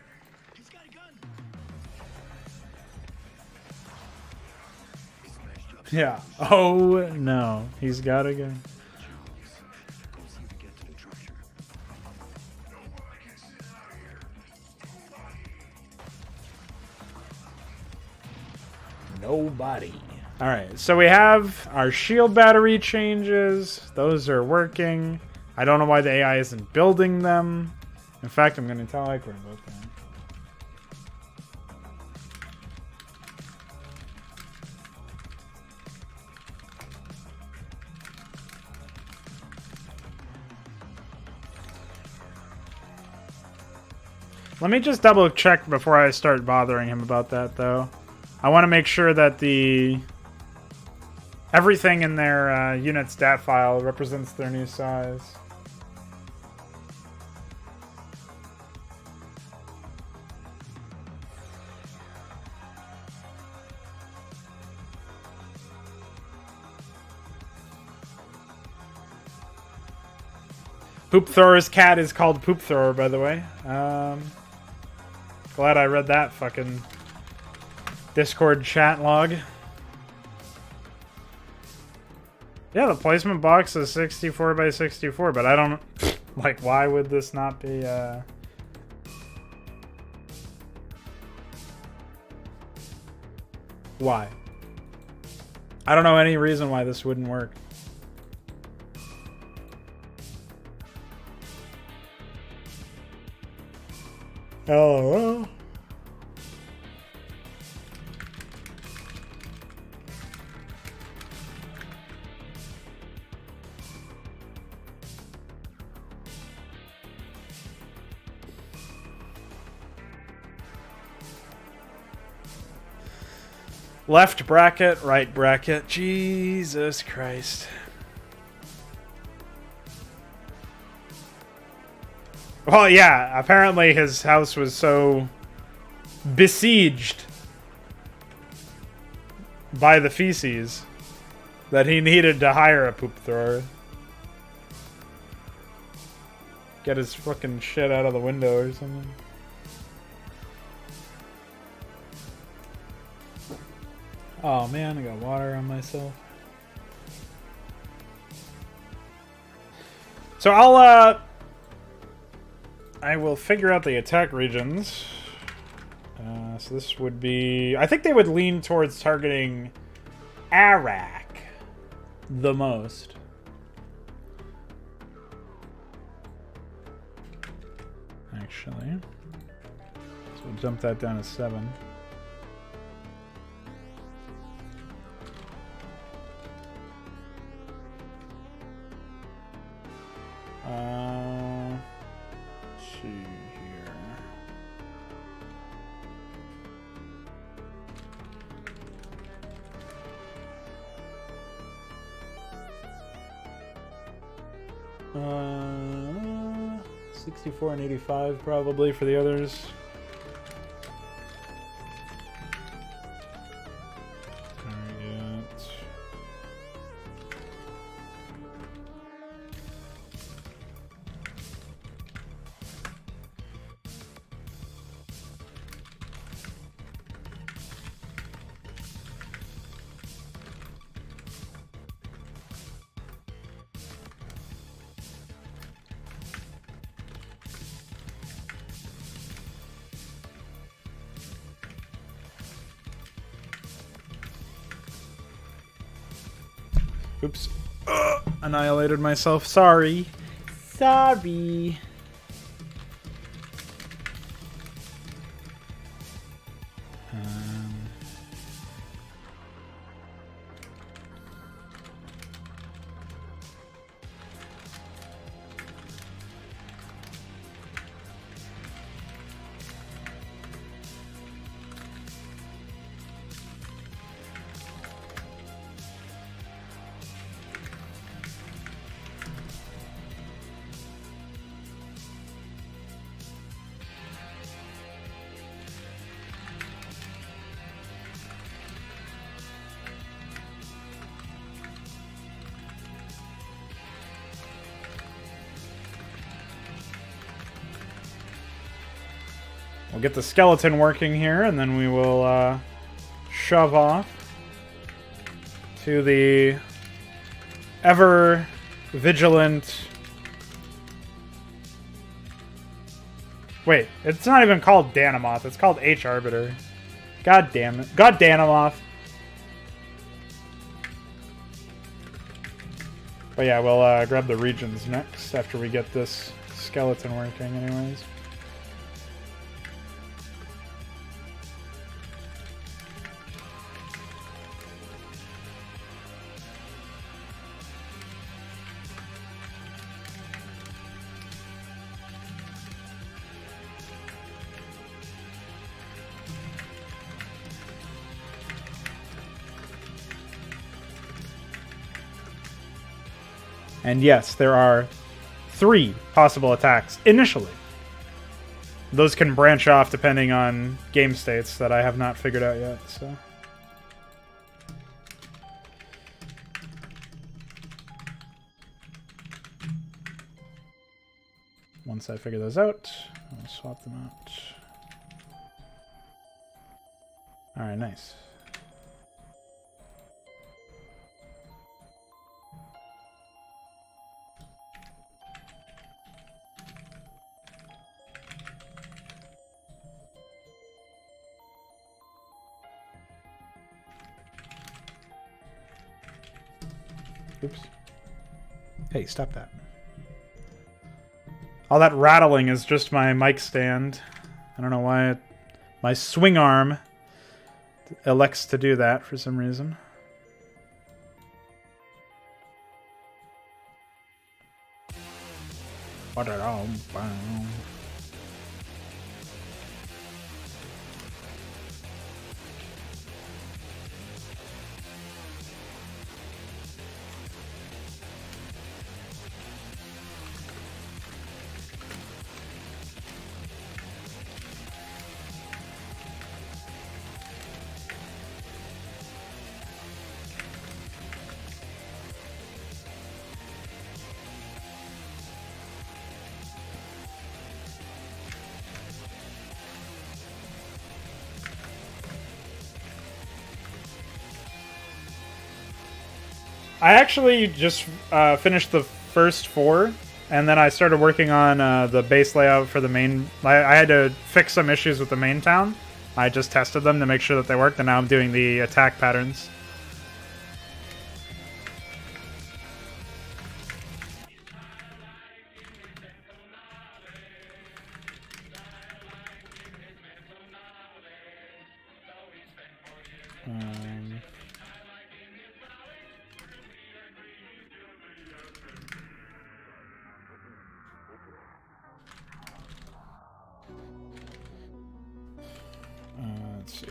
Yeah. Oh no, he's got a gun. Nobody. All right, so we have our shield battery changes. Those are working. I don't know why the AI isn't building them. In fact, I'm going to tell Iker about that. Let me just double check before I start bothering him about that, though. I want to make sure that everything in their unit stat file represents their new size. Poop Thrower's cat is called Poop Thrower, by the way. Glad I read that fucking Discord chat log. Yeah, the placement box is 64 by 64, but I don't... Like, why would this not be, Why? I don't know any reason why this wouldn't work. Oh, left bracket, right bracket. Jesus Christ. Well, yeah, apparently his house was so besieged by the feces that he needed to hire a poop thrower. Get his fucking shit out of the window or something. Oh man, I got water on myself. So I will figure out the attack regions. So this would be... I think they would lean towards targeting Iraq the most. Actually. So we'll jump that down to 7. Let's see here. Uh, 64 and 85 probably for the others. Oops. Annihilated myself. Sorry. Sorry. We'll get the skeleton working here, and then we will shove off to the ever vigilant. Wait, it's not even called Danamoth. It's called H-Arbiter. God damn it. God Danamoth. But yeah, we'll grab the regions next after we get this skeleton working anyways. And yes, there are 3 possible attacks initially. Those can branch off depending on game states that I have not figured out yet, so. Once I figure those out, I'll swap them out. Alright, nice. Oops. Hey, stop that. All that rattling is just my mic stand. I don't know why my swing arm elects to do that for some reason. I actually just finished the first 4, and then I started working on the base layout for the main. I had to fix some issues with the main town. I just tested them to make sure that they worked, and now I'm doing the attack patterns. Let's see.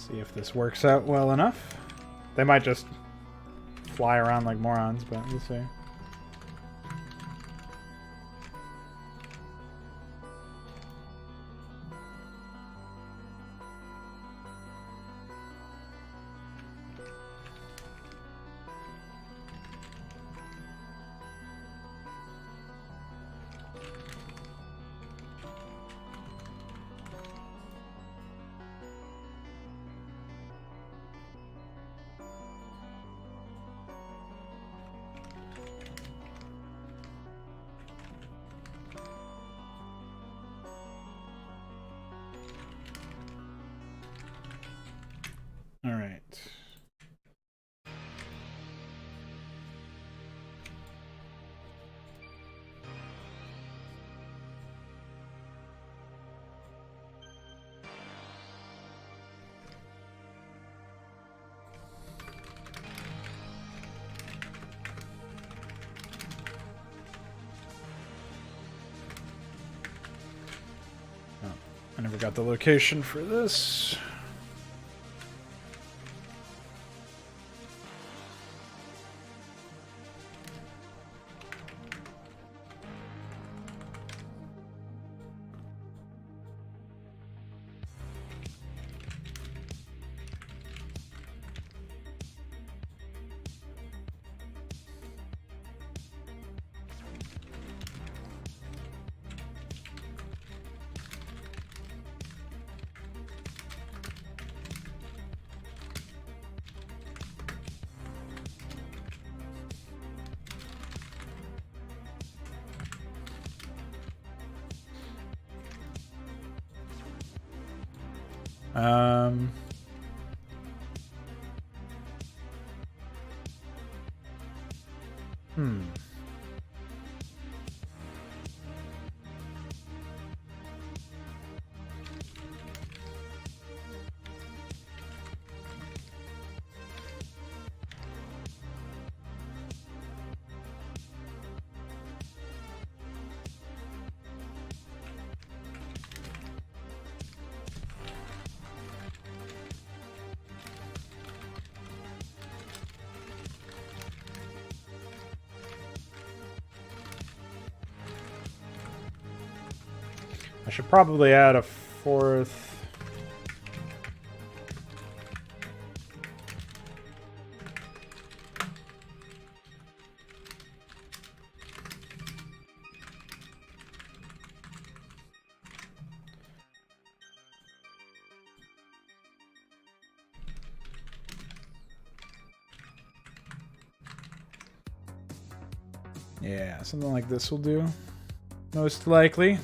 See if this works out well enough. They might just fly around like morons, but we'll see. All right. Oh, I never got the location for this. Um, hmm. I should probably add a fourth. Yeah, something like this will do. Most likely.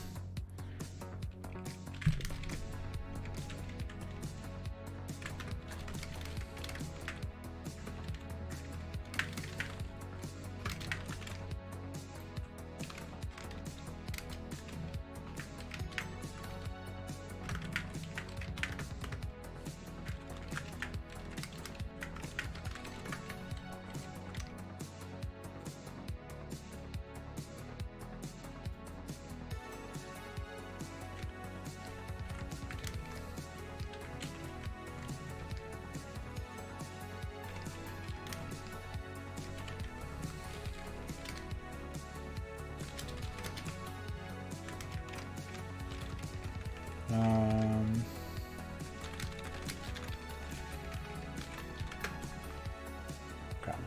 Okay.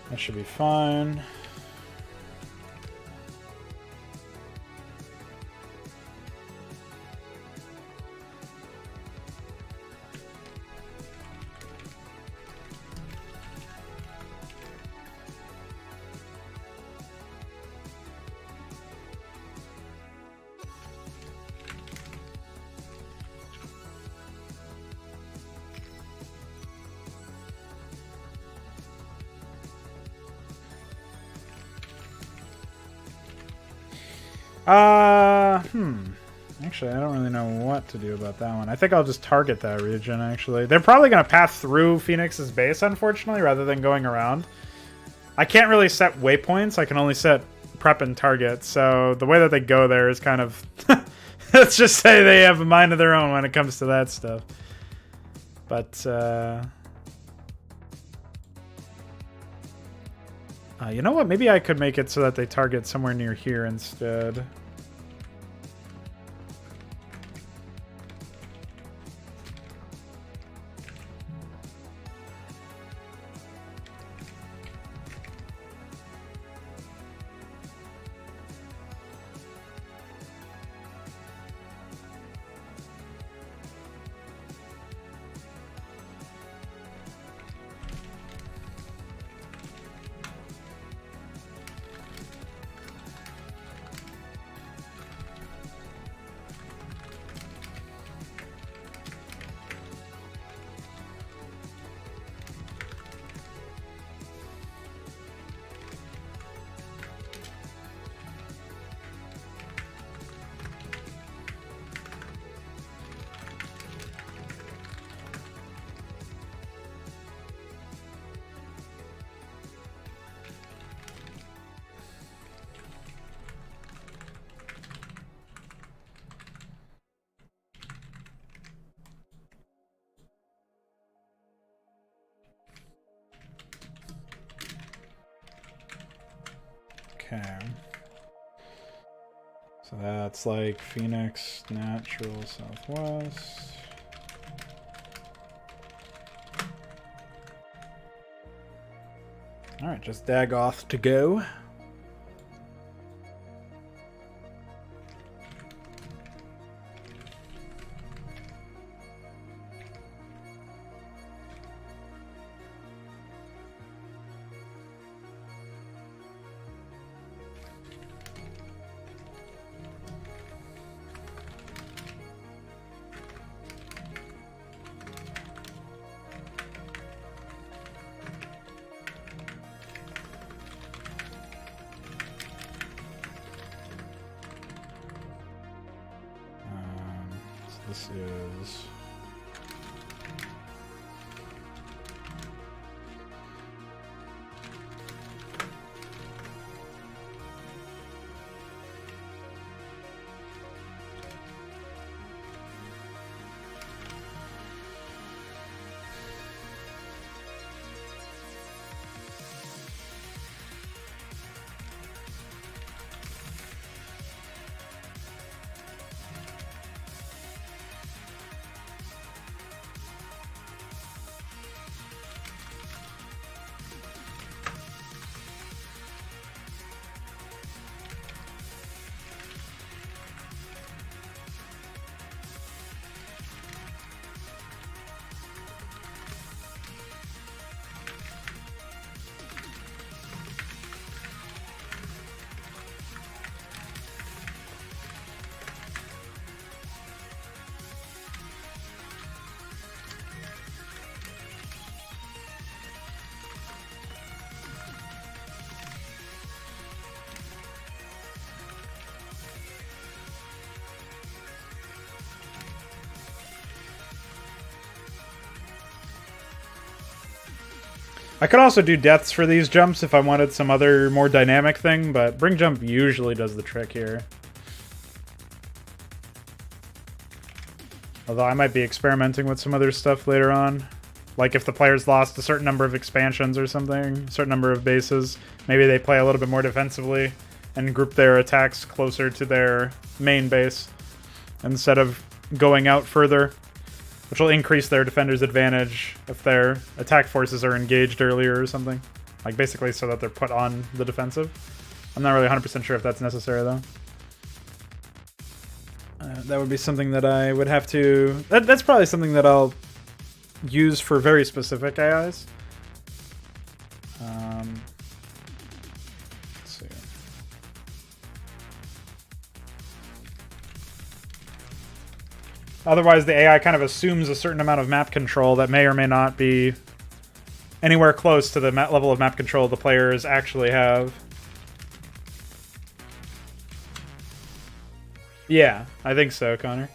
That should be fine. Actually, I don't really know what to do about that one. I think I'll just target that region, actually. They're probably going to pass through Phoenix's base, unfortunately, rather than going around. I can't really set waypoints. I can only set prep and target. So the way that they go there is kind of... let's just say they have a mind of their own when it comes to that stuff. But, you know what? Maybe I could make it so that they target somewhere near here instead. Okay. So that's like Phoenix, Natural, Southwest. Alright, just Dagoth to go. This is... I could also do deaths for these jumps if I wanted some other more dynamic thing, but Bring Jump usually does the trick here. Although I might be experimenting with some other stuff later on. Like if the players lost a certain number of expansions or something, a certain number of bases, maybe they play a little bit more defensively and group their attacks closer to their main base instead of going out further, which will increase their defender's advantage if their attack forces are engaged earlier or something. Like basically so that they're put on the defensive. I'm not really 100% sure if that's necessary though. That would be something that I would have to... That's probably something that I'll use for very specific AIs. Let's see. Otherwise, the AI kind of assumes a certain amount of map control that may or may not be anywhere close to the level of map control the players actually have. Yeah, I think so, Connor.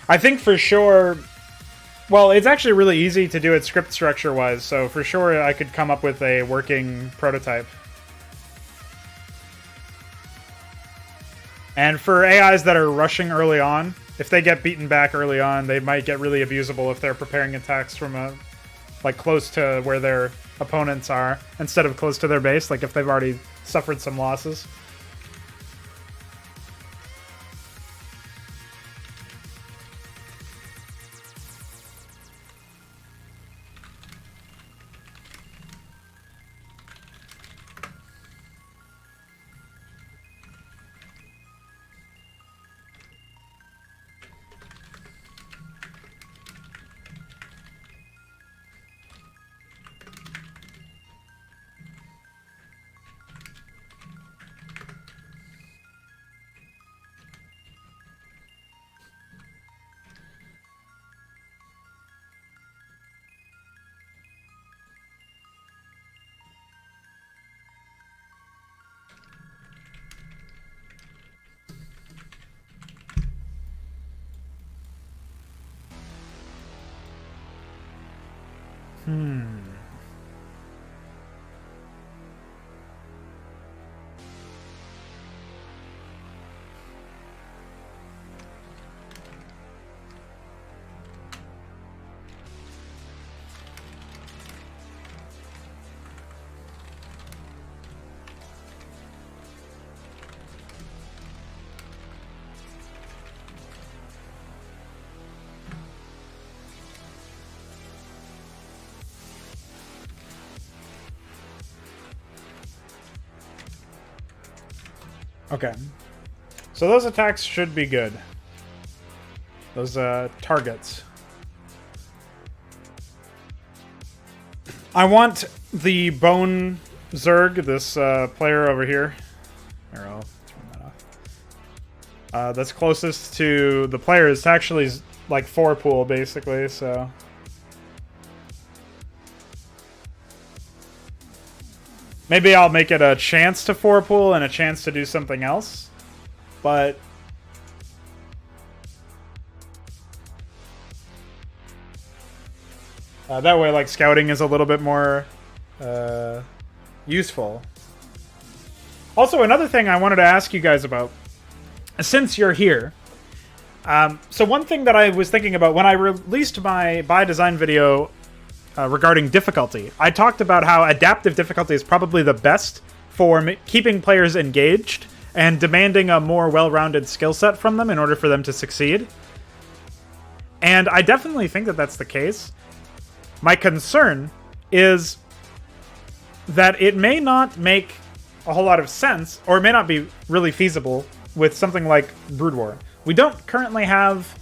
I think for sure... Well, it's actually really easy to do it script structure-wise, so for sure I could come up with a working prototype. And for AIs that are rushing early on, if they get beaten back early on, they might get really abusable if they're preparing attacks from a... like, close to where their opponents are, instead of close to their base, like if they've already suffered some losses. Okay. So those attacks should be good. Those targets. I want the Bone Zerg, this player over here. Here, I'll turn that off. That's closest to the players. It's actually like 4-pool, basically, so... Maybe I'll make it a chance to 4-pool and a chance to do something else. But... that way, like, scouting is a little bit more useful. Also, another thing I wanted to ask you guys about, since you're here. So one thing that I was thinking about when I released my by design video regarding difficulty, I talked about how adaptive difficulty is probably the best for keeping players engaged and demanding a more well-rounded skill set from them in order for them to succeed. And I definitely think that that's the case. My concern is that it may not make a whole lot of sense, or it may not be really feasible with something like Brood War. We don't currently have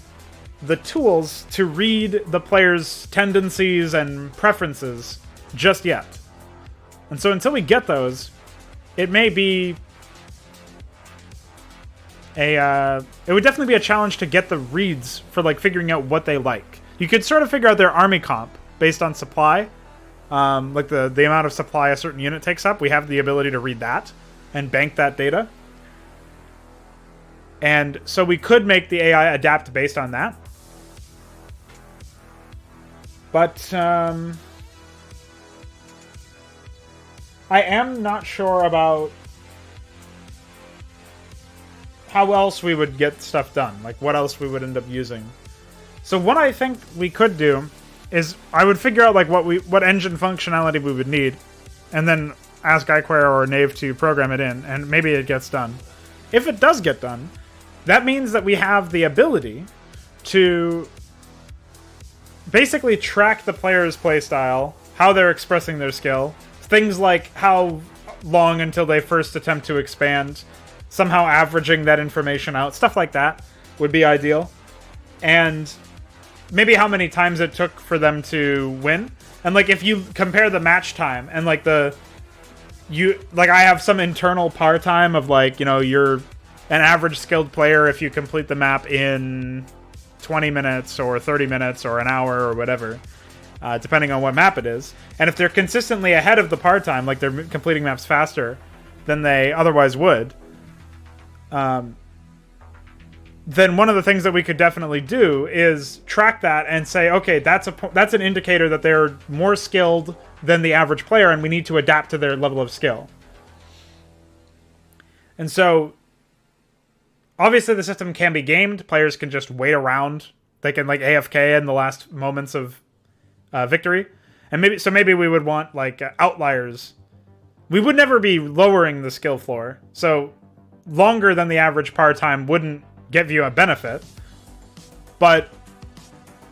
the tools to read the player's tendencies and preferences just yet. And so until we get those, it may be a... it would definitely be a challenge to get the reads for like figuring out what they like. You could sort of figure out their army comp based on supply. Like the amount of supply a certain unit takes up. We have the ability to read that and bank that data. And so we could make the AI adapt based on that. But I am not sure about how else we would get stuff done. Like what else we would end up using. So what I think we could do is I would figure out like what engine functionality we would need, and then ask iQuare or Knave to program it in, and maybe it gets done. If it does get done, that means that we have the ability to basically track the player's playstyle, how they're expressing their skill, things like how long until they first attempt to expand, somehow averaging that information out, stuff like that would be ideal. And maybe how many times it took for them to win. And like if you compare the match time and like I have some internal par time of like, you know, you're an average skilled player if you complete the map in 20 minutes or 30 minutes or an hour or whatever, depending on what map it is. And if they're consistently ahead of the par time, like they're completing maps faster than they otherwise would, then one of the things that we could definitely do is track that and say, okay, that's an indicator that they're more skilled than the average player, and we need to adapt to their level of skill. And so, obviously, the system can be gamed. Players can just wait around. They can like AFK in the last moments of victory, and maybe we would want like outliers. We would never be lowering the skill floor, so longer than the average par time wouldn't give you a benefit. But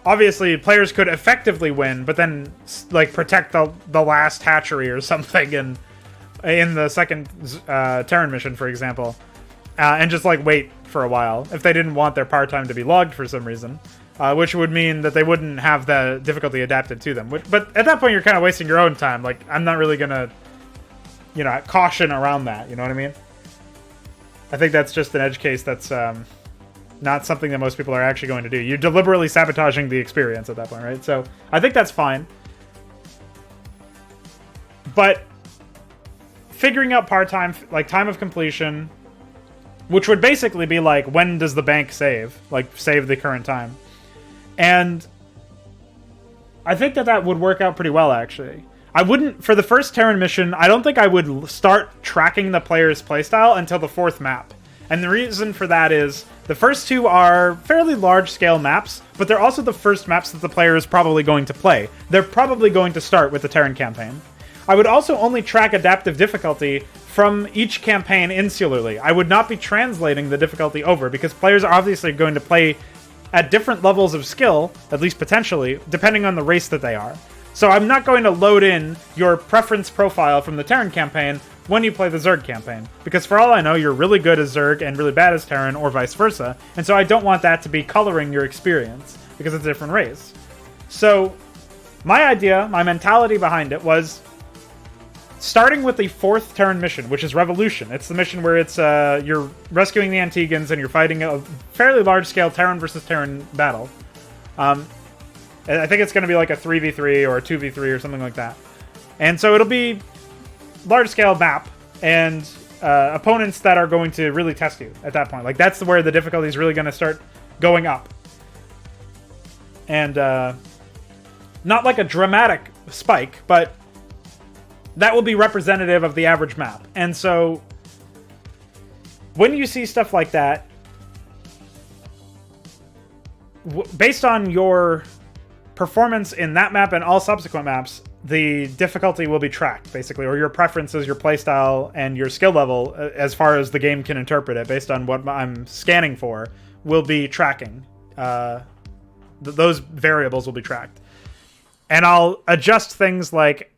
obviously, players could effectively win, but then like protect the last hatchery or something in the second Terran mission, for example, and just like wait for a while if they didn't want their par time to be logged for some reason, which would mean that they wouldn't have the difficulty adapted to them. But at that point, you're kind of wasting your own time. Like, I'm not really gonna, caution around that. You know what I mean? I think that's just an edge case that's not something that most people are actually going to do. You're deliberately sabotaging the experience at that point, right? So I think that's fine. But figuring out par time, like time of completion, which would basically be like, when does the bank save? Like, save the current time. And I think that would work out pretty well, actually. I wouldn't, for the first Terran mission, I don't think I would start tracking the player's playstyle until the 4th map. And the reason for that is, the first 2 are fairly large-scale maps, but they're also the first maps that the player is probably going to play. They're probably going to start with the Terran campaign. I would also only track adaptive difficulty from each campaign insularly. I would not be translating the difficulty over, because players are obviously going to play at different levels of skill, at least potentially, depending on the race that they are. So I'm not going to load in your preference profile from the Terran campaign when you play the Zerg campaign, because for all I know, you're really good as Zerg and really bad as Terran, or vice versa, and so I don't want that to be coloring your experience, because it's a different race. So my idea, my mentality behind it was starting with the 4th Terran mission, which is Revolution. It's the mission where it's you're rescuing the Antigans and you're fighting a fairly large-scale Terran versus Terran battle. I think it's going to be like a 3v3 or a 2v3 or something like that. And so it'll be large-scale map and opponents that are going to really test you at that point. Like, that's where the difficulty is really going to start going up. And not like a dramatic spike, but that will be representative of the average map. And so when you see stuff like that, based on your performance in that map and all subsequent maps, the difficulty will be tracked, basically, or your preferences, your playstyle, and your skill level, as far as the game can interpret it, based on what I'm scanning for, will be tracking. Those variables will be tracked. And I'll adjust things like,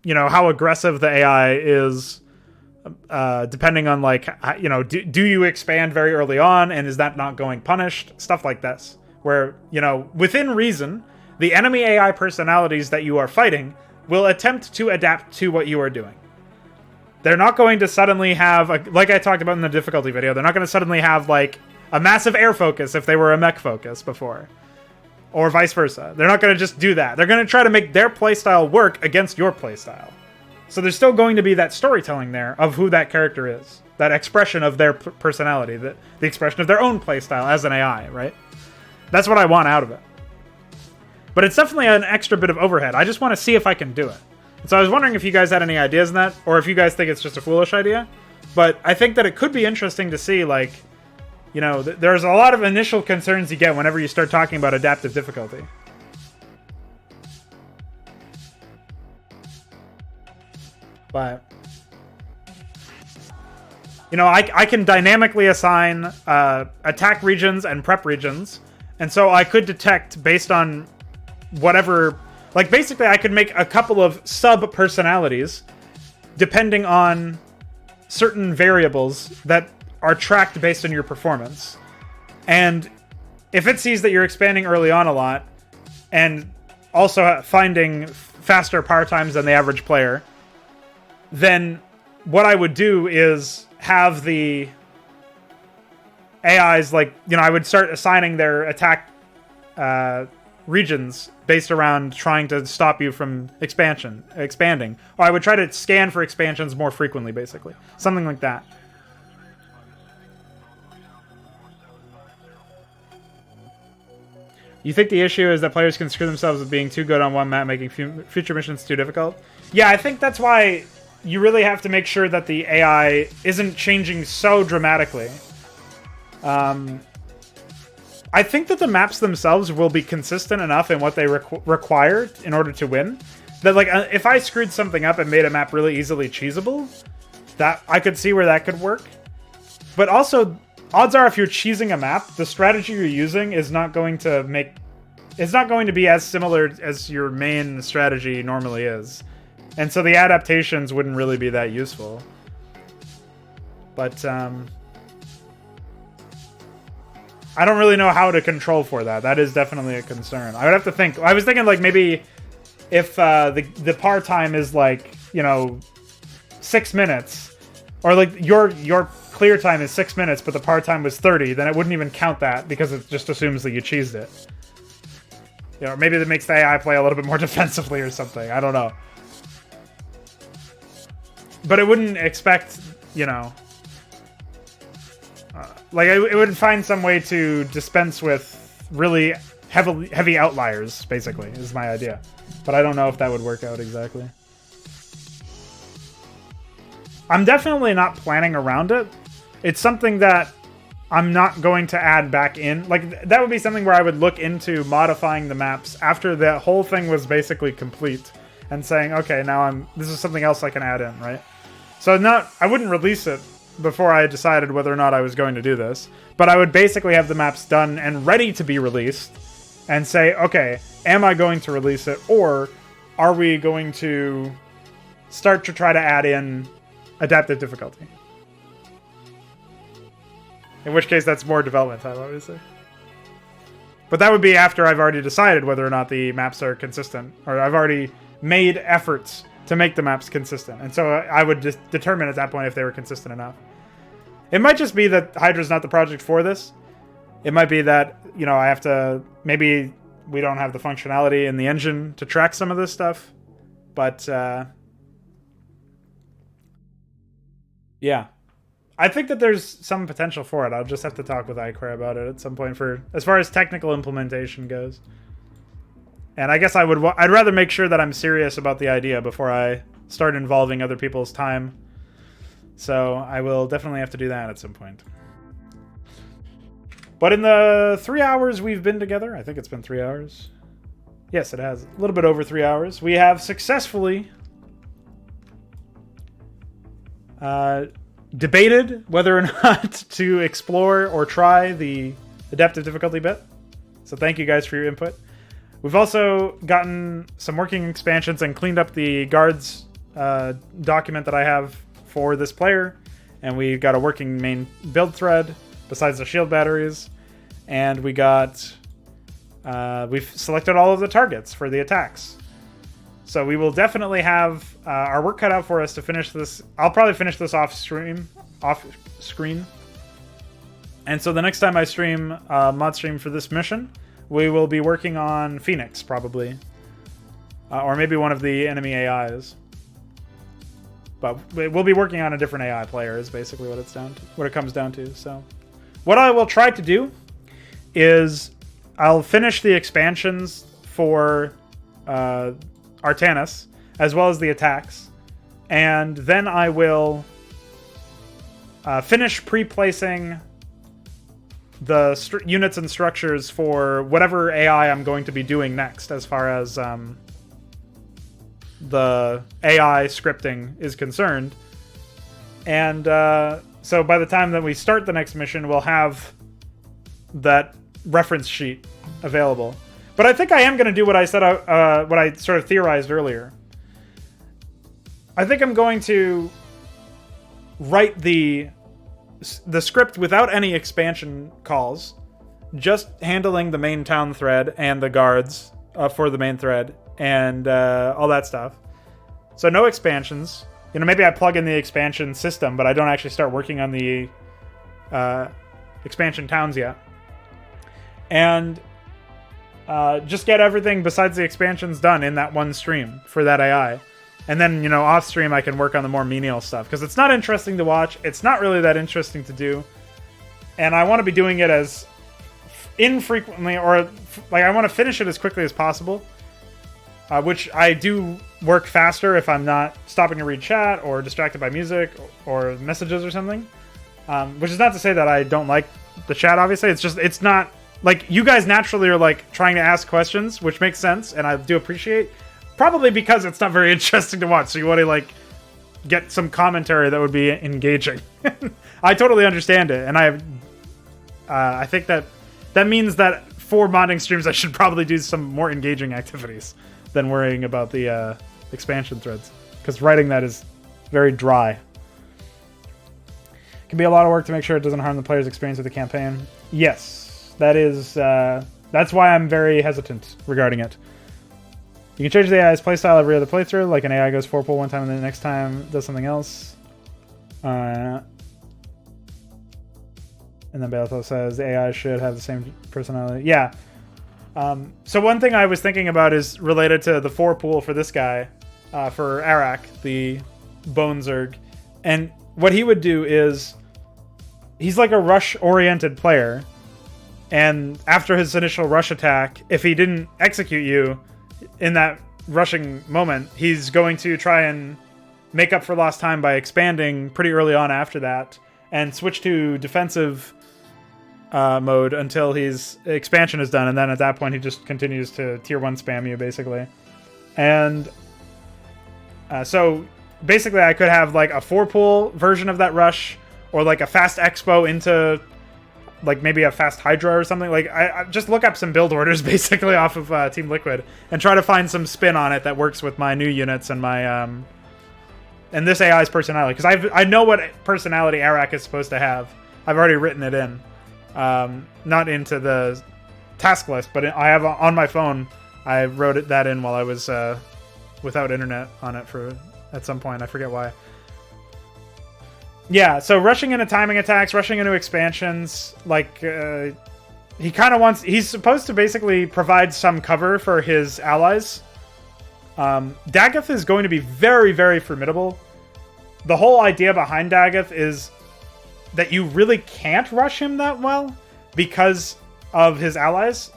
how aggressive the AI is, depending on, like, do you expand very early on, and is that not going punished? Stuff like this, where, within reason, the enemy AI personalities that you are fighting will attempt to adapt to what you are doing. They're not going to suddenly have, like I talked about in the difficulty video, they're not going to suddenly have, like, a massive air focus if they were a mech focus before. Or vice versa. They're not going to just do that. They're going to try to make their playstyle work against your playstyle. So there's still going to be that storytelling there of who that character is. That expression of their personality. The expression of their own playstyle as an AI, right? That's what I want out of it. But it's definitely an extra bit of overhead. I just want to see if I can do it. And so I was wondering if you guys had any ideas on that, or if you guys think it's just a foolish idea. But I think that it could be interesting to see, like, there's a lot of initial concerns you get whenever you start talking about adaptive difficulty. But, I can dynamically assign attack regions and prep regions. And so I could detect based on whatever, like, basically I could make a couple of sub-personalities depending on certain variables that are tracked based on your performance. And if it sees that you're expanding early on a lot, and also finding faster par times than the average player, then what I would do is have the AIs, like, I would start assigning their attack regions based around trying to stop you from expanding. Or I would try to scan for expansions more frequently, basically. Something like that. You think the issue is that players can screw themselves with being too good on one map, making future missions too difficult? Yeah, I think that's why you really have to make sure that the AI isn't changing so dramatically. I think that the maps themselves will be consistent enough in what they require in order to win. That, like, if I screwed something up and made a map really easily cheesable, that I could see where that could work. But also, odds are if you're cheesing a map, the strategy you're using is not going to be as similar as your main strategy normally is. And so the adaptations wouldn't really be that useful. But, I don't really know how to control for that. That is definitely a concern. I would have to think. I was thinking, like, maybe if the par time is, like, you know, 6 minutes, or like your clear time is 6 minutes, but the par time was 30, then it wouldn't even count that because it just assumes that you cheesed it. You know, maybe that makes the AI play a little bit more defensively or something. I don't know. But it wouldn't expect, you know, like, it would find some way to dispense with really heavy outliers, basically, is my idea. But I don't know if that would work out exactly. I'm definitely not planning around it. It's something that I'm not going to add back in. Like, that would be something where I would look into modifying the maps after the whole thing was basically complete and saying, okay, now this is something else I can add in, right? So I wouldn't release it before I decided whether or not I was going to do this. But I would basically have the maps done and ready to be released and say, okay, am I going to release it, or are we going to start to try to add in adaptive difficulty? In which case, that's more development time, obviously. But that would be after I've already decided whether or not the maps are consistent, or I've already made efforts to make the maps consistent. And so I would just determine at that point if they were consistent enough. It might just be that Hydra's not the project for this. It might be that, you know, I have to... Maybe we don't have the functionality in the engine to track some of this stuff. But, yeah. I think that there's some potential for it. I'll just have to talk with iCare about it at some point for... As far as technical implementation goes. And I guess I'd rather make sure that I'm serious about the idea before I start involving other people's time. So I will definitely have to do that at some point. But in the 3 hours we've been together, I think it's been 3 hours. Yes, it has. A little bit over 3 hours. We have successfully debated whether or not to explore or try the adaptive difficulty bit. So thank you guys for your input. We've also gotten some working expansions and cleaned up the guards document that I have for this player. And we got a working main build thread besides the shield batteries. And we got... we've selected all of the targets for the attacks. So we will definitely have our work cut out for us to finish this. I'll probably finish this off screen. And so the next time I stream Modstream for this mission, we will be working on Phoenix, probably. Or maybe one of the enemy AIs. But we'll be working on a different AI player is basically what it comes down to. So what I will try to do is I'll finish the expansions for Artanis, as well as the attacks. And then I will finish pre-placing the units and structures for whatever AI I'm going to be doing next, as far as the AI scripting is concerned. And so by the time that we start the next mission, we'll have that reference sheet available. But I think I am going to do what I said, what I sort of theorized earlier. I think I'm going to write the script without any expansion calls, just handling the main town thread and the guards for the main thread and all that stuff. So no expansions. You know, maybe I plug in the expansion system, but I don't actually start working on the expansion towns yet. And just get everything besides the expansions done in that one stream for that AI. And then, you know, off stream I can work on the more menial stuff. Because it's not interesting to watch. It's not really that interesting to do. And I want to be doing it as infrequently, or like I want to finish it as quickly as possible, which I do work faster if I'm not stopping to read chat or distracted by music or messages or something. Which is not to say that I don't like the chat, obviously. It's just, it's not, like, you guys naturally are, like, trying to ask questions, which makes sense, and I do appreciate. Probably because it's not very interesting to watch, so you want to, like, get some commentary that would be engaging. I totally understand it, and I think that means that for modding streams, I should probably do some more engaging activities than worrying about the expansion threads, because writing that is very dry. Can be a lot of work to make sure it doesn't harm the player's experience with the campaign. Yes, that is. That's why I'm very hesitant regarding it. You can change the AI's playstyle every other playthrough, like an AI goes 4-pull one time and then the next time does something else. And then Balethel says the AI should have the same personality. Yeah. So one thing I was thinking about is related to the 4-pull for this guy, for Arak, the Bone Zerg. And what he would do is, he's like a rush-oriented player, and after his initial rush attack, if he didn't execute you in that rushing moment, he's going to try and make up for lost time by expanding pretty early on after that, and switch to defensive mode until his expansion is done, and then at that point he just continues to tier 1 spam you, basically. And so basically I could have like a 4-pull version of that rush, or like a fast expo into like maybe a fast Hydra or something. Like I just look up some build orders basically off of Team Liquid and try to find some spin on it that works with my new units and my and this AI's personality, because I know what personality Arak is supposed to have. I've already written it in, not into the task list, but I have on my phone. I wrote that in while I was without internet on it for at some point. I forget why. Yeah, so rushing into timing attacks, rushing into expansions, like, he kind of wants... He's supposed to basically provide some cover for his allies. Dagoth is going to be very, very formidable. The whole idea behind Dagoth is that you really can't rush him that well because of his allies.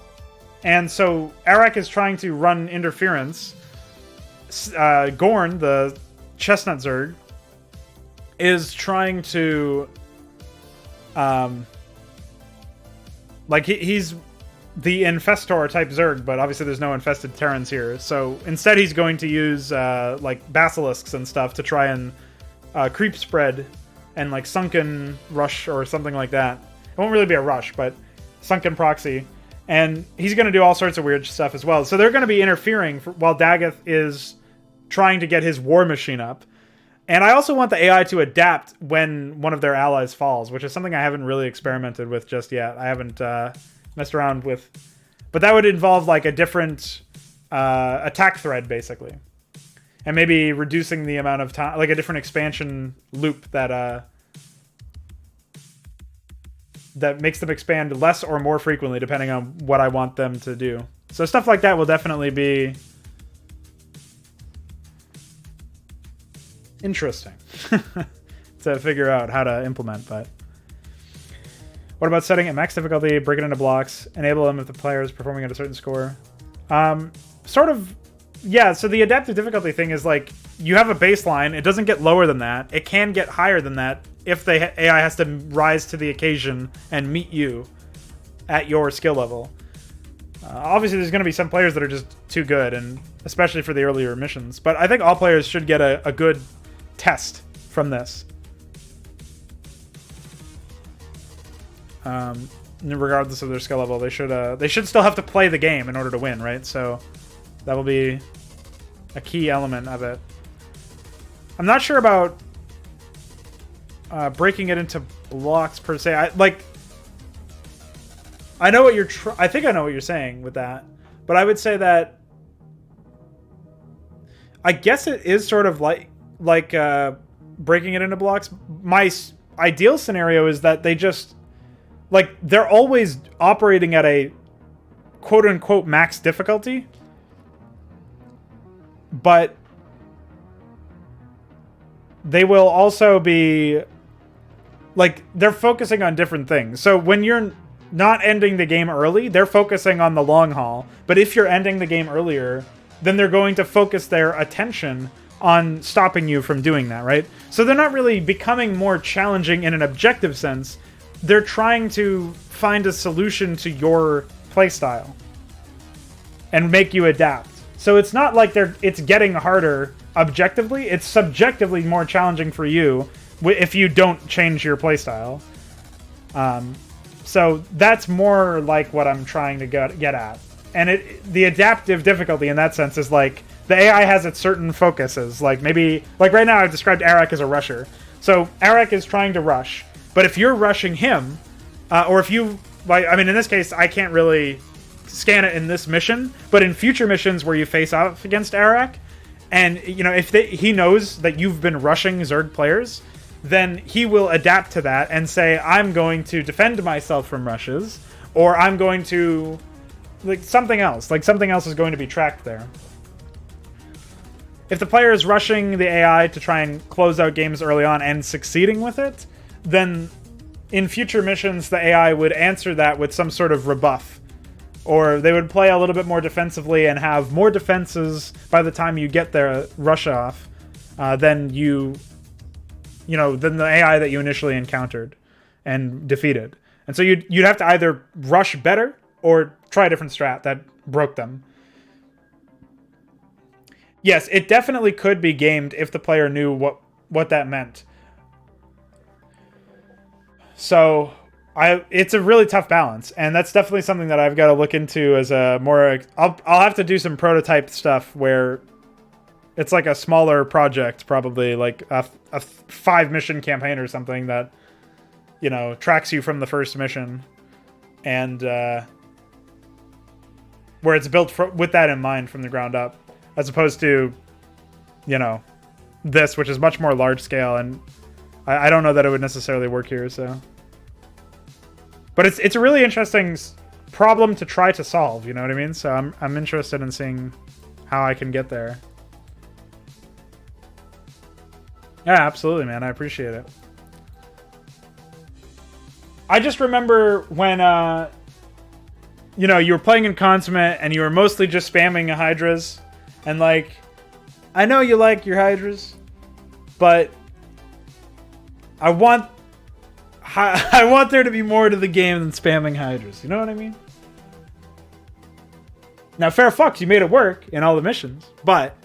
And so Arak is trying to run interference. Gorn, the Chestnut Zerg, is trying to like he's the Infestor type Zerg, but obviously there's no infested Terrans here, so instead he's going to use like basilisks and stuff to try and creep spread and like sunken rush or something like that. It won't really be a rush, but sunken proxy, and he's going to do all sorts of weird stuff as well. So they're going to be interfering while Dagoth is trying to get his war machine up. And I also want the AI to adapt when one of their allies falls, which is something I haven't really experimented with just yet. I haven't messed around with... But that would involve like a different attack thread, basically. And maybe reducing the amount of time... Like a different expansion loop that that makes them expand less or more frequently, depending on what I want them to do. So stuff like that will definitely be... interesting to figure out how to implement. But what about setting at max difficulty, break it into blocks, enable them if the player is performing at a certain score? Sort of, yeah. So the adaptive difficulty thing is like, you have a baseline, it doesn't get lower than that, it can get higher than that if the AI has to rise to the occasion and meet you at your skill level. Obviously there's going to be some players that are just too good, and especially for the earlier missions, but I think all players should get a good test from this, regardless of their skill level. They should still have to play the game in order to win, right? So that will be a key element of it. I'm not sure about breaking it into blocks per se. I know what you're I think I know what you're saying with that, but I would say that I guess it is sort of like breaking it into blocks. My ideal scenario is that they just, like, they're always operating at a quote-unquote max difficulty, but they will also be, like, they're focusing on different things. So when you're not ending the game early, they're focusing on the long haul. But if you're ending the game earlier, then they're going to focus their attention on stopping you from doing that, right? So they're not really becoming more challenging in an objective sense. They're trying to find a solution to your playstyle and make you adapt. So it's not like it's getting harder objectively. It's subjectively more challenging for you if you don't change your playstyle. So that's more like what I'm trying to get at. And the adaptive difficulty in that sense is like the AI has its certain focuses. Like maybe, like right now I've described Arak as a rusher. So Arak is trying to rush, but if you're rushing him, or if you, like, I mean, in this case, I can't really scan it in this mission, but in future missions where you face off against Arak, and, you know, if he knows that you've been rushing Zerg players, then he will adapt to that and say, I'm going to defend myself from rushes, or I'm going to, like, something else. Like, something else is going to be tracked there. If the player is rushing the AI to try and close out games early on and succeeding with it, then in future missions, the AI would answer that with some sort of rebuff. Or they would play a little bit more defensively and have more defenses by the time you get their rush off than than the AI that you initially encountered and defeated. And so you'd have to either rush better or try a different strat that broke them. Yes, it definitely could be gamed if the player knew what that meant. So it's a really tough balance, and that's definitely something that I've got to look into as a more. I'll have to do some prototype stuff where it's like a smaller project, probably like a 5-mission campaign or something that, you know, tracks you from the first mission, and where it's built with that in mind from the ground up, as opposed to, you know, this, which is much more large scale, and I don't know that it would necessarily work here. So. But it's a really interesting problem to try to solve, you know what I mean? So I'm interested in seeing how I can get there. Yeah, absolutely, man. I appreciate it. I just remember when you were playing in Consummate and you were mostly just spamming Hydras, and like, I know you like your Hydras, but I want there to be more to the game than spamming Hydras. You know what I mean? Now, fair fucks, you made it work in all the missions, but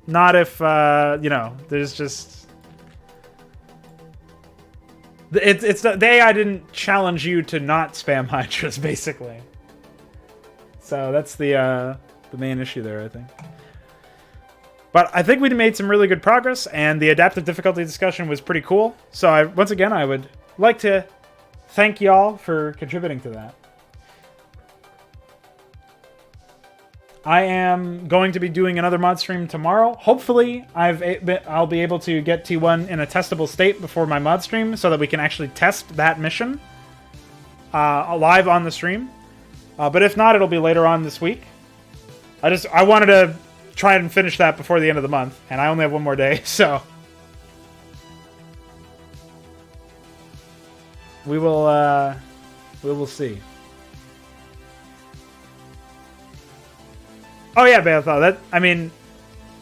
not if, there's just... the AI didn't challenge you to not spam Hydras, basically. So that's the main issue there, I think. But I think we made some really good progress, and the adaptive difficulty discussion was pretty cool. So once again, I would like to thank y'all for contributing to that. I am going to be doing another mod stream tomorrow. Hopefully, I'll be able to get T1 in a testable state before my mod stream, so that we can actually test that mission live on the stream. But if not, it'll be later on this week. I wanted to try and finish that before the end of the month, and I only have one more day, so we will see. Oh yeah, Bethel,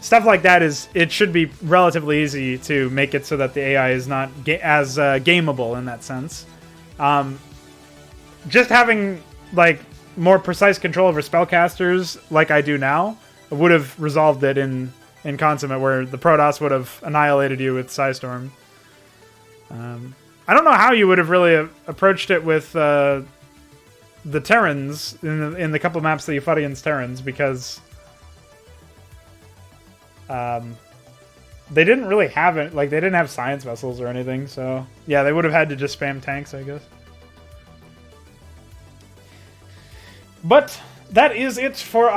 stuff like that it should be relatively easy to make it so that the AI is not as gameable in that sense. Just having like more precise control over spellcasters like I do now would have resolved it in Consummate, where the Protoss would have annihilated you with Psystorm. I don't know how you would have really approached it with the Terrans in the couple maps that you fought against Terrans, because they didn't really have it. Like, they didn't have science vessels or anything, so yeah, they would have had to just spam tanks, I guess. But that is it for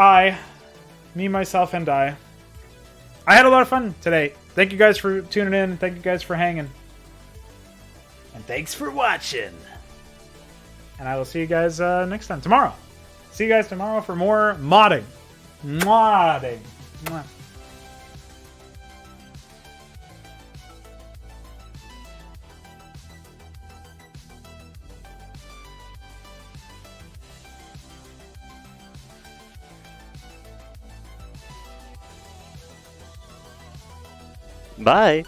me, myself, and I. I had a lot of fun today. Thank you guys for tuning in. Thank you guys for hanging. And thanks for watching. And I will see you guys next time. Tomorrow. See you guys tomorrow for more modding. Modding. Mwah. Bye.